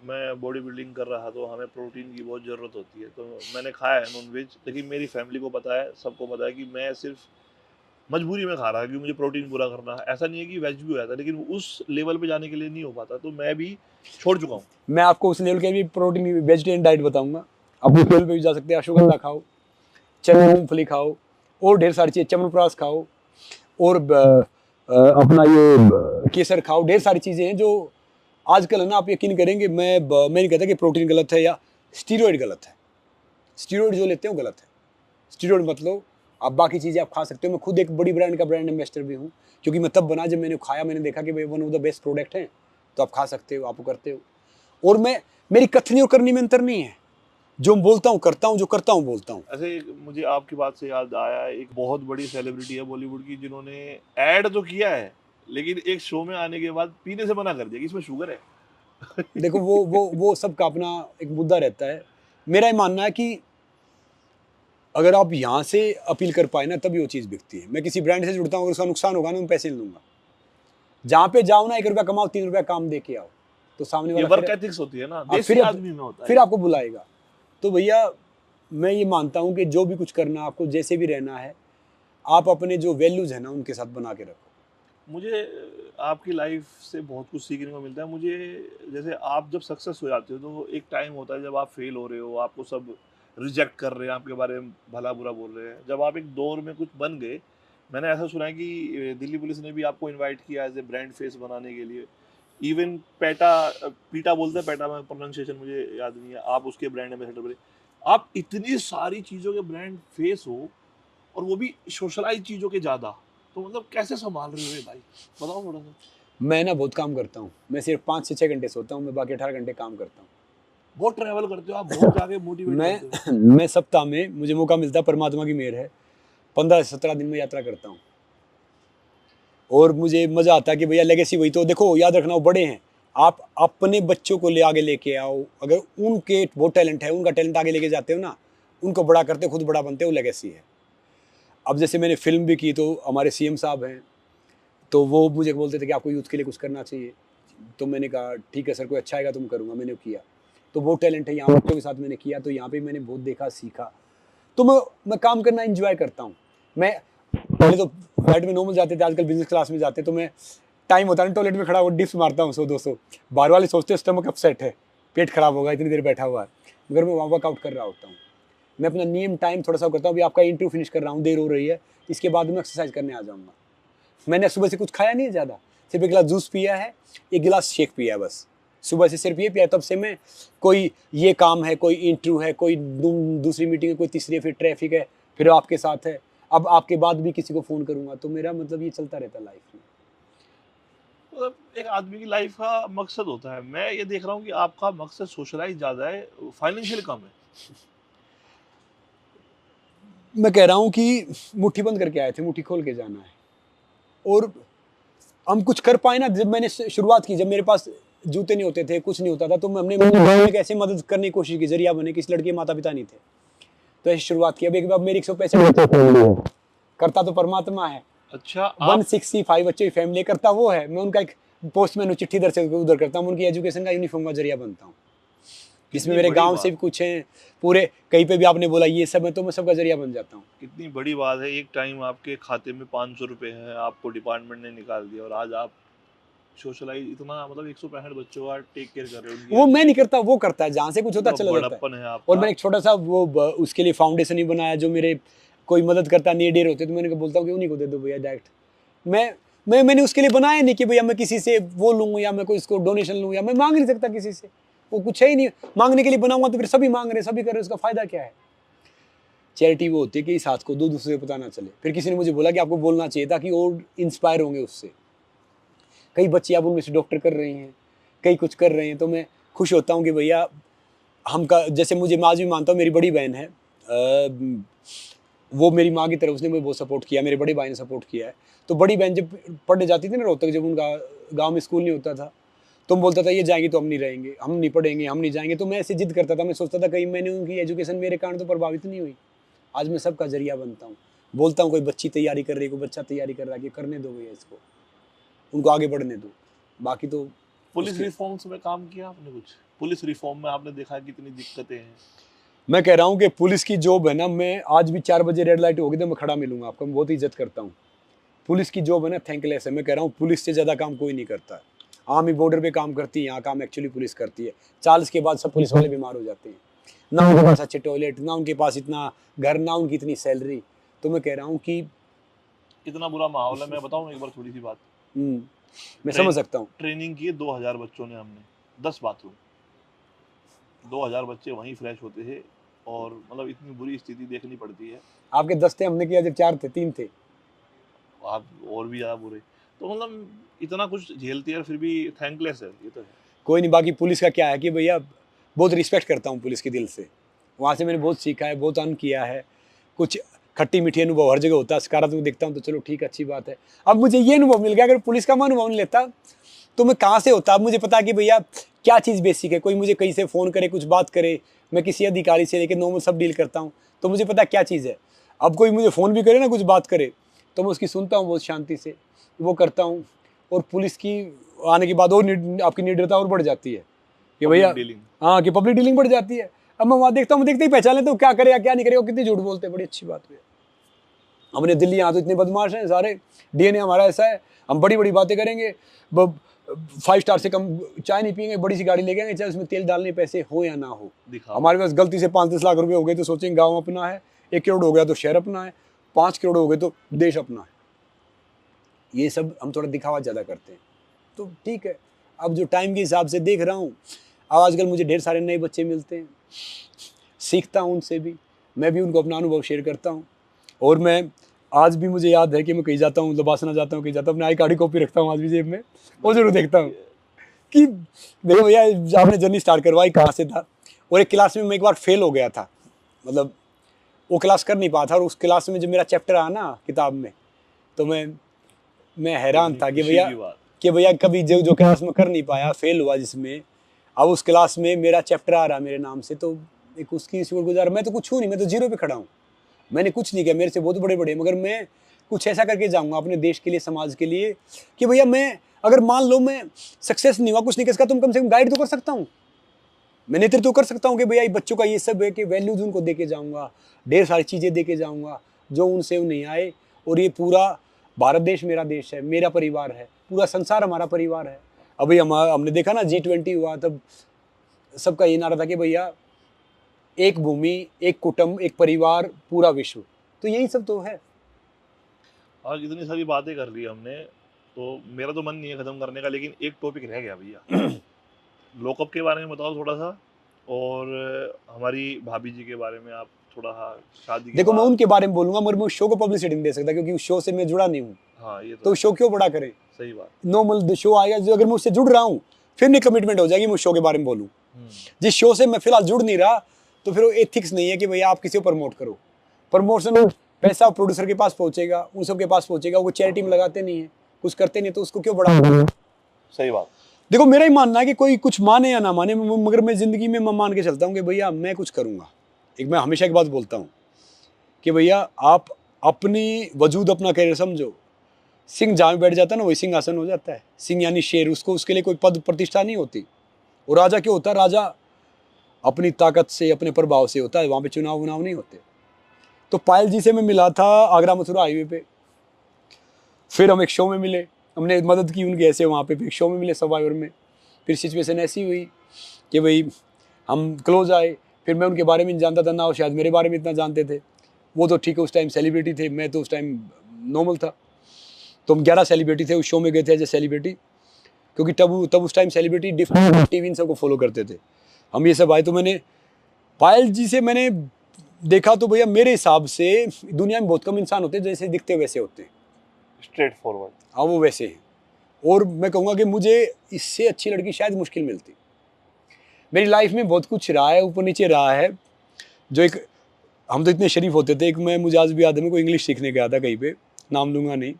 मैं बॉडी बिल्डिंग कर रहा तो हमें प्रोटीन की बहुत ज़रूरत होती है, तो मैंने खाया है नॉन वेज। लेकिन मेरी फैमिली को पता है, सबको पता है कि मैं सिर्फ मजबूरी में खा रहा है क्योंकि मुझे प्रोटीन पूरा करना है। ऐसा नहीं है कि वेज भी हो जाता, लेकिन उस लेवल पे जाने के लिए नहीं हो पाता, तो मैं भी छोड़ चुका हूँ। मैं आपको उस लेवल के भी प्रोटीन की वेजिटेरियन डाइट बताऊंगा। आप उस लेवल पे भी जा सकते हैं। अश्वगंधा खाओ, चने मूंगफली खाओ, और ढेर सारी चीज़ें, च्यवनप्राश खाओ, और अपना ये केसर खाओ। ढेर सारी चीज़ें हैं जो आजकल है ना, आप यकीन करेंगे, मैं नहीं कहता कि प्रोटीन गलत है या स्टीरॉयड गलत है। स्टीरॉयड जो लेते हो गलत है। स्टीरॉयड मत लो, आप बाकी चीज़ें आप खा सकते हो। मैं खुद एक बड़ी ब्रांड का ब्रांड एम्बेसडर भी हूँ, क्योंकि मैं तब बना जब मैंने खाया, मैंने देखा कि भाई one of the best product हैं, तो आप खा सकते हो, आप करते हो। और मेरी कथनी और करनी में अंतर नहीं है। जो मैं बोलता हूँ करता हूँ, जो करता हूँ बोलता हूँ। ऐसे मुझे आपकी बात से याद आया, एक बहुत बड़ी सेलिब्रिटी है बॉलीवुड की जिन्होंने ऐड तो किया है, लेकिन एक शो में आने के बाद पीने से मना कर दिया कि इसमें शुगर है। देखो वो सबका अपना एक मुद्दा रहता है। मेरा ये मानना है कि अगर आप यहाँ से अपील कर पाए ना तभी वो चीज़ बिकती है। मैं किसी ब्रांड से जुड़ता हूँ, अगर उसका नुकसान होगा ना मैं पैसे नहीं लूँगा। जहाँ पे जाओ ना 1 रुपया कमाओ, 3 रुपया काम दे के आओ, तो सामने वाला वर्क एथिक्स होती है ना, देसी आदमी में होता है, फिर आपको बुलाएगा। तो भैया मैं ये मानता हूँ कि जो भी कुछ करना, आपको जैसे भी रहना है, आप अपने जो वैल्यूज़ है ना उनके साथ बना के रखो। मुझे आपकी लाइफ से बहुत कुछ सीखने को मिलता है। मुझे जैसे आप जब सक्सेस हो जाते हो तो एक टाइम होता है जब आप फेल हो रहे हो, आपको सब रिजेक्ट कर रहे हैं, आपके बारे में भला बुरा बोल रहे हैं। जब आप एक दौर में कुछ बन गए, मैंने ऐसा सुना है कि दिल्ली पुलिस ने भी आपको इनवाइट किया एज ए ब्रांड फेस बनाने के लिए। इवन पीटा बोलते हैं, पेटा में प्रोनाउंसिएशन मुझे याद नहीं है, आप उसके ब्रांड एम्बेसडर बने। आप इतनी सारी चीज़ों के ब्रांड फेस हो, और वो भी सोशलाइज चीज़ों के ज़्यादा, तो मतलब कैसे संभाल रहे हो ये भाई, बताओ थोड़ा सा। मैं ना बहुत काम करता हूँ, मैं सिर्फ 5 से 6 घंटे सोता हूँ, मैं बाकी 18 घंटे काम करता हूँ। बहुत ट्रैवल करते हो आप, बहुत जाके मोटिवेट करते हो। मैं सप्ताह में मुझे मौका मिलता है, परमात्मा की मेहर है, 15 से 17 दिन में यात्रा करता हूँ। और मुझे मज़ा आता है कि भैया लेगेसी वही तो, देखो याद रखना वो बड़े हैं, आप अपने बच्चों को ले आगे लेके आओ, अगर उनके बहुत टैलेंट है, उनका टैलेंट आगे लेके जाते हो ना, उनको बड़ा करते खुद बड़ा बनते हो, लेगेसी है। अब जैसे मैंने फिल्म भी की, तो हमारे सीएम साहब हैं, तो वो मुझे बोलते थे कि आपको यूथ के लिए कुछ करना चाहिए, तो मैंने कहा ठीक है सर, कोई अच्छा आएगा तो मैं करूँगा, मैंने किया। तो बहुत टैलेंट है, यहाँ बच्चों के साथ मैंने किया, तो यहाँ पे मैंने बहुत देखा सीखा। तो मैं काम करना एंजॉय करता हूँ। मैं पहले तो फ्लाइट में नॉर्मल जाते थे, आजकल बिजनेस क्लास में जाते, तो मैं टाइम होता है टॉयलेट में खड़ा, वो डिप्स मारता हूँ 100-200। बाहर वाले सोचते स्टमक अपसेट है, पेट खराब होगा, इतनी देर बैठा हुआ है, मगर मैं वर्कआउट कर रहा होता हूँ। मैं अपना नियम टाइम थोड़ा सा करता हूँ, अभी आपका इंटरव्यू फिनिश कर रहा हूँ, देर हो रही है, इसके बाद मैं एक्सरसाइज करने आ जाऊँगा। मैंने सुबह से कुछ खाया नहीं है ज़्यादा, सिर्फ 1 गिलास जूस पिया है, 1 गिलास शेक पिया है बस, सुबह से सिर्फ ये पिया। तब से मैं कोई ये काम है, कोई इंटरव्यू है, कोई दूसरी मीटिंग है, कोई तीसरी है, फिर ट्रैफिक है, फिर आपके साथ है, अब आपके बाद भी किसी को फ़ोन करूँगा, तो मेरा मतलब ये चलता रहता है लाइफ में। मतलब एक आदमी की लाइफ का मकसद होता है। मैं ये देख रहा हूँ कि आपका मकसद सोशलाइज ज़्यादा है, फाइनेंशियल कम है। मैं कह रहा हूँ कि मुट्ठी बंद करके आए थे, मुट्ठी खोल के जाना है, और हम कुछ कर पाए ना। जब मैंने शुरुआत की, जब मेरे पास जूते नहीं होते थे, कुछ नहीं होता था, तो हमने कैसे मदद करने की कोशिश की, जरिया बने, किसी लड़के माता पिता नहीं थे, तो ऐसी शुरुआत की। अब एक बार मेरी 165 करता तो परमात्मा है। अच्छा, 165 बच्चों की फैमिली करता वो है, मैं उनका एक पोस्टमैन हूँ, चिट्ठी इधर से उधर करता हूँ, उनकी एजुकेशन का यूनिफॉर्म का जरिया बनता हूँ, जिसमें मेरे गांव से भी कुछ हैं, पूरे कहीं पे भी आपने बोला ये सब है, तो मैं सबका जरिया बन जाता हूँ। कितनी बड़ी बात है, एक टाइम आपके खाते में 500 रुपये है, आपको डिपार्टमेंट ने निकाल दिया, और आज आप सोशलाइज इतना, मतलब 165 बच्चों का टेक केयर कर रहे हो। वो मैं नहीं करता, वो करता है, जहाँ से कुछ होता चला जाता है। और मैंने एक छोटा सा वो उसके लिए फाउंडेशन ही बनाया, जो मेरे कोई मदद करता नहीं, डेर होते, तो मैंने बोलता हूँ कि उन्हीं को दे दो भैया डायरेक्ट। मैंने उसके लिए बनाया नहीं कि भैया मैं किसी से वो लूँ, या मैं कोई इसको डोनेशन लूँ, या मैं मांग नहीं सकता किसी से, वो कुछ है ही नहीं। मांगने के लिए बनाऊंगा तो फिर सभी मांग रहे, सभी कर रहे, उसका फायदा क्या है। चैरिटी वो होती है कि इस हाथ को दो, दूसरे को पता ना चले। फिर किसी ने मुझे बोला कि आपको बोलना चाहिए था, कि और इंस्पायर होंगे उससे। कई बच्चे अब उनमें से डॉक्टर कर रहे हैं, कई कुछ कर रहे हैं, तो मैं खुश होता हूँ कि भैया जैसे मुझे माँ भी मानता हूँ, मेरी बड़ी बहन है, वो मेरी माँ की तरह, उसने मुझे बहुत सपोर्ट किया, मेरे बड़ी भाई ने सपोर्ट किया है। तो बड़ी बहन जब पढ़ने जाती थी ना रोहतक, जब उनका गाँव में स्कूल नहीं होता था, तो बोलता था ये जाएंगे तो हम नहीं रहेंगे, हम नहीं पढ़ेंगे, हम नहीं जाएंगे। तो मैं ऐसे जिद करता था, मैं सोचता था कहीं मैंने उनकी एजुकेशन मेरे कारण तो प्रभावित नहीं हुई। आज मैं सबका जरिया बनता हूँ, बोलता हूँ कोई बच्ची तैयारी कर रही है, कोई बच्चा तैयारी कर रहा है, कि करने दो भैया इसको, उनको आगे बढ़ने दो। बाकी तो पुलिस रिफॉर्म्स में काम किया आपने कुछ? पुलिस रिफॉर्म में आपने देखा कितनी दिक्कतें हैं। मैं कह रहा हूँ कि पुलिस की जॉब है ना, मैं आज भी 4 बजे रेड लाइट होगी तो मैं खड़ा मिलूंगा आपको, मैं बहुत इज्जत करता हूँ। पुलिस की जॉब है ना, थैंकलेस है। मैं कह रहा हूँ पुलिस से ज़्यादा काम कोई नहीं करता है। आर्मी बॉर्डर पे काम करती है, यहाँ काम एक्चुअली पुलिस करती है। 40 के बाद सब पुलिस वाले बीमार हो जाते हैं, ना उनके पास अच्छे टॉयलेट, ना उनके पास इतना घर, ना उनकी इतनी सैलरी। तो मैं कह रहा हूँ कि इतना बुरा माहौल है। मैं बताऊँ एक बार थोड़ी सी बात, मैं समझ सकता हूँ। ट्रेनिंग की 2000 बच्चों ने, हमने 10 बाथरूम, 2000 बच्चे वहीं फ्रेश होते थे, और मतलब इतनी बुरी स्थिति देखनी पड़ती है। आपके 10 थे, हमने किया जब 4 थे, 3 थे, आप और भी ज़्यादा बुरे। तो मतलब इतना कुछ झेलती है, फिर भी थैंकलेस है, ये तो है। कोई नहीं। बाकी पुलिस का क्या है कि भैया बहुत रिस्पेक्ट करता हूँ पुलिस के दिल से। वहाँ से मैंने बहुत सीखा है, बहुत अन किया है। कुछ खट्टी मीठी अनुभव हर जगह होता है, सकारात्मक देखता हूँ तो चलो ठीक, अच्छी बात है। अब मुझे ये अनुभव मिल गया, अगर पुलिस का मैं अनुभव नहीं लेता तो मैं कहाँ से होता। अब मुझे पता कि भैया क्या चीज़ बेसिक है। कोई मुझे कहीं से फ़ोन करे, कुछ बात करे, मैं किसी अधिकारी से लेकर नॉर्मल सब डील करता हूँ, तो मुझे पता क्या चीज़ है। अब कोई मुझे फ़ोन भी करे ना, कुछ बात करे, तो मैं उसकी सुनता हूँ बहुत शांति से, वो करता हूँ। और पुलिस की आने के बाद और आपकी निडरता और बढ़ जाती है कि भैया, हाँ, कि पब्लिक डीलिंग बढ़ जाती है। अब मैं वहाँ देखता हूँ, मैं देखते ही पहचान लेता हूँ क्या करेगा क्या नहीं करेगा, कितनी झूठ बोलते हैं। बड़ी अच्छी बात है। हमने दिल्ली, यहाँ तो इतने बदमाश हैं सारे, डीएनए हमारा ऐसा है, हम बड़ी बड़ी बातें करेंगे, 5 स्टार से कम चाय नहीं पियेंगे, बड़ी सी गाड़ी ले गए, चाहे उसमें तेल डालने पैसे हो या ना हो। हमारे पास गलती से 5-10 लाख रुपए हो गए तो सोचेंगे गाँव अपना है, 1 करोड़ हो गया तो शहर अपना है, 5 करोड़ हो गए तो देश अपना है। ये सब हम थोड़ा दिखावा ज़्यादा करते हैं। तो ठीक है, अब जो टाइम के हिसाब से देख रहा हूँ, अब आजकल मुझे ढेर सारे नए बच्चे मिलते हैं, सीखता हूँ उनसे भी, मैं भी उनको अपना अनुभव शेयर करता हूँ। और मैं आज भी, मुझे याद है कि मैं कहीं जाता हूँ, लबासना जाता हूँ, कहीं जाता हूँ, अपने आई कार्ड कॉपी रखता हूँ आज भी जेब में, वो जरूर देखता हूँ कि देखो भैया आपने जर्नी स्टार्ट करवाई कहाँ से था। और एक क्लास में मैं एक बार फेल हो गया था, मतलब वो क्लास कर नहीं पाया था, और उस क्लास में जब मेरा चैप्टर आया ना किताब में, तो मैं हैरान था कि भैया कभी जो क्लास में कर नहीं पाया, फेल हुआ जिसमें, अब उस क्लास में मेरा चैप्टर आ रहा मेरे नाम से, तो एक उसकी शुक्रगुजार। मैं तो कुछ हूँ नहीं, मैं तो 0 पे खड़ा हूँ, मैंने कुछ नहीं किया, मेरे से बहुत बड़े बड़े, मगर मैं कुछ ऐसा करके जाऊँगा अपने देश के लिए, समाज के लिए, कि भैया मैं अगर मान लो मैं सक्सेस नहीं हुआ, कुछ नहीं कर सकता, तुम कम से कम गाइड तो कर सकता हूँ, मैं नेतृत्व तो कर सकता हूँ कि भैया बच्चों का ये सब है कि वैल्यूज उनको दे के जाऊँगा, ढेर सारी चीज़ें दे के जाऊँगा जो उनसे नहीं आए। और ये पूरा भारत देश मेरा देश है, मेरा परिवार है, पूरा संसार हमारा परिवार है। अभी हमने देखा ना G20 हुआ, तब सबका ये नारा था कि भैया एक भूमि, एक कुटुंब, एक परिवार, पूरा विश्व। तो यही सब तो है। आज इतनी सारी बातें कर ली हमने, तो मेरा तो मन नहीं है खत्म करने का, लेकिन एक टॉपिक रह गया भैया। लॉकअप के बारे में बताओ थोड़ा सा, और हमारी भाभी जी के बारे में आप थोड़ा, शादी के देखो मैं बाद। उनके बारे में बोलूंगा, मगर मैं उस शो को पब्लिसिटी नहीं दे सकता, क्योंकि उस शो से मैं जुड़ा नहीं हूँ। हाँ, ये तो शो क्यों बड़ा करें, सही बात। नॉर्मल शो आएगा, जो अगर मैं उससे जुड़ रहा हूँ फिर नहीं कमिटमेंट हो जाएगी मैं उस शो के बारे में बोलूँ। जिस शो से मैं फिलहाल जुड़ नहीं रहा, तो फिर वो एथिक्स नहीं है कि भैया आप किसी को प्रमोट करो। प्रमोशन पैसा प्रोड्यूसर के पास पहुंचेगा, उन सब के पास पहुंचेगा, वो चैरिटी में लगाते नहीं है, कुछ करते नहीं, तो उसको क्यों बढ़ावा देना। सही बात। देखो मेरा ही मानना है कि कोई कुछ माने या ना माने, मगर मैं जिंदगी में मैं मान के चलता हूँ कि भैया मैं कुछ करूँगा। एक मैं हमेशा एक बात बोलता हूँ कि भैया आप अपनी वजूद, अपना करियर समझो। सिंह जहाँ बैठ जाता है ना, वही सिंहासन हो जाता है। सिंह यानी शेर, उसके लिए कोई पद प्रतिष्ठा नहीं होती। और राजा क्यों होता है, राजा अपनी ताकत से, अपने प्रभाव से होता है, वहाँ पे चुनाव नहीं होते। तो पायल जी से मैं मिला था आगरा मथुरा हाईवे पे, फिर हम एक शो में मिले, हमने मदद की उनकी, ऐसे वहाँ पे एक शो में मिले सर्वाइवर में। फिर सिचुएशन ऐसी हुई कि भाई हम क्लोज आए, फिर मैं उनके बारे में नहीं जानता था ना, वो शायद मेरे बारे में इतना जानते थे। वो तो ठीक है उस टाइम सेलिब्रिटी थे, मैं तो उस टाइम नॉर्मल था। तो हम 11 सेलिब्रिटी थे, उस शो में गए थे एज ए सेलिब्रिटी, क्योंकि तब उस टाइम सेलिब्रिटी डिफरेंट टीवी इन सबको फॉलो करते थे। हम ये सब आए, तो मैंने पायल जी से मैंने देखा, तो भैया मेरे हिसाब से दुनिया में बहुत कम इंसान होते हैं जैसे दिखते वैसे होते हैं, स्ट्रेट फॉरवर्ड। हाँ वो वैसे हैं। और मैं कहूँगा कि मुझे इससे अच्छी लड़की शायद मुश्किल मिलती। मेरी लाइफ में बहुत कुछ रहा है, ऊपर नीचे रहा है, जो एक हम तो इतने शरीफ होते थे। एक मुझे आज भी याद है, मैं कोई इंग्लिश सीखने गया था कहीं पे, नाम लूँगा नहीं,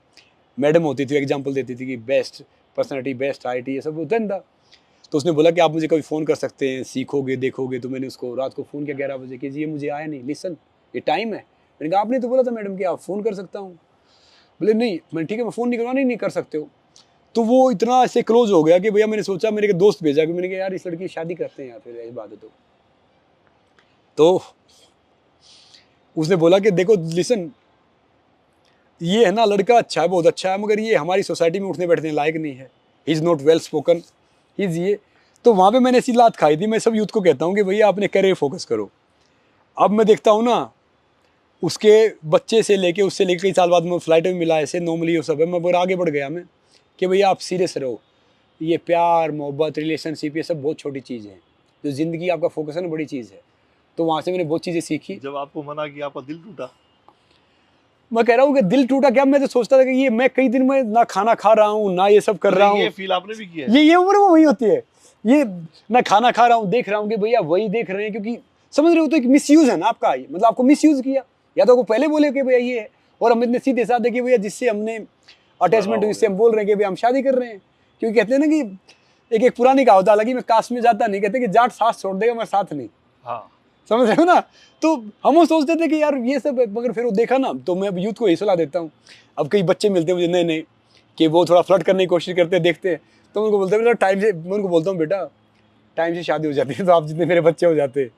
मैडम होती थी, एग्जाम्पल देती थी कि बेस्ट पर्सनैलिटी, बेस्ट IT, ये सब होता है ना। तो उसने बोला कि आप मुझे कभी फ़ोन कर सकते हैं, सीखोगे देखोगे। तो मैंने उसको रात को फ़ोन किया 11 बजे कि जी ये मुझे आया नहीं, लिसन ये टाइम है। मैंने कहा आपने तो बोला था मैडम कि आप फ़ोन कर सकता हूँ। बोले नहीं, मैंने ठीक है मैं फ़ोन नहीं करवा, नहीं कर सकते हो। तो वो इतना ऐसे क्लोज हो गया कि भैया मैंने सोचा, मेरे एक दोस्त भेजा कि मैंने कहा यार इस लड़की की शादी करते हैं यार, फिर ऐसी बात है। तो उसने बोला कि देखो लिसन, ये है ना लड़का अच्छा है, बहुत अच्छा है, मगर ये हमारी सोसाइटी में उठने बैठने लायक नहीं है, he is not well spoken, he is ये। तो वहाँ पे मैंने ऐसी लात खाई थी। मैं सब यूथ को कहता हूँ कि भैया अपने करियर फोकस करो। अब मैं देखता हूँ ना, उसके बच्चे से लेके, उससे लेके कई साल बाद में फ्लाइट में मिला, ऐसे नॉर्मली वो सब है, मैं आगे बढ़ गया मैं कि भैया आप सीरियस रहो। ये प्यार मोहब्बत रिलेशनशिप ये सब बहुत छोटी चीज़ है, जो ज़िंदगी आपका फोकस है ना बड़ी चीज़ है। तो वहाँ से मैंने बहुत चीज़ें सीखी। जब आपको मना किया, आपका दिल टूटा? मैं कह रहा हूँ कि दिल टूटा क्या, मैं तो सोचता था कि ये मैं कई दिन में ना खाना खा रहा हूँ ना ये सब कर रहा हूँ। ये फील आपने भी किया है? ये उम्र में वही होती है, ये ना खाना खा रहा हूँ, देख रहा हूँ कि भैया वही देख रहे हैं, क्योंकि समझ रहे हो तो एक मिसयूज है ना आपका, मतलब आपको मिसयूज किया, या तो आपको पहले बोले कि भैया ये है, और हम इतने सीधे साधे कि भैया जिससे हमने अटैचमेंट, जिससे हम बोल रहे हैं कि भैया हम शादी कर रहे हैं। क्योंकि कहते हैं ना कि एक पुरानी कहावत हालांकि मैं कास्ट में जाता नहीं, कहते कि जाट साथ छोड़ देगा मैं साथ नहीं। हाँ, समझ रहे हो ना। तो हम वो सोचते थे कि यार ये सब, मगर फिर वो देखा ना, तो मैं अब यूथ को यही सलाह देता हूँ। अब कई बच्चे मिलते हैं मुझे नए नए कि वो थोड़ा फ्लर्ट करने की कोशिश करते हैं, देखते हैं, तो उनको बोलते हैं टाइम से, मैं उनको बोलता हूँ बेटा टाइम से शादी हो जाती है तो आप जितने मेरे बच्चे हो जाते हैं।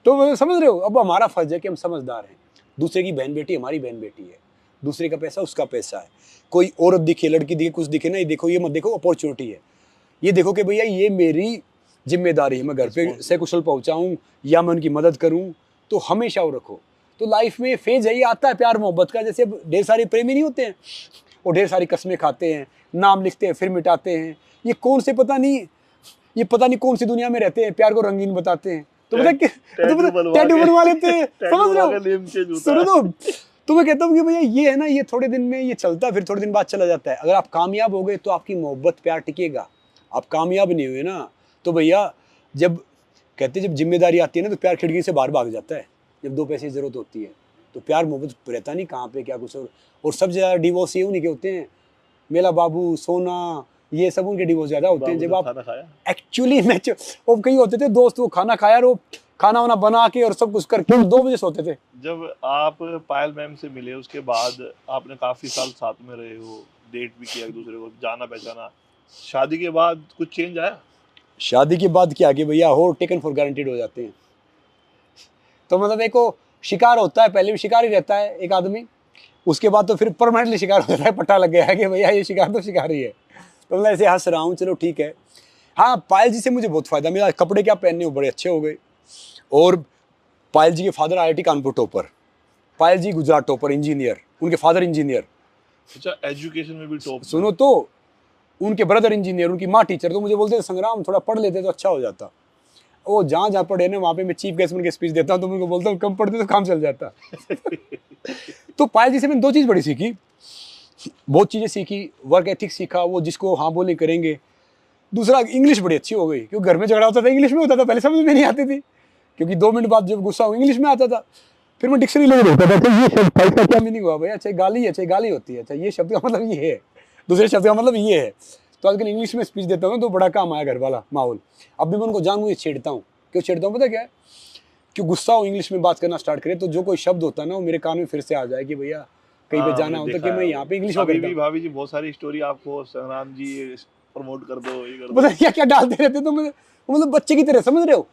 तो समझ रहे हो, अब हमारा फर्ज है कि हम समझदार हैं। दूसरे की बहन बेटी हमारी बहन बेटी है, दूसरे का पैसा उसका पैसा है। कोई औरत दिखे, लड़की दिखे, कुछ दिखे ना, ये देखो, ये मत देखो अपॉर्चुनिटी है, ये देखो कि भैया ये मेरी जिम्मेदारी है, मैं घर पे सकुशल पहुंचाऊं या मैं उनकी मदद करूं, तो हमेशा वो रखो। तो लाइफ में फेज है, ये आता है प्यार मोहब्बत का। जैसे अब ढेर सारे प्रेमी नहीं होते हैं, वो ढेर सारी कस्में खाते हैं, नाम लिखते हैं फिर मिटाते हैं, ये कौन से पता नहीं कौन सी दुनिया में रहते हैं, प्यार को रंगीन बताते हैं। तो पता टैटू बनवा लेते हैं, समझ रहे हो? सुनो तो मैं कहता हूँ कि भैया ये है ना, ये थोड़े दिन में ये चलता है, फिर थोड़े दिन बाद चला जाता है। अगर आप कामयाब हो गए तो आपकी मोहब्बत प्यार टिकेगा। आप कामयाब नहीं हुए ना, तो भैया जब कहते हैं जब जिम्मेदारी आती है ना, तो प्यार खिड़की से बाहर भाग जाता है। जब 2 पैसे की जरूरत होती है तो प्यार मोहब्बत रहता नहीं कहाँ पे क्या कुछ। और सब ज़्यादा डिवोर्स ये उन्हीं के होते हैं, मेला बाबू, सोना, ये सब उनके डिवोर्स ज़्यादा होते हैं। जब आप एक्चुअली मैच वो कहीं होते थे दोस्त, वो खाना खाया, वो खाना वाना बना के और सब कुछ करके 2 बजे सोते थे। जब आप पायल मैम से मिले उसके बाद आपने काफी साल साथ में रहे हो, डेट भी किया एक दूसरे को, जाना पहचाना, शादी के बाद कुछ चेंज आया? शादी के बाद क्या कि भैया हो टेकन फॉर गारंटीड हो जाते हैं। तो मतलब एक को शिकार होता है, पहले भी शिकार ही रहता है एक आदमी, उसके बाद तो फिर परमानेंटली शिकार हो जाता है, पता लग गया है कि भैया ये शिकार तो शिकार ही है। तो मैं ऐसे हंस रहा हूँ, चलो ठीक है। हाँ, पायल जी से मुझे बहुत फायदा मिला, कपड़े क्या पहनने वो बड़े अच्छे हो गए। और पायल जी के फादर IIT कानपुर टॉपर, पायल जी गुजरात टॉपर, इंजीनियर, उनके फादर इंजीनियर। अच्छा, एजुकेशन में भी टॉप। सुनो तो उनके ब्रदर इंजीनियर, उनकी माँ टीचर। तो मुझे बोलते थे संग्राम थोड़ा पढ़ लेते तो अच्छा हो जाता। वो जहाँ पढ़े ना वहाँ पे मैं चीफ गेस्ट बन के स्पीच देता हूँ, तो उनको बोलता हूँ कम पढ़ते तो काम चल जाता। तो पायल जी से मैंने 2 चीज़ बड़ी सीखी, बहुत चीज़ें सीखी। वर्क एथिक्स सीखा, वो जिसको हाँ बोले करेंगे। दूसरा इंग्लिश बड़ी अच्छी हो गई, क्योंकि घर में झगड़ा होता था इंग्लिश में होता था, पहले समझ में नहीं आती थी, क्योंकि 2 मिनट बाद जब गुस्सा हो इंग्लिश में आता था। फिर मैं डिक्शनरी ले होता था, ये शब्द का क्या मीनिंग हुआ भैया? अच्छा गाली है, अच्छा गाली होती है, अच्छा ये शब्द का मतलब ये है, दूसरे शब्द का मतलब ये है। तो आजकल इंग्लिश में स्पीच देता हूँ तो बड़ा काम आया घर वाला माहौल। अब भी मैं उनको जानबूझ छेड़ता हूँ। क्यों छेड़ता हूँ पता क्या है? क्यों गुस्सा हो इंग्लिश में बात करना स्टार्ट करे, तो जो कोई शब्द होता है ना वो मेरे कान में फिर से आ जाए कि भैया कहीं पे जाना होता कि मैं यहाँ पे इंग्लिश में करता हूँ। भाभी जी बहुत सारी स्टोरी आपको संग्राम जी प्रमोट कर दो, ये कर दो, पता क्या क्या डालते रहते। तो मतलब बच्चे की तरह, समझ रहे हो?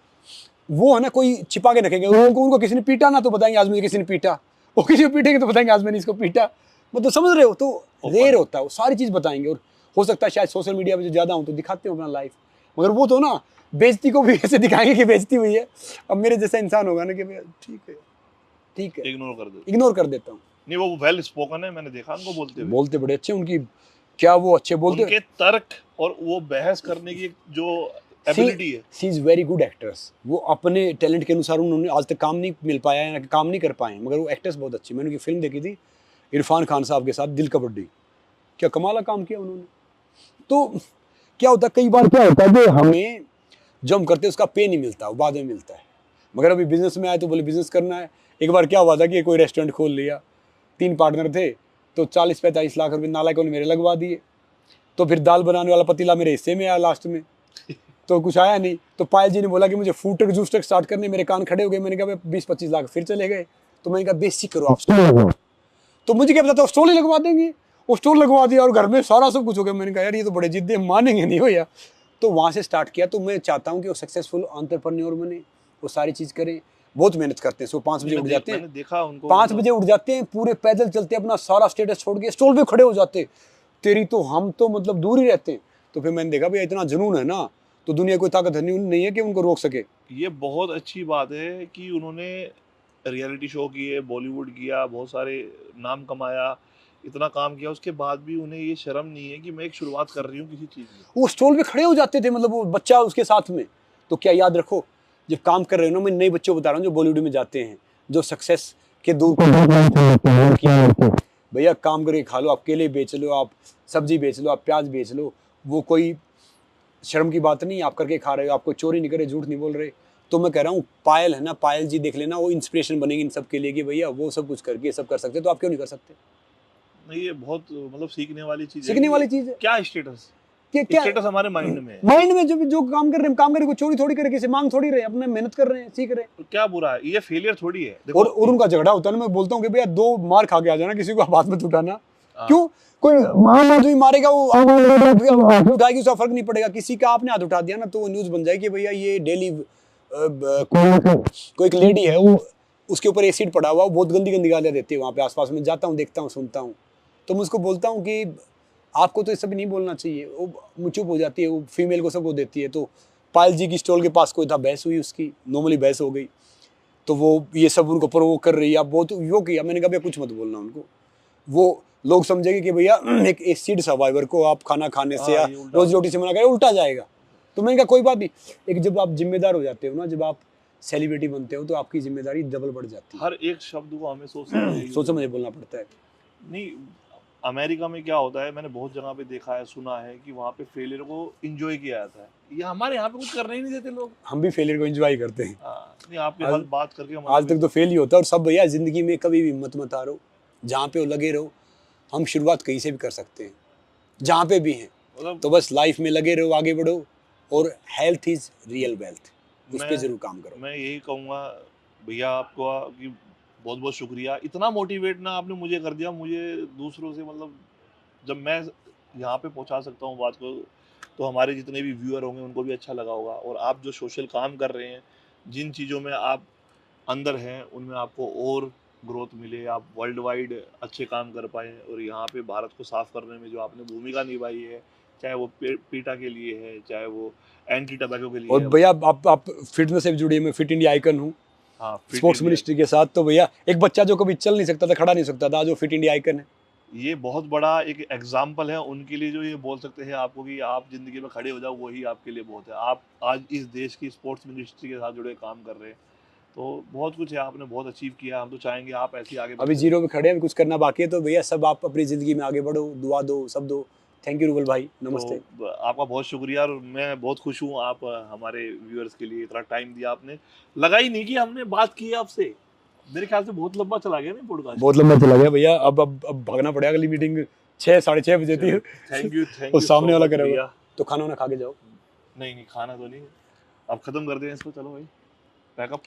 वो है ना, कोई छिपा के रखेंगे, उनको किसी ने पीटा ना तो बताएंगे आज मुझे किसी ने पीटा, वो किसी को पीटेंगे तो बताएंगे आज मैंने इसको पीटा। मतलब समझ रहे हो? तो रेयर होता है, वो सारी चीज बताएंगे। और हो सकता है शायद सोशल मीडिया पे जो ज्यादा हूँ तो दिखाते हो अपना लाइफ, मगर वो तो ना बेइज्जती को भी ऐसे दिखाएंगे कि बेइज्जती हुई है। अब मेरे जैसा इंसान होगा ना कि भैया ठीक है इग्नोर कर देता हूँ। नहीं, वो वेल स्पोकन है, मैंने देखा उनको बोलते बड़े अच्छे, उनकी क्या वो अच्छे बोलते, उनके तर्क और वो बहस करने की जो एबिलिटी है। She is very good actress. वो अपने टैलेंट के अनुसार उन्होंने आज तक काम नहीं मिल पाया है, काम नहीं कर पाए, मगर वो एक्ट्रेस बहुत अच्छी। मैंने उनकी फिल्म देखी थी इरफान खान साहब के साथ, दिल कबड्डी, क्या कमाल का काम किया उन्होंने। तो क्या होता है, कई बार क्या होता है कि हमें जो हम करते हैं उसका पे नहीं मिलता, वो बाद में मिलता है। मगर अभी बिजनेस में आए तो बोले बिजनेस करना है। एक बार क्या हुआ था कि कोई रेस्टोरेंट खोल लिया, 3 पार्टनर थे, तो 40-45 लाख रुपए नालायकों ने मेरे लगवा दिए। तो फिर दाल बनाने वाला पतीला मेरे हिस्से में आया लास्ट में, तो कुछ आया नहीं। तो पायल जी ने बोला कि मुझे food truck juice truck start करने, मेरे कान खड़े हो गए। मैंने कहा 20-25 लाख फिर चले गए। तो मैंने कहा बेसिक करो आप स्टोर लगवाओ। तो मुझे क्या पता था स्टोर ही लगवा देंगे, वो स्टोर लगवा दिया और घर में सारा सब कुछ हो गया। मैंने कहा यार ये तो बड़े जिद्दी, मानेंगे नहीं भैया। तो वहाँ से स्टार्ट किया। तो मैं चाहता हूँ कि वो सक्सेसफुल एंटरप्रेन्योर बने, वो सारी चीज़ करें। बहुत मेहनत करते हैं, सुबह 5 बजे उठ जाते हैं, देखा उनको 5 बजे उठ जाते हैं, पूरे पैदल चलते, अपना सारा स्टेटस छोड़ के स्टॉल पे खड़े हो जाते। तेरी तो हम तो मतलब दूर ही रहते हैं। तो फिर मैंने देखा भैया इतना जुनून है ना, तो दुनिया कोई ताकत नहीं है कि उनको रोक सके। ये बहुत अच्छी बात है कि उन्होंने रियलिटी शो किए, बॉलीवुड किया, बहुत सारे नाम कमाया, इतना काम किया, उसके बाद भी उन्हें ये शर्म नहीं है कि मैं एक शुरुआत कर रही हूँ किसी चीज़ में। वो स्टॉल पे खड़े हो जाते थे, मतलब वो बच्चा उसके साथ में। तो क्या याद रखो, जब काम कर रहे हो ना, मैं नए बच्चों को बता रहा हूँ जो बॉलीवुड में जाते हैं, जो सक्सेस के दूर भैया काम करके खा लो, आप केले बेच लो, आप सब्जी बेच लो, आप प्याज बेच लो, वो कोई शर्म की बात नहीं। आप करके खा रहे हो, आप कोई चोरी नहीं कर रहे, झूठ नहीं बोल रहे। तो मैं कह रहा हूँ पायल है ना, पायल जी देख लेना, वो इंस्पिरेशन बनेगी इन सब के लिए कि भैया वो सब कुछ करके सब कर सकते, तो आप क्यों नहीं कर सकते? नहीं, ये बहुत मतलब सीखने वाली चीज है। सीखने वाली चीज है। क्या स्टेटस, क्या स्टेटस हमारे माइंड में है। माइंड में जो काम कर रहे हैं, काम करे, कोई चोरी थोड़ी करे, किसी मांग थोड़ी रहे, अपने मेहनत कर रहे हैं, सीख रहे हैं। तो क्या बुरा है, ये फेलियर थोड़ी है। और उनका झगड़ा होता है ना, मैं बोलता हूँ कि भैया 2 मार खा के आ जाना, किसी को हाथ में उठाना। क्यों? कोई जो मारेगा वो उठाएगी, उसका फर्क नहीं पड़ेगा। किसी का आपने हाथ उठा दिया ना, तो वो न्यूज बन जाएगी भैया ये डेली कोई एक लेडी है, वो उसके ऊपर एसिड पड़ा हुआ, वो बहुत गंदी गंदी गालियाँ देती है वहाँ पे आसपास में, जाता हूँ देखता हूँ सुनता हूँ। तो मैं उसको बोलता हूँ कि आपको तो ये सब नहीं बोलना चाहिए। वो चुप हो जाती है, वो फीमेल को सबको देती है। तो पायल जी की स्टॉल के पास कोई था, बहस हुई उसकी, नॉर्मली बहस हो गई। तो वो ये सब उनको प्रोवोक कर रही है, आप बहुत वो किया। मैंने कहा भैया कुछ मत बोलना उनको, वो लोग समझेंगे कि भैया एक एसिड सर्वाइवर को आप खाना खाने से या ये उल्टा रोजी रोटी से मना करें, उल्टा जाएगा। तो मैंने कहा कोई बात नहीं, एक जब आप जिम्मेदार हो जाते हो ना, जब आप सेलिब्रिटी बनते हो तो आपकी जिम्मेदारी डबल बढ़ जाती है। हर एक शब्द को हमें सोच समझ सोच समझ बोलना पड़ता है। नहीं, अमेरिका में क्या होता है, मैंने बहुत जगह पे देखा है, सुना है कि वहाँ पे फेलियर को एंजॉय किया जाता है। ये हमारे यहाँ पे कुछ करने ही नहीं देते लोग। हम भी फेलियर को एंजॉय करते हैं। नहीं, आपके आज- साथ बात करके आज तक तो फेल ही होता है। और सब भैया जिंदगी में कभी भी हिम्मत मत हारो, जहाँ पे हो लगे रहो। हम शुरुआत कहीं से भी कर सकते हैं, जहाँ पे भी हैं। मतलब तो बस लाइफ में लगे रहो, आगे बढ़ो। और हेल्थ इज रियल वेल्थ, उस पर मैं जरूर काम करो। मैं यही कहूँगा भैया आपको कि बहुत बहुत शुक्रिया, इतना मोटिवेट ना आपने मुझे कर दिया। मुझे दूसरों से मतलब जब मैं यहाँ पे पहुँचा सकता हूँ बात को, तो हमारे जितने भी व्यूअर होंगे उनको भी अच्छा लगा होगा। और आप जो सोशल काम कर रहे हैं, जिन चीज़ों में आप अंदर हैं, उनमें आपको और ग्रोथ मिले, आप वर्ल्ड वाइड अच्छे काम कर पाएँ। और यहाँ पे भारत को साफ करने में जो आपने भूमिका निभाई है, चाहे वो पीटा के लिए है, चाहे वो एंटी टबैको के लिए और है। भैया आप फिटनेस से भी जुड़िए। मैं फिट इंडिया आइकन हूँ हाँ, फिट स्पोर्ट्स इंडिया, मिनिस्ट्री के साथ। तो भैया एक बच्चा जो कभी चल नहीं सकता था, खड़ा नहीं सकता था, आज वो फिट इंडिया आइकन है। ये बहुत बड़ा एक एग्जाम्पल है उनके लिए, जो ये बोल सकते हैं आपको कि आप जिंदगी में खड़े हो जाओ, वही आपके लिए बहुत है। आप आज इस देश की स्पोर्ट्स मिनिस्ट्री के साथ जुड़े काम कर रहे हैं, तो बहुत कुछ है, आपने बहुत अचीव किया। हम तो चाहेंगे आप ऐसे ही आगे अभी बढ़ते जीरो पे खड़े हैं, अभी कुछ करना बाकी है। तो भैया सब आप अपनी जिंदगी में आगे बढ़ो, दुआ दो, सब दो। थैंक यू रूबल भाई, नमस्ते। तो आपका बहुत शुक्रिया। और मैं बहुत खुश हूँ, आप हमारे व्यूअर्स के लिए इतना टाइम दिया आपने। लगा ही नहीं कि हमने बात की है आपसे। मेरे ख्याल से बहुत लंबा चला गया ना पॉडकास्ट। बहुत लंबा चला गया भैया। अब भागना पड़ेगा, अगली मीटिंग 6 साढ़े 6 बजे थी। थैंक यू और सामने वाला so much करेगा। भैया। तो खाना वाना खा के जाओ। नहीं नहीं, खाना तो नहीं, अब खत्म कर दें इसको। चलो भाई, पैकअप।